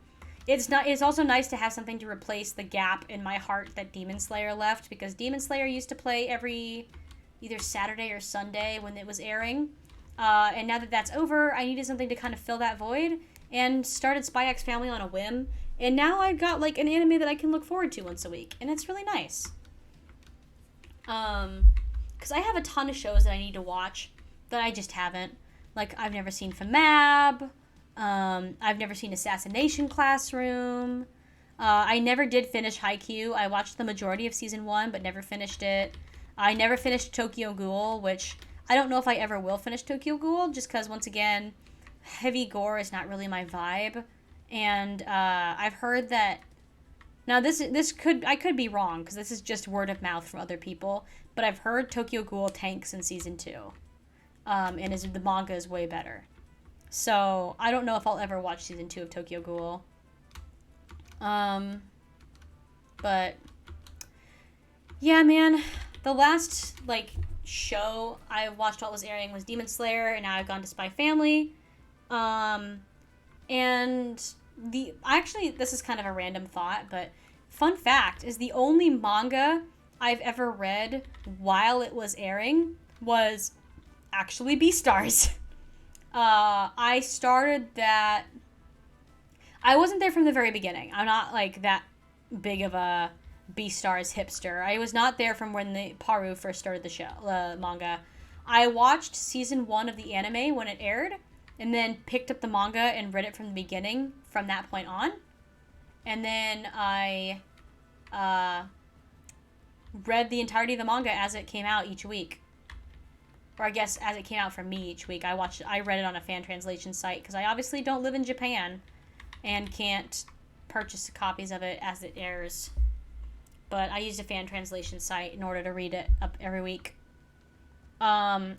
It's also nice to have something to replace the gap in my heart that Demon Slayer left, because Demon Slayer used to play every either Saturday or Sunday when it was airing. And now that that's over, I needed something to kind of fill that void and started Spy X Family on a whim. And now I've got like an anime that I can look forward to once a week, and it's really nice. Because I have a ton of shows that I need to watch that I just haven't. Like, I've never seen FMAB. I've never seen Assassination Classroom. I never did finish Haikyuu. I watched the majority of season 1, but never finished it. I never finished Tokyo Ghoul, which I don't know if I ever will finish Tokyo Ghoul, just because, once again, heavy gore is not really my vibe. And I've heard that... Now, I could be wrong, because this is just word of mouth from other people, but I've heard Tokyo Ghoul tanks in season 2. And the manga is way better. So, I don't know if I'll ever watch season 2 of Tokyo Ghoul. But, yeah, man, the last, like, show I watched while it was airing was Demon Slayer, and now I've gone to Spy Family. And actually, this is kind of a random thought, but fun fact is the only manga I've ever read while it was airing was actually Beastars. I started that. I wasn't there from the very beginning. I'm not like that big of a Beastars hipster. I was not there from when the Paru first started the show, manga. I watched season 1 of the anime when it aired, and then picked up the manga and read it from the beginning from that point on. And then I read the entirety of the manga as it came out each week. Or I guess as it came out for me each week. I read it on a fan translation site because I obviously don't live in Japan and can't purchase copies of it as it airs. But I used a fan translation site in order to read it up every week. I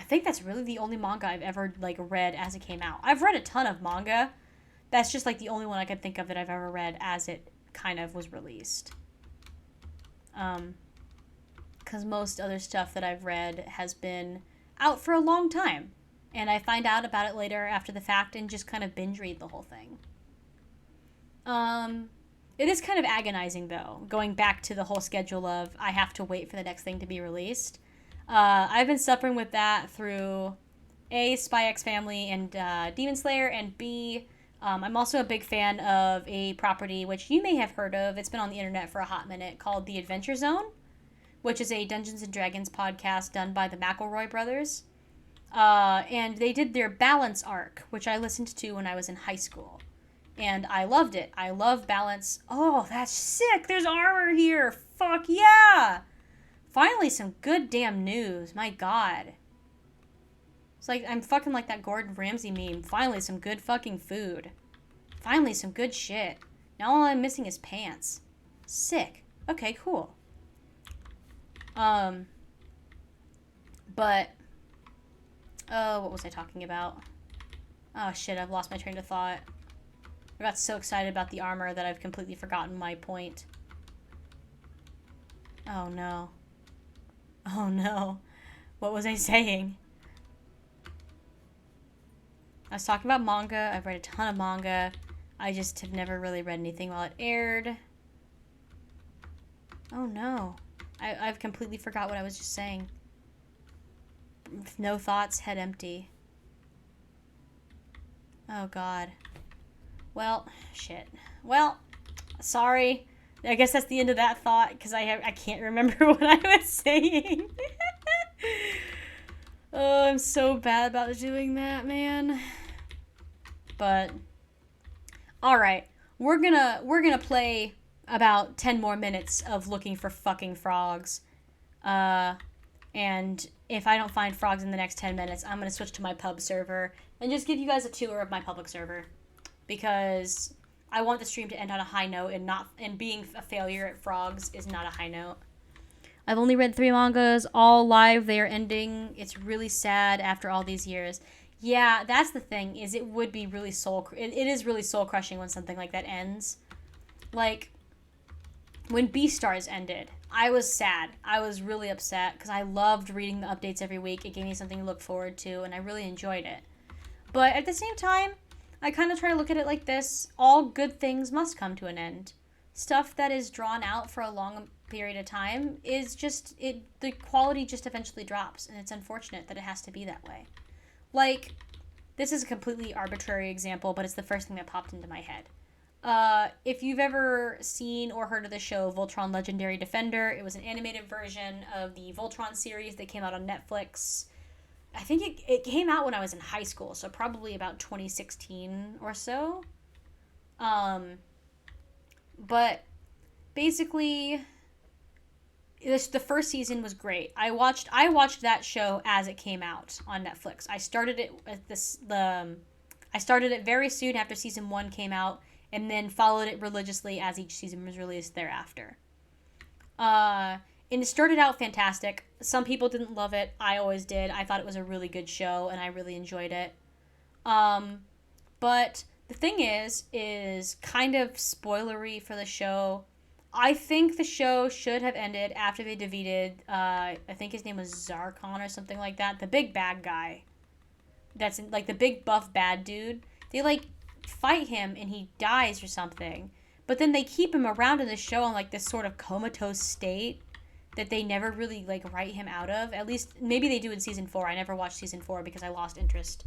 think that's really the only manga I've ever read as it came out. I've read a ton of manga. That's just the only one I could think of that I've ever read as it kind of was released. Because most other stuff that I've read has been out for a long time. And I find out about it later after the fact and just kind of binge read the whole thing. It is kind of agonizing, though, going back to the whole schedule of I have to wait for the next thing to be released. I've been suffering with that through A, Spy X Family and Demon Slayer, and B, I'm also a big fan of a property which you may have heard of. It's been on the internet for a hot minute, called The Adventure Zone, which is a Dungeons & Dragons podcast done by the McElroy brothers. And they did their Balance arc, which I listened to when I was in high school. And I loved it. I love Balance. Oh, that's sick. There's armor here. Fuck yeah. Finally, some good damn news. My God. It's like, I'm fucking like that Gordon Ramsay meme. Finally, some good fucking food. Finally, some good shit. Now all I'm missing is pants. Sick. Okay, cool. But, what was I talking about? Oh shit, I've lost my train of thought. I got so excited about the armor that I've completely forgotten my point. Oh no. Oh no. What was I saying? I was talking about manga. I've read a ton of manga. I just have never really read anything while it aired. Oh no. I've completely forgot what I was just saying. No thoughts, head empty. Oh god. Well, shit. Well, sorry. I guess that's the end of that thought because I can't remember what I was saying. Oh, I'm so bad about doing that, man. But all right, we're gonna play about 10 more minutes of looking for fucking frogs. And if I don't find frogs in the next 10 minutes, I'm gonna switch to my pub server and just give you guys a tour of my public server. Because I want the stream to end on a high note, and being a failure at frogs is not a high note. I've only read 3 mangas, all live. They are ending. It's really sad after all these years. Yeah, that's the thing. Is it would be really it is really soul crushing when something like that ends. Like when Beastars ended, I was sad. I was really upset because I loved reading the updates every week. It gave me something to look forward to, and I really enjoyed it. But at the same time, I kind of try to look at it like this. All good things must come to an end. Stuff that is drawn out for a long period of time is just, the quality just eventually drops, and it's unfortunate that it has to be that way. Like, this is a completely arbitrary example, but it's the first thing that popped into my head. If you've ever seen or heard of the show Voltron Legendary Defender, it was an animated version of the Voltron series that came out on Netflix. I think it came out when I was in high school, so probably about 2016 or so. But basically, the first season was great. I watched that show as it came out on Netflix. I started it I started it very soon after season 1 came out, and then followed it religiously as each season was released thereafter. And it started out fantastic. Some people didn't love it. I always did. I thought it was a really good show, and I really enjoyed it. But the thing is kind of spoilery for the show. I think the show should have ended after they defeated, I think his name was Zarkon or something like that. The big bad guy. That's the big buff bad dude. They fight him and he dies or something. But then they keep him around in the show in this sort of comatose state that they never really write him out of. At least maybe they do in season 4. I never watched season 4 because I lost interest.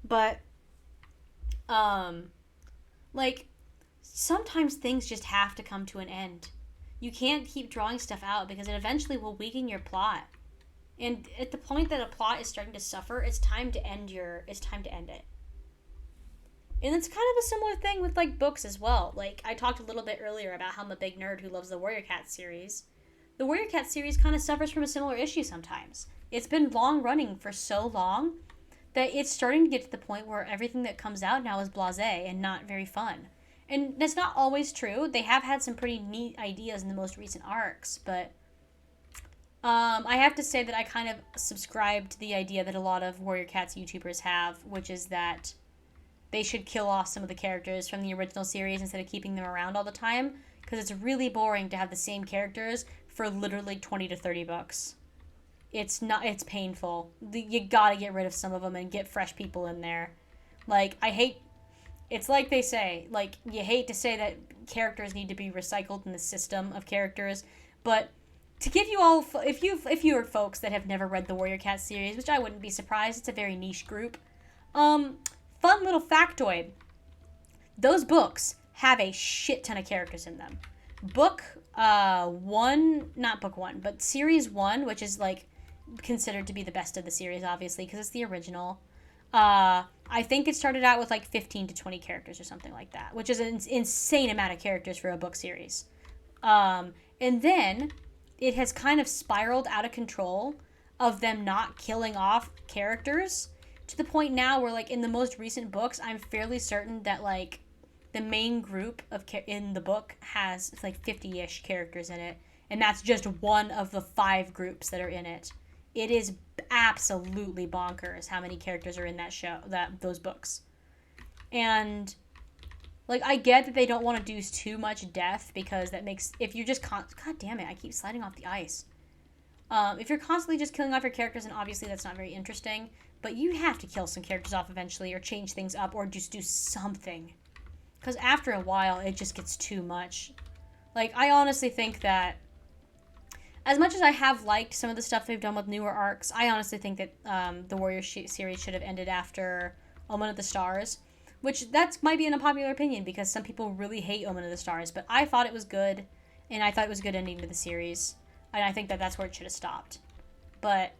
But sometimes things just have to come to an end. You can't keep drawing stuff out because it eventually will weaken your plot. And at the point that a plot is starting to suffer, it's time to end it. And it's kind of a similar thing with like books as well. Like I talked a little bit earlier about how I'm a big nerd who loves the Warrior Cat series. The Warrior Cat series kind of suffers from a similar issue sometimes. It's been long running for so long that it's starting to get to the point where everything that comes out now is blasé and not very fun. And that's not always true. They have had some pretty neat ideas in the most recent arcs, but I have to say that I kind of subscribe to the idea that a lot of Warrior Cats YouTubers have, which is that they should kill off some of the characters from the original series instead of keeping them around all the time, because it's really boring to have the same characters for literally 20 to 30 books. It's painful. You gotta get rid of some of them and get fresh people in there. Like, it's like they say, like, you hate to say that characters need to be recycled in the system of characters, but to give you all, if you are folks that have never read the Warrior Cat series, which I wouldn't be surprised, it's a very niche group, fun little factoid. Those books have a shit ton of characters in them. Not book one, but series one, which is like considered to be the best of the series, obviously, because it's the original. I think it started out with like 15 to 20 characters or something like that, which is an insane amount of characters for a book series. And then it has kind of spiraled out of control of them not killing off characters to the point now where, like, in the most recent books, I'm fairly certain that, like, the main group in the book has like 50-ish characters in it, and that's just one of the 5 groups that are in it. It is absolutely bonkers how many characters are in those books. And like, I get that they don't want to do too much death, because that makes, if you're just God damn it, I keep sliding off the ice. If you're constantly just killing off your characters, and obviously that's not very interesting, but you have to kill some characters off eventually, or change things up, or just do something. Because after a while, it just gets too much. Like, I honestly think that, as much as I have liked some of the stuff they've done with newer arcs, I honestly think that the Warrior series should have ended after Omen of the Stars. Which, that might be an unpopular opinion, because some people really hate Omen of the Stars, but I thought it was good, and I thought it was a good ending to the series. And I think that that's where it should have stopped. But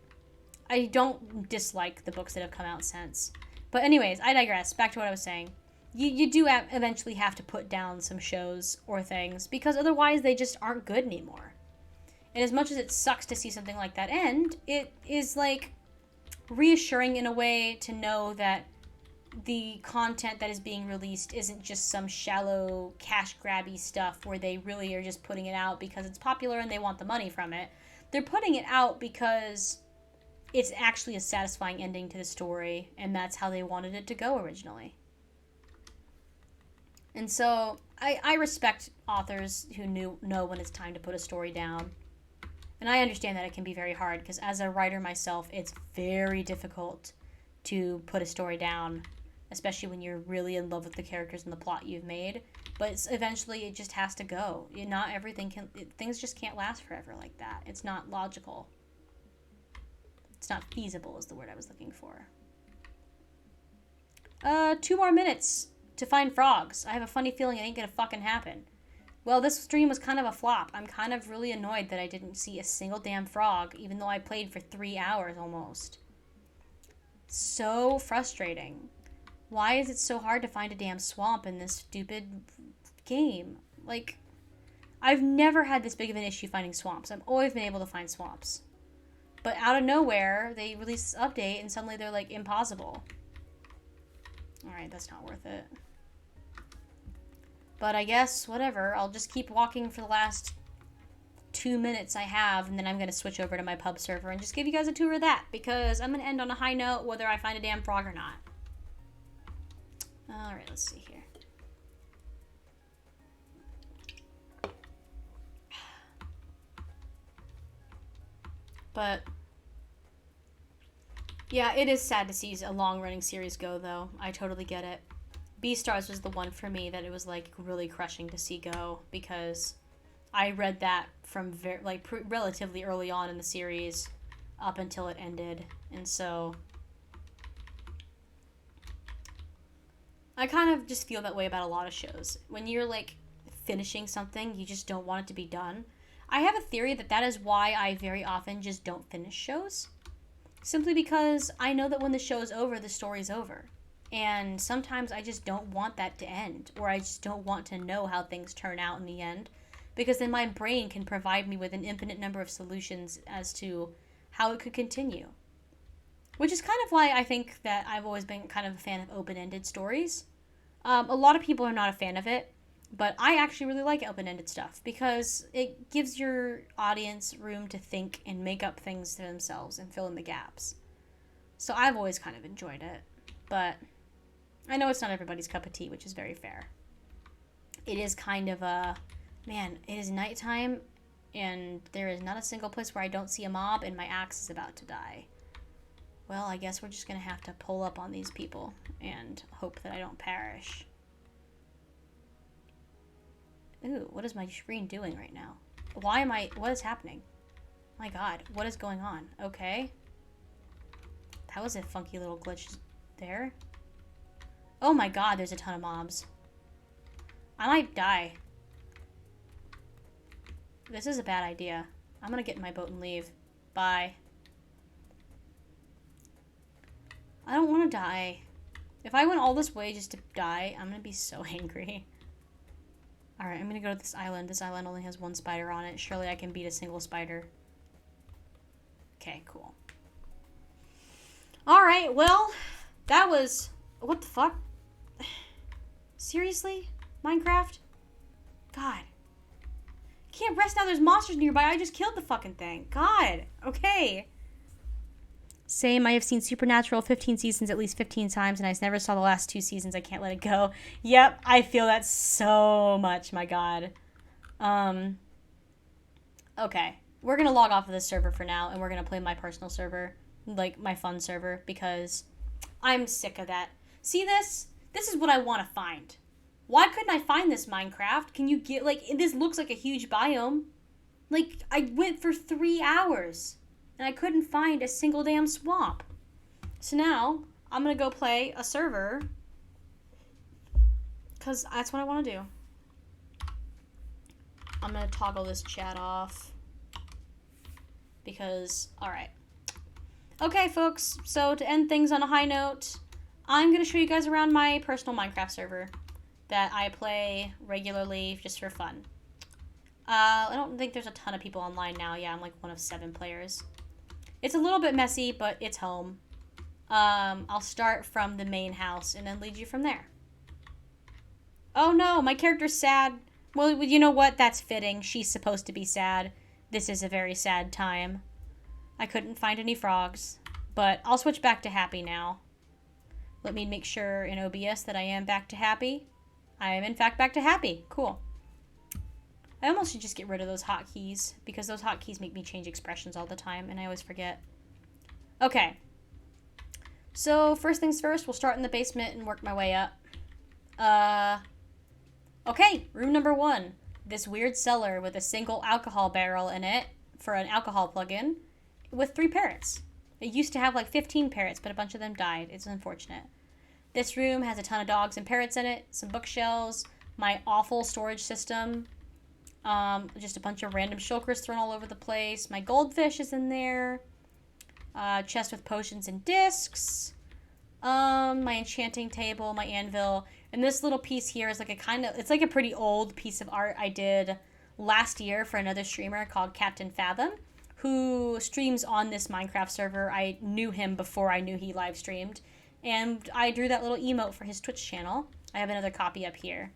I don't dislike the books that have come out since. But anyways, I digress. Back to what I was saying. You do eventually have to put down some shows or things, because otherwise they just aren't good anymore. And as much as it sucks to see something like that end, it is, like, reassuring in a way to know that the content that is being released isn't just some shallow cash grabby stuff where they really are just putting it out because it's popular and they want the money from it. They're putting it out because it's actually a satisfying ending to the story, and that's how they wanted it to go originally. And so I respect authors who know when it's time to put a story down. And I understand that it can be very hard, because as a writer myself, it's very difficult to put a story down, especially when you're really in love with the characters and the plot you've made. But eventually it just has to go. Not everything things just can't last forever like that. It's not logical. It's not feasible is the word I was looking for. 2 more minutes to find frogs. I have a funny feeling it ain't gonna fucking happen. Well, this stream was kind of a flop. I'm kind of really annoyed that I didn't see a single damn frog, even though I played for 3 hours almost. So frustrating. Why is it so hard to find a damn swamp in this stupid game? Like, I've never had this big of an issue finding swamps. I've always been able to find swamps. But out of nowhere, they release this update, and suddenly they're, like, impossible. Alright, that's not worth it. But I guess, whatever, I'll just keep walking for the last 2 minutes I have, and then I'm going to switch over to my pub server and just give you guys a tour of that, because I'm going to end on a high note whether I find a damn frog or not. Alright, let's see here. But yeah, it is sad to see a long-running series go, though. I totally get it. Beastars was the one for me that it was, like, really crushing to see go, because I read that from relatively early on in the series up until it ended, and so I kind of just feel that way about a lot of shows. When you're, like, finishing something, you just don't want it to be done. I have a theory that that is why I very often just don't finish shows. Simply because I know that when the show's over, the story's over. And sometimes I just don't want that to end, or I just don't want to know how things turn out in the end, because then my brain can provide me with an infinite number of solutions as to how it could continue. Which is kind of why I think that I've always been kind of a fan of open-ended stories. A lot of people are not a fan of it, but I actually really like open-ended stuff because it gives your audience room to think and make up things to themselves and fill in the gaps. So I've always kind of enjoyed it, but I know it's not everybody's cup of tea, which is very fair. It is kind of a, man, it is nighttime and there is not a single place where I don't see a mob and my axe is about to die. Well, I guess we're just going to have to pull up on these people and hope that I don't perish. Ooh, what is my screen doing right now? What is happening? My god, what is going on? Okay. That was a funky little glitch there. Oh my god, there's a ton of mobs. I might die. This is a bad idea. I'm gonna get in my boat and leave. Bye. I don't want to die. If I went all this way just to die, I'm gonna be so angry. Alright, I'm gonna go to this island. This island only has one spider on it. Surely I can beat a single spider. Okay, cool. Alright, well, that was... What the fuck? Seriously? Minecraft? God. Can't rest now, there's monsters nearby. I just killed the fucking thing. God. Okay. Same, I have seen Supernatural 15 seasons at least 15 times, and I never saw the last 2 seasons. I can't let it go. Yep, I feel that so much, my god. Okay. We're gonna log off of this server for now, and we're gonna play my personal server. Like, my fun server, because I'm sick of that. See this? This is what I want to find. Why couldn't I find this, Minecraft? Can you get, like, this looks like a huge biome. Like, I went for 3 hours. And I couldn't find a single damn swamp. So now, I'm going to go play a server. Because that's what I want to do. I'm going to toggle this chat off. Because, alright. Okay, folks. So, to end things on a high note, I'm going to show you guys around my personal Minecraft server that I play regularly just for fun. I don't think there's a ton of people online now. Yeah, I'm like one of 7 players. It's a little bit messy, but it's home. I'll start from the main house and then lead you from there. Oh no, my character's sad. Well, you know what? That's fitting. She's supposed to be sad. This is a very sad time. I couldn't find any frogs, but I'll switch back to happy now. Let me make sure in OBS that I am back to happy. I am in fact back to happy. Cool. I almost should just get rid of those hotkeys, because those hotkeys make me change expressions all the time, and I always forget. Okay. So, first things first, we'll start in the basement and work my way up. Okay, room number 1. This weird cellar with a single alcohol barrel in it for an alcohol plug-in with 3 parrots. It used to have like 15 parrots, but a bunch of them died. It's unfortunate. This room has a ton of dogs and parrots in it, some bookshelves, my awful storage system, just a bunch of random shulkers thrown all over the place. My goldfish is in there. Chest with potions and discs. My enchanting table, my anvil. And this little piece here is like it's like a pretty old piece of art I did last year for another streamer called Captain Fathom, who streams on this Minecraft server. I knew him before I knew he live streamed. And I drew that little emote for his Twitch channel. I have another copy up here.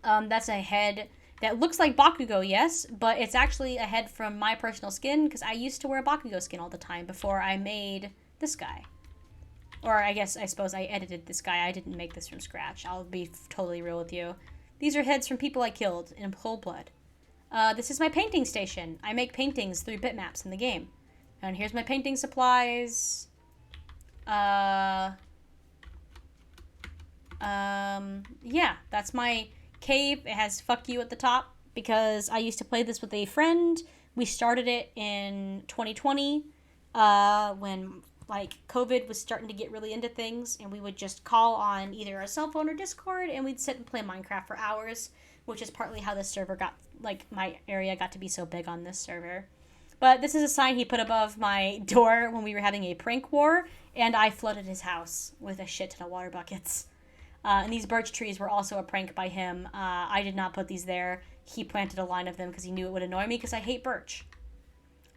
That's a head that looks like Bakugo, yes, but it's actually a head from my personal skin, because I used to wear Bakugo skin all the time before I made this guy. Or I suppose I edited this guy. I didn't make this from scratch. I'll be totally real with you. These are heads from people I killed in cold blood. This is my painting station. I make paintings through bitmaps in the game. And here's my painting supplies. Yeah, that's my cave. It has fuck you at the top because I used to play this with a friend. We started it in 2020 when like COVID was starting to get really into things, and we would just call on either our cell phone or Discord, and we'd sit and play Minecraft for hours, which is partly how this server got, like, my area got to be so big on this server. But this is a sign he put above my door when we were having a prank war, and I flooded his house with a shit ton of water buckets. And these birch trees were also a prank by him. I did not put these there. He planted a line of them because he knew it would annoy me because I hate birch.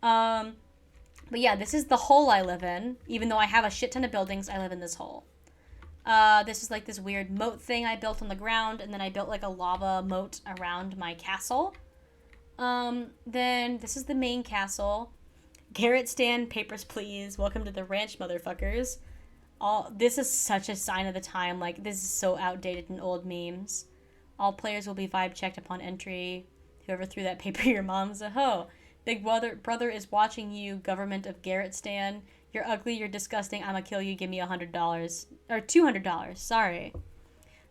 But yeah, this is the hole I live in. Even though I have a shit ton of buildings, I live in this hole. This is like this weird moat thing I built on the ground, and then I built like a lava moat around my castle. Then this is the main castle. Garrett Stan, papers please. Welcome to the ranch, motherfuckers. This is such a sign of the time. Like, this is so outdated in old memes. All players will be vibe checked upon entry. Whoever threw that paper, your mom's a hoe. Big brother is watching you, government of Garrett Stan. You're ugly, you're disgusting, I'ma kill you, give me $100. Or $200, sorry.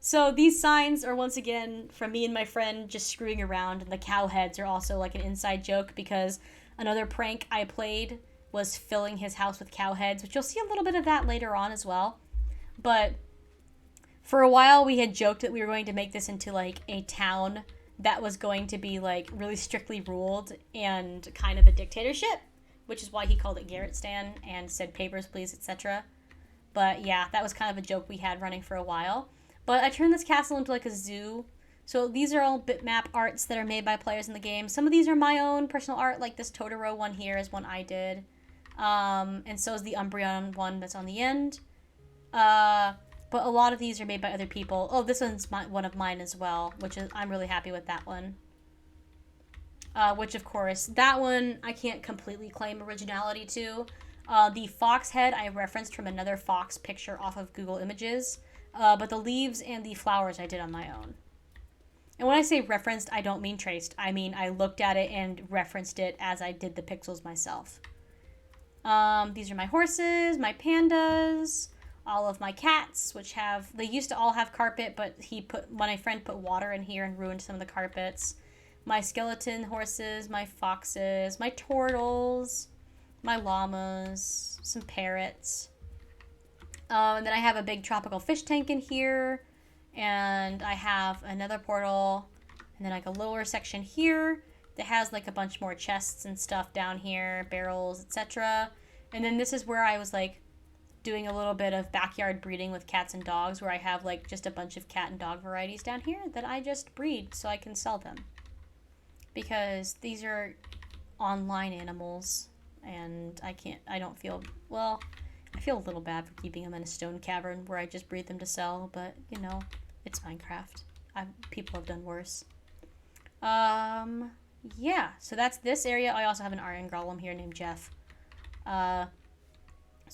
So these signs are once again from me and my friend just screwing around, and the cow heads are also like an inside joke because another prank I played was filling his house with cow heads, which you'll see a little bit of that later on as well. But for a while we had joked that we were going to make this into like a town that was going to be like really strictly ruled and kind of a dictatorship, which is why he called it Garrett Stan and said papers please, etc. But yeah, that was kind of a joke we had running for a while. But I turned this castle into like a zoo. So these are all bitmap arts that are made by players in the game. Some of these are my own personal art, like this Totoro one here is one I did. And so is the Umbreon one that's on the end. But a lot of these are made by other people. Oh, this one's one of mine as well, which is, I'm really happy with that one. Which, of course, that one I can't completely claim originality to. The fox head I referenced from another fox picture off of Google Images. But the leaves and the flowers I did on my own. And when I say referenced, I don't mean traced. I mean I looked at it and referenced it as I did the pixels myself. These are my horses, my pandas, all of my cats, which they used to all have carpet, but my friend put water in here and ruined some of the carpets. My skeleton horses, my foxes, my turtles, my llamas, some parrots. And then I have a big tropical fish tank in here, and I have another portal, and then like a lower section here that has like a bunch more chests and stuff down here, barrels, etc. And then this is where I was like doing a little bit of backyard breeding with cats and dogs, where I have like just a bunch of cat and dog varieties down here that I just breed so I can sell them. Because these are online animals, and I feel a little bad for keeping them in a stone cavern where I just breed them to sell, but, you know, it's Minecraft. People have done worse. Yeah, so that's this area. I also have an iron golem here named Jeff. So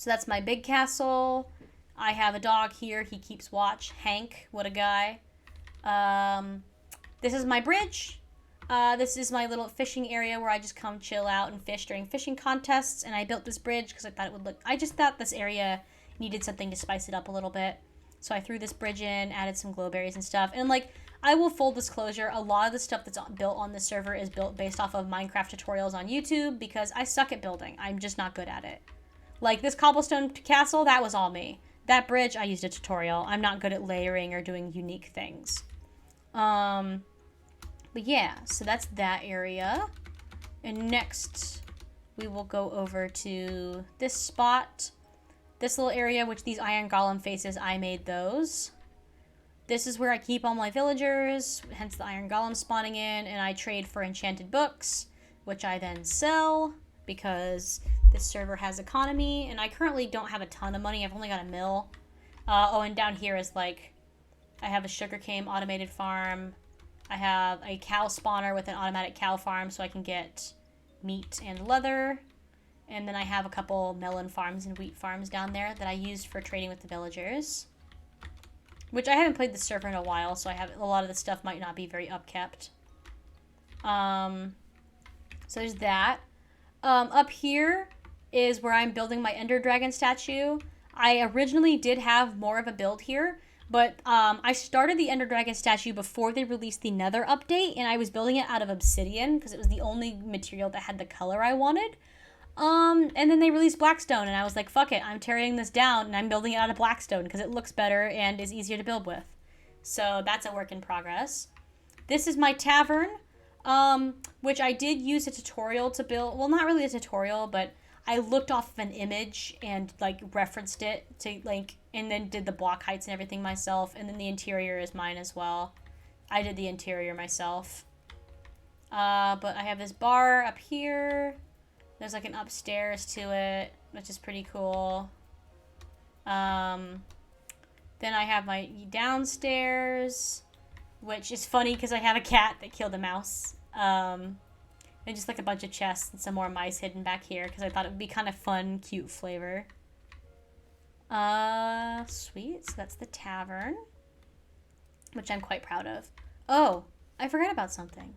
that's my big castle. I have a dog here. He keeps watch. Hank, what a guy. This is my bridge. This is my little fishing area where I just come chill out and fish during fishing contests, and I built this bridge because I just thought this area needed something to spice it up a little bit. So I threw this bridge in, added some glowberries and stuff, and like, I will full disclosure, a lot of the stuff that's built on this server is built based off of Minecraft tutorials on YouTube because I suck at building. I'm just not good at it. Like this cobblestone castle, that was all me. That bridge, I used a tutorial. I'm not good at layering or doing unique things. But yeah, so that's that area. And next, we will go over to this spot. This little area, which these iron golem faces, I made those. This is where I keep all my villagers, hence the iron golem spawning in, and I trade for enchanted books, which I then sell, because this server has economy, and I currently don't have a ton of money. I've only got a mill. Oh, and down here is like, I have a sugarcane automated farm. I have a cow spawner with an automatic cow farm so I can get meat and leather. And then I have a couple melon farms and wheat farms down there that I used for trading with the villagers. Which I haven't played this server in a while, so a lot of the stuff might not be very upkept. So there's that. Up here is where I'm building my Ender Dragon statue. I originally did have more of a build here, but I started the Ender Dragon statue before they released the Nether update, and I was building it out of obsidian because it was the only material that had the color I wanted. And then they released Blackstone, and I was like, fuck it, I'm tearing this down, and I'm building it out of Blackstone, because it looks better and is easier to build with. So that's a work in progress. This is my tavern, which I did use a tutorial to build. Well, not really a tutorial, but I looked off of an image and, like, referenced it to, like, and then did the block heights and everything myself, and then the interior is mine as well. I did the interior myself. But I have this bar up here. There's like an upstairs to it, which is pretty cool. Then I have my downstairs, which is funny because I have a cat that killed a mouse. And just like a bunch of chests and some more mice hidden back here because I thought it would be kind of fun, cute flavor. Sweet. So that's the tavern, which I'm quite proud of. Oh, I forgot about something.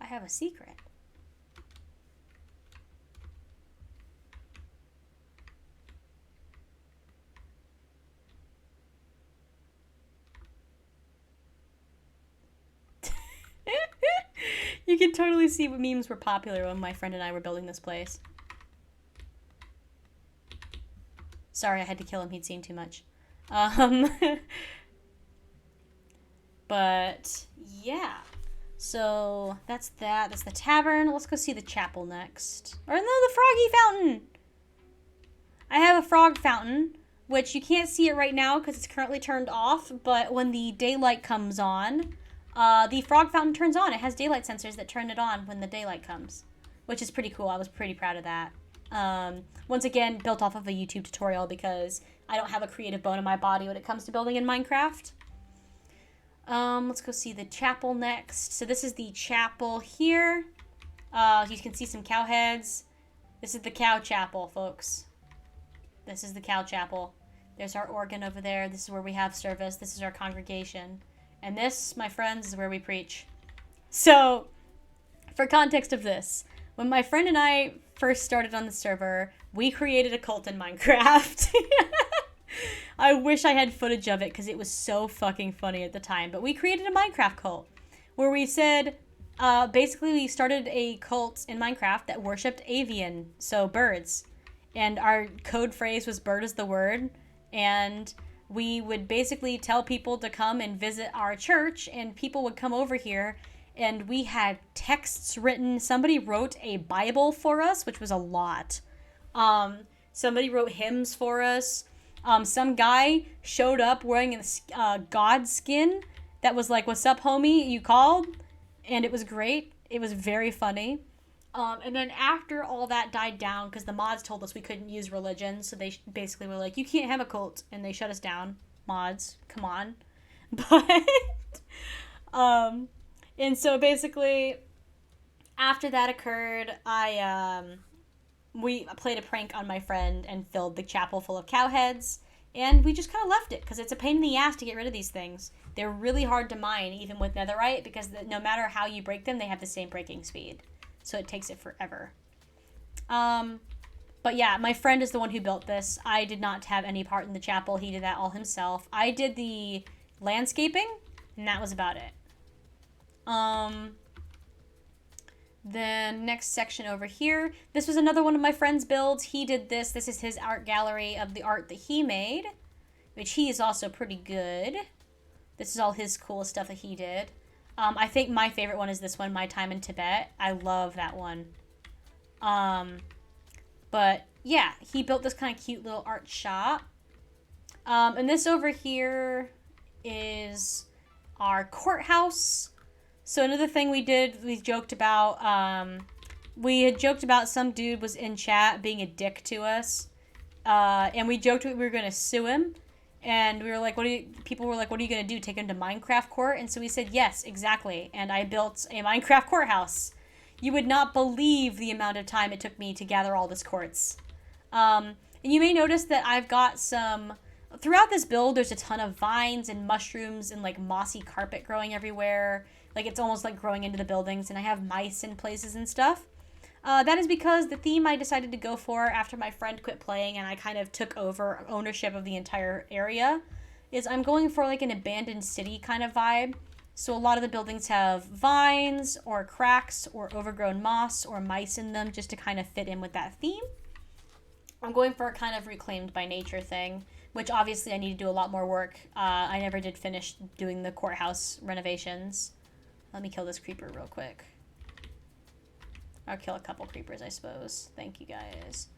I have a secret. You can totally see what memes were popular when my friend and I were building this place. Sorry, I had to kill him. He'd seen too much. But, yeah. So, that's that. That's the tavern. Let's go see the chapel next. Or no, the froggy fountain! I have a frog fountain, which you can't see it right now because it's currently turned off, but when the daylight comes on, the frog fountain turns on. It has daylight sensors that turn it on when the daylight comes, which is pretty cool. I was pretty proud of that. Once again, built off of a YouTube tutorial because I don't have a creative bone in my body when it comes to building in Minecraft. Let's go see the chapel next. So this is the chapel here. You can see some cow heads. This is the cow chapel, folks. This is the cow chapel. There's our organ over there. This is where we have service. This is our congregation. And this, my friends, is where we preach. So, for context of this, when my friend and I first started on the server, we created a cult in Minecraft. I wish I had footage of it because it was so fucking funny at the time. But we created a Minecraft cult where we said, basically we started a cult in Minecraft that worshipped avian, so birds. And our code phrase was bird is the word. And we would basically tell people to come and visit our church, and people would come over here, and we had texts written. Somebody wrote a Bible for us, which was a lot. Somebody wrote hymns for us. Some guy showed up wearing a god skin that was like, "What's up, homie? You called?" And it was great. It was very funny. And then after all that died down, because the mods told us we couldn't use religion, so they basically were like, you can't have a cult, and they shut us down. Mods, come on. But, and so basically, after that occurred, we played a prank on my friend and filled the chapel full of cow heads, and we just kind of left it, because it's a pain in the ass to get rid of these things. They're really hard to mine, even with netherite, because no matter how you break them, they have the same breaking speed. So it takes it forever. But yeah, my friend is the one who built this. I did not have any part in the chapel. He did that all himself. I did the landscaping, and that was about it. Then next section over here. This was another one of my friend's builds. He did this. This is his art gallery of the art that he made, which he is also pretty good. This is all his cool stuff that he did. I think my favorite one is this one, My Time in Tibet. I love that one. But yeah, he built this kind of cute little art shop. And this over here is our courthouse. So another thing we did, we joked about, we had joked about some dude was in chat being a dick to us. And we joked we were going to sue him. And we were like, people were like, what are you going to do? Take him to Minecraft court? And so we said, yes, exactly. And I built a Minecraft courthouse. You would not believe the amount of time it took me to gather all this quartz. And you may notice that I've got throughout this build, there's a ton of vines and mushrooms and like mossy carpet growing everywhere. Like it's almost like growing into the buildings, and I have mice in places and stuff. That is because the theme I decided to go for after my friend quit playing and I kind of took over ownership of the entire area is I'm going for like an abandoned city kind of vibe. So a lot of the buildings have vines or cracks or overgrown moss or mice in them just to kind of fit in with that theme. I'm going for a kind of reclaimed by nature thing, which obviously I need to do a lot more work. I never did finish doing the courthouse renovations. Let me kill this creeper real quick. I'll kill a couple creepers, I suppose. Thank you, guys.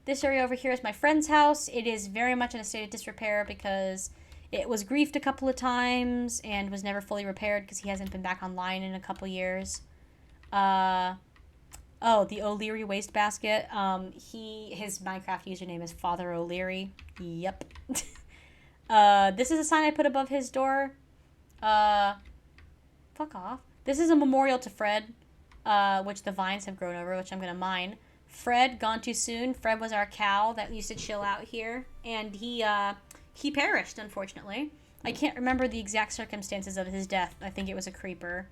This area over here is my friend's house. It is very much in a state of disrepair because it was griefed a couple of times and was never fully repaired because he hasn't been back online in a couple years. Oh, the O'Leary wastebasket. His Minecraft username is Father O'Leary. Yep. This is a sign I put above his door. Fuck off. This is a memorial to Fred, which the vines have grown over, which I'm gonna mine. Fred, gone too soon. Fred was our cow that used to chill out here, and he perished, unfortunately. I can't remember the exact circumstances of his death. I think it was a creeper.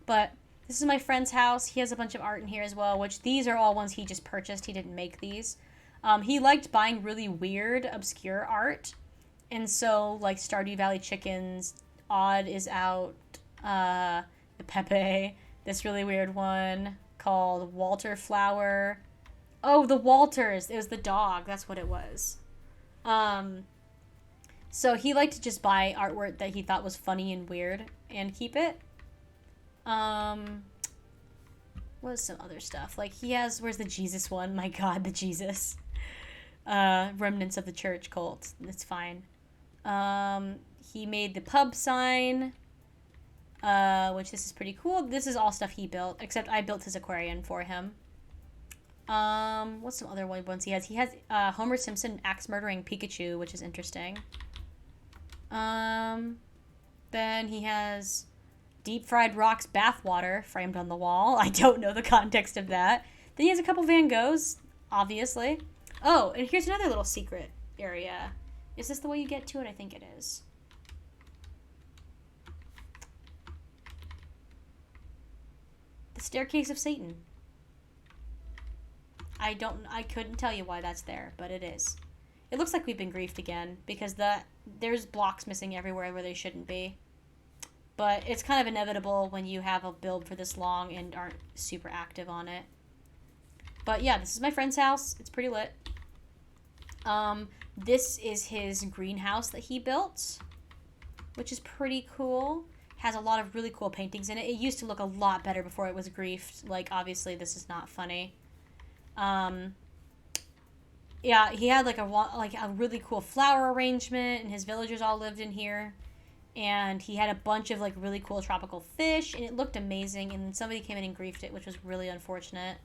But this is my friend's house. He has a bunch of art in here as well, which these are all ones he just purchased. He didn't make these. He liked buying really weird, obscure art. And so, like, Stardew Valley Chickens, Odd is out, the Pepe, this really weird one called Walter Flower. Oh, the Walters. It was the dog. That's what it was. So he liked to just buy artwork that he thought was funny and weird and keep it. What was some other stuff? Like, he has, where's the Jesus one? My God, the Jesus. Remnants of the church cult. It's fine. He made the pub sign, which this is pretty cool. This is all stuff he built, except I built his aquarium for him. What's some other ones he has? He has Homer Simpson axe murdering Pikachu, which is interesting. Then he has Deep Fried Rocks bathwater framed on the wall. I don't know the context of that. Then he has a couple Van Goghs, obviously. Oh, and here's another little secret area. Is this the way you get to it? I think it is. The Staircase of Satan. I couldn't tell you why that's there, but it is. It looks like we've been griefed again, because there's blocks missing everywhere where they shouldn't be. But it's kind of inevitable when you have a build for this long and aren't super active on it. But yeah, this is my friend's house. It's pretty lit. This is his greenhouse that he built, which is pretty cool. Has a lot of really cool paintings in it. It used to look a lot better before it was griefed. Like, obviously, this is not funny. Yeah, he had like a really cool flower arrangement, and his villagers all lived in here. And he had a bunch of like really cool tropical fish, and it looked amazing. And then somebody came in and griefed it, which was really unfortunate.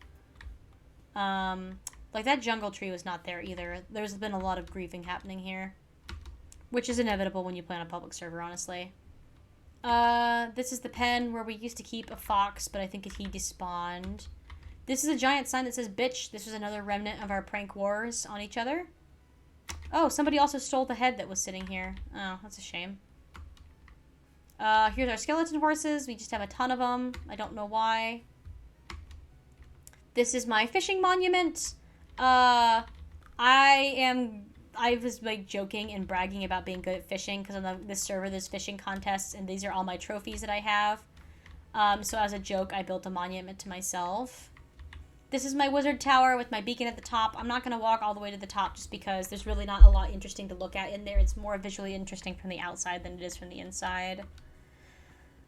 Like that jungle tree was not there either. There's been a lot of griefing happening here, which is inevitable when you play on a public server, honestly. This is the pen where we used to keep a fox, but I think he despawned. This is a giant sign that says bitch. This was another remnant of our prank wars on each other. Oh, somebody also stole the head that was sitting here. Oh, that's a shame. Here's our skeleton horses. We just have a ton of them. I don't know why. This is my fishing monument. I was like joking and bragging about being good at fishing because on this server there's fishing contests, and these are all my trophies that I have. So as a joke, I built a monument to myself. This is my wizard tower with my beacon at the top. I'm not going to walk all the way to the top just because there's really not a lot interesting to look at in there. It's more visually interesting from the outside than it is from the inside.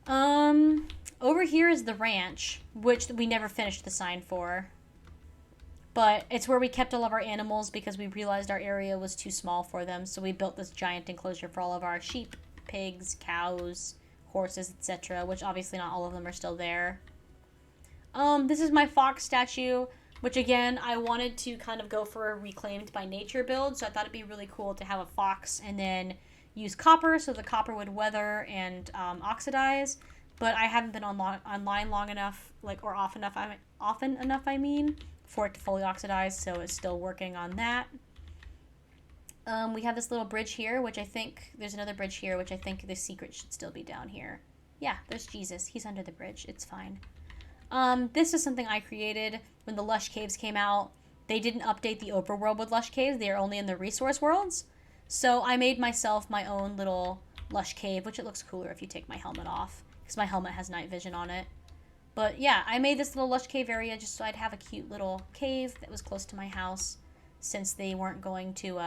Over here is the ranch, which we never finished the sign for. But it's where we kept all of our animals because we realized our area was too small for them. So we built this giant enclosure for all of our sheep, pigs, cows, horses, etc. Which obviously not all of them are still there. This is my fox statue, which again, I wanted to kind of go for a reclaimed by nature build. So I thought it'd be really cool to have a fox and then use copper so the copper would weather and oxidize. But I haven't been online long enough, or often enough, for it to fully oxidize, so it's still working on that. We have this little bridge here, which I think, there's another bridge here, which I think the secret should still be down here. Yeah, there's Jesus. He's under the bridge. It's fine. This is something I created when the Lush Caves came out. They didn't update the overworld with Lush Caves. They are only in the resource worlds. So I made myself my own little lush cave, which it looks cooler if you take my helmet off, because my helmet has night vision on it. But yeah, I made this little lush cave area just so I'd have a cute little cave that was close to my house, since they weren't going to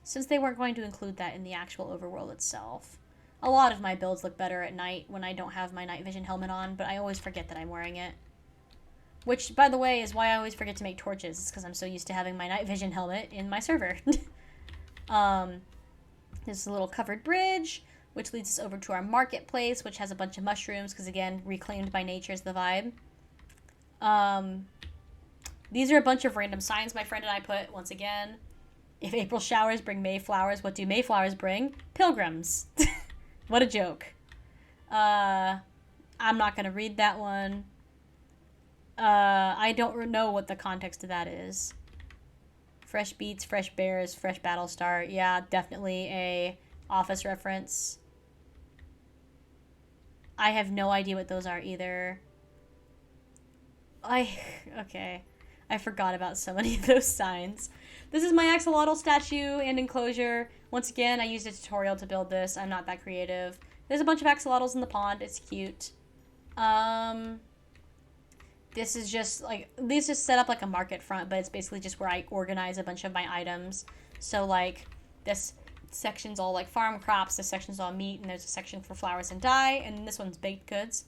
include that in the actual overworld itself. A lot of my builds look better at night when I don't have my night vision helmet on, but I always forget that I'm wearing it. Which, by the way, is why I always forget to make torches. It's because I'm so used to having my night vision helmet in my server. There's a little covered bridge, which leads us over to our marketplace, which has a bunch of mushrooms, because again, reclaimed by nature is the vibe. These are a bunch of random signs my friend and I put, once again. If April showers bring May flowers, what do May flowers bring? Pilgrims. What a joke. I'm not going to read that one. I don't know what the context of that is. Fresh beets, fresh bears, fresh battle star. Yeah, definitely a Office reference. I have no idea what those are either. Okay. I forgot about so many of those signs. This is my axolotl statue and enclosure. Once again, I used a tutorial to build this. I'm not that creative. There's a bunch of axolotls in the pond. It's cute. This is just set up like a market front, but it's basically just where I organize a bunch of my items. So like this section's all like farm crops, this section's all meat, and there's a section for flowers and dye, and this one's baked goods.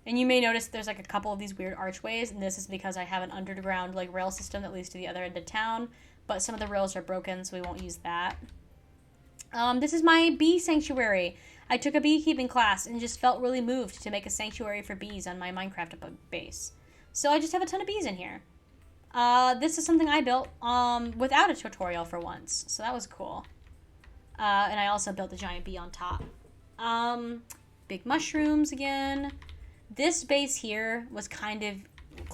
And you may notice there's like a couple of these weird archways, and this is because I have an underground like rail system that leads to the other end of town, but some of the rails are broken, so we won't use that. This is my bee sanctuary. I took a beekeeping class and just felt really moved to make a sanctuary for bees on my Minecraft base. So I just have a ton of bees in here. This is something I built without a tutorial for once, so that was cool. And I also built the giant bee on top. Big mushrooms again. This base here was kind of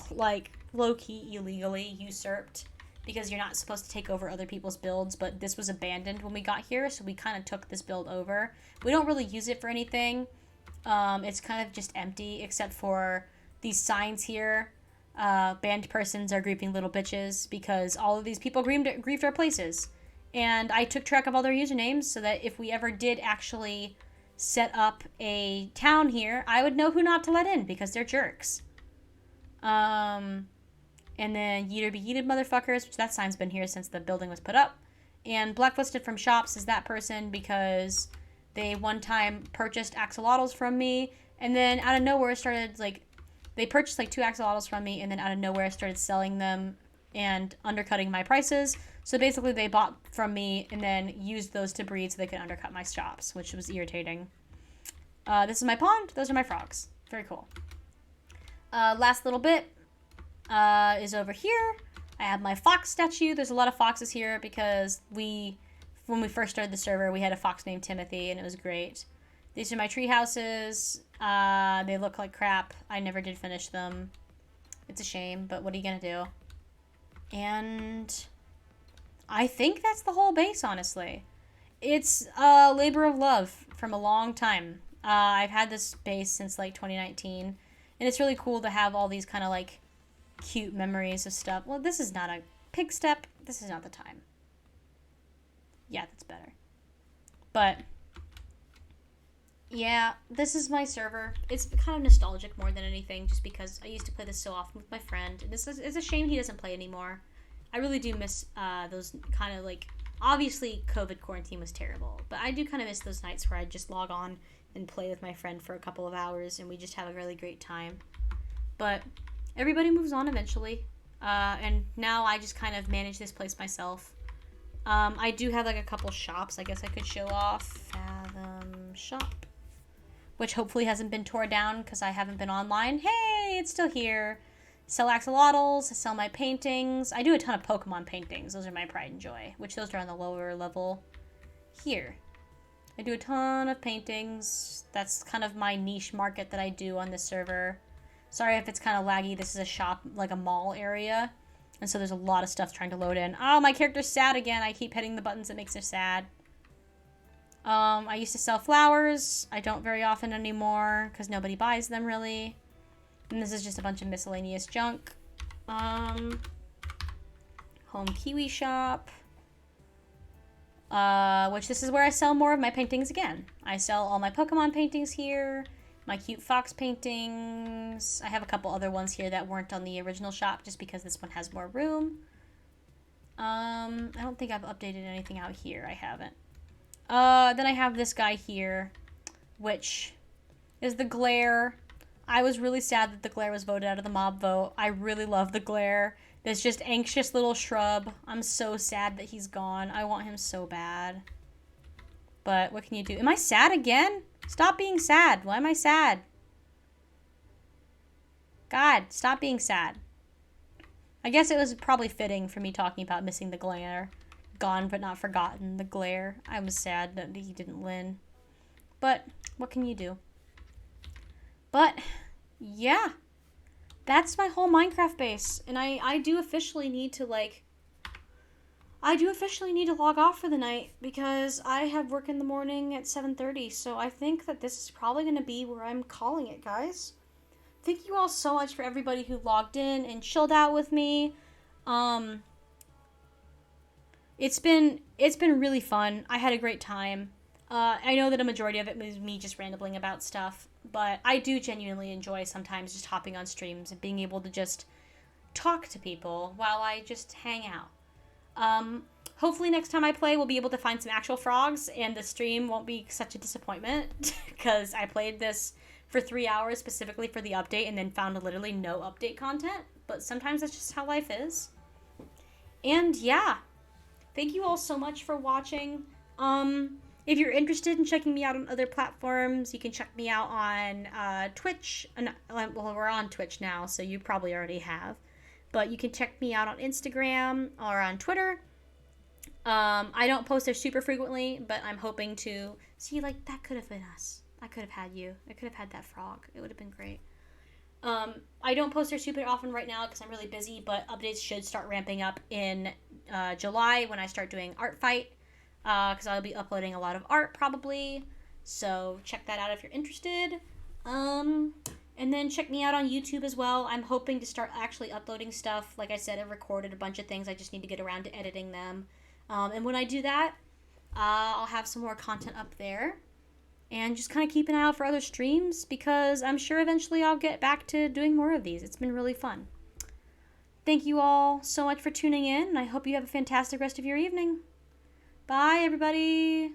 like low-key illegally usurped because you're not supposed to take over other people's builds, but this was abandoned when we got here, so we kind of took this build over. We don't really use it for anything. It's kind of just empty except for these signs here. Banned persons are grieving little bitches, because all of these people grieved our places. And I took track of all their usernames so that if we ever did actually set up a town here, I would know who not to let in, because they're jerks. And then Yeeter be yeeted motherfuckers, which that sign's been here since the building was put up. And blacklisted from shops is that person because they one time purchased axolotls from me, and then out of nowhere started they purchased like 2 axolotls from me, and then out of nowhere started selling them and undercutting my prices. So basically they bought from me and then used those to breed so they could undercut my shops, which was irritating. This is my pond. Those are my frogs. Very cool. Last little bit is over here. I have my fox statue. There's a lot of foxes here because when we first started the server, we had a fox named Timothy, and it was great. These are my tree houses. They look like crap. I never did finish them. It's a shame, but what are you gonna do? And I think that's the whole base, honestly. It's a labor of love from a long time. I've had this base since like 2019, and it's really cool to have all these kind of like cute memories of stuff. Well, this is not a pig step. This is not the time. Yeah, that's better. But yeah, this is my server. It's kind of nostalgic more than anything, just because I used to play this so often with my friend. It's a shame he doesn't play anymore. I really do miss those kind of like, obviously COVID quarantine was terrible, but I do kind of miss those nights where I'd just log on and play with my friend for a couple of hours and we just have a really great time. But everybody moves on eventually, and now I just kind of manage this place myself. I do have like a couple shops I guess I could show off. Fathom shop, which hopefully hasn't been torn down because I haven't been online. Hey, it's still here. Sell axolotls, sell my paintings. I do a ton of Pokemon paintings. Those are my pride and joy, which those are on the lower level here. I do a ton of paintings. That's kind of my niche market that I do on this server. Sorry if it's kind of laggy. This is a shop, like a mall area, and so there's a lot of stuff trying to load in. Oh, my character's sad again. I keep hitting the buttons that makes her sad. I used to sell flowers. I don't very often anymore because nobody buys them really. And this is just a bunch of miscellaneous junk. Home Kiwi shop. which this is where I sell more of my paintings again. I sell all my Pokemon paintings here, my cute fox paintings. I have a couple other ones here that weren't on the original shop just because this one has more room. I don't think I've updated anything out here. I haven't. Then I have this guy here, which is the glare. I was really sad that the glare was voted out of the mob vote. I really love the glare. This just anxious little shrub. I'm so sad that he's gone. I want him so bad. But what can you do? Am I sad again? Stop being sad. Why am I sad? God, stop being sad. I guess it was probably fitting for me talking about missing the glare. Gone but not forgotten, the glare. I was sad that he didn't win. But what can you do? But yeah, that's my whole Minecraft base. And I do officially need to log off for the night because I have work in the morning at 7:30. So I think that this is probably going to be where I'm calling it, guys. Thank you all so much for everybody who logged in and chilled out with me. It's been really fun. I had a great time. I know that a majority of it was me just rambling about stuff, but I do genuinely enjoy sometimes just hopping on streams and being able to just talk to people while I just hang out. Hopefully next time I play, we'll be able to find some actual frogs and the stream won't be such a disappointment because I played this for 3 hours specifically for the update and then found literally no update content. But sometimes that's just how life is. And yeah, thank you all so much for watching. If you're interested in checking me out on other platforms, you can check me out on Twitch. Well, we're on Twitch now, so you probably already have. But you can check me out on Instagram or on Twitter. I don't post there super frequently, but I'm hoping to. See, like, that could have been us. I could have had you. I could have had that frog. It would have been great. I don't post there super often right now because I'm really busy, but updates should start ramping up in July when I start doing Art Fight, because I'll be uploading a lot of art probably. So check that out if you're interested. And then check me out on YouTube as well. I'm hoping to start actually uploading stuff. Like I said, I've recorded a bunch of things. I just need to get around to editing them. And when I do that, I'll have some more content up there. And just kind of keep an eye out for other streams because I'm sure eventually I'll get back to doing more of these. It's been really fun. Thank you all so much for tuning in, and I hope you have a fantastic rest of your evening. Bye, everybody.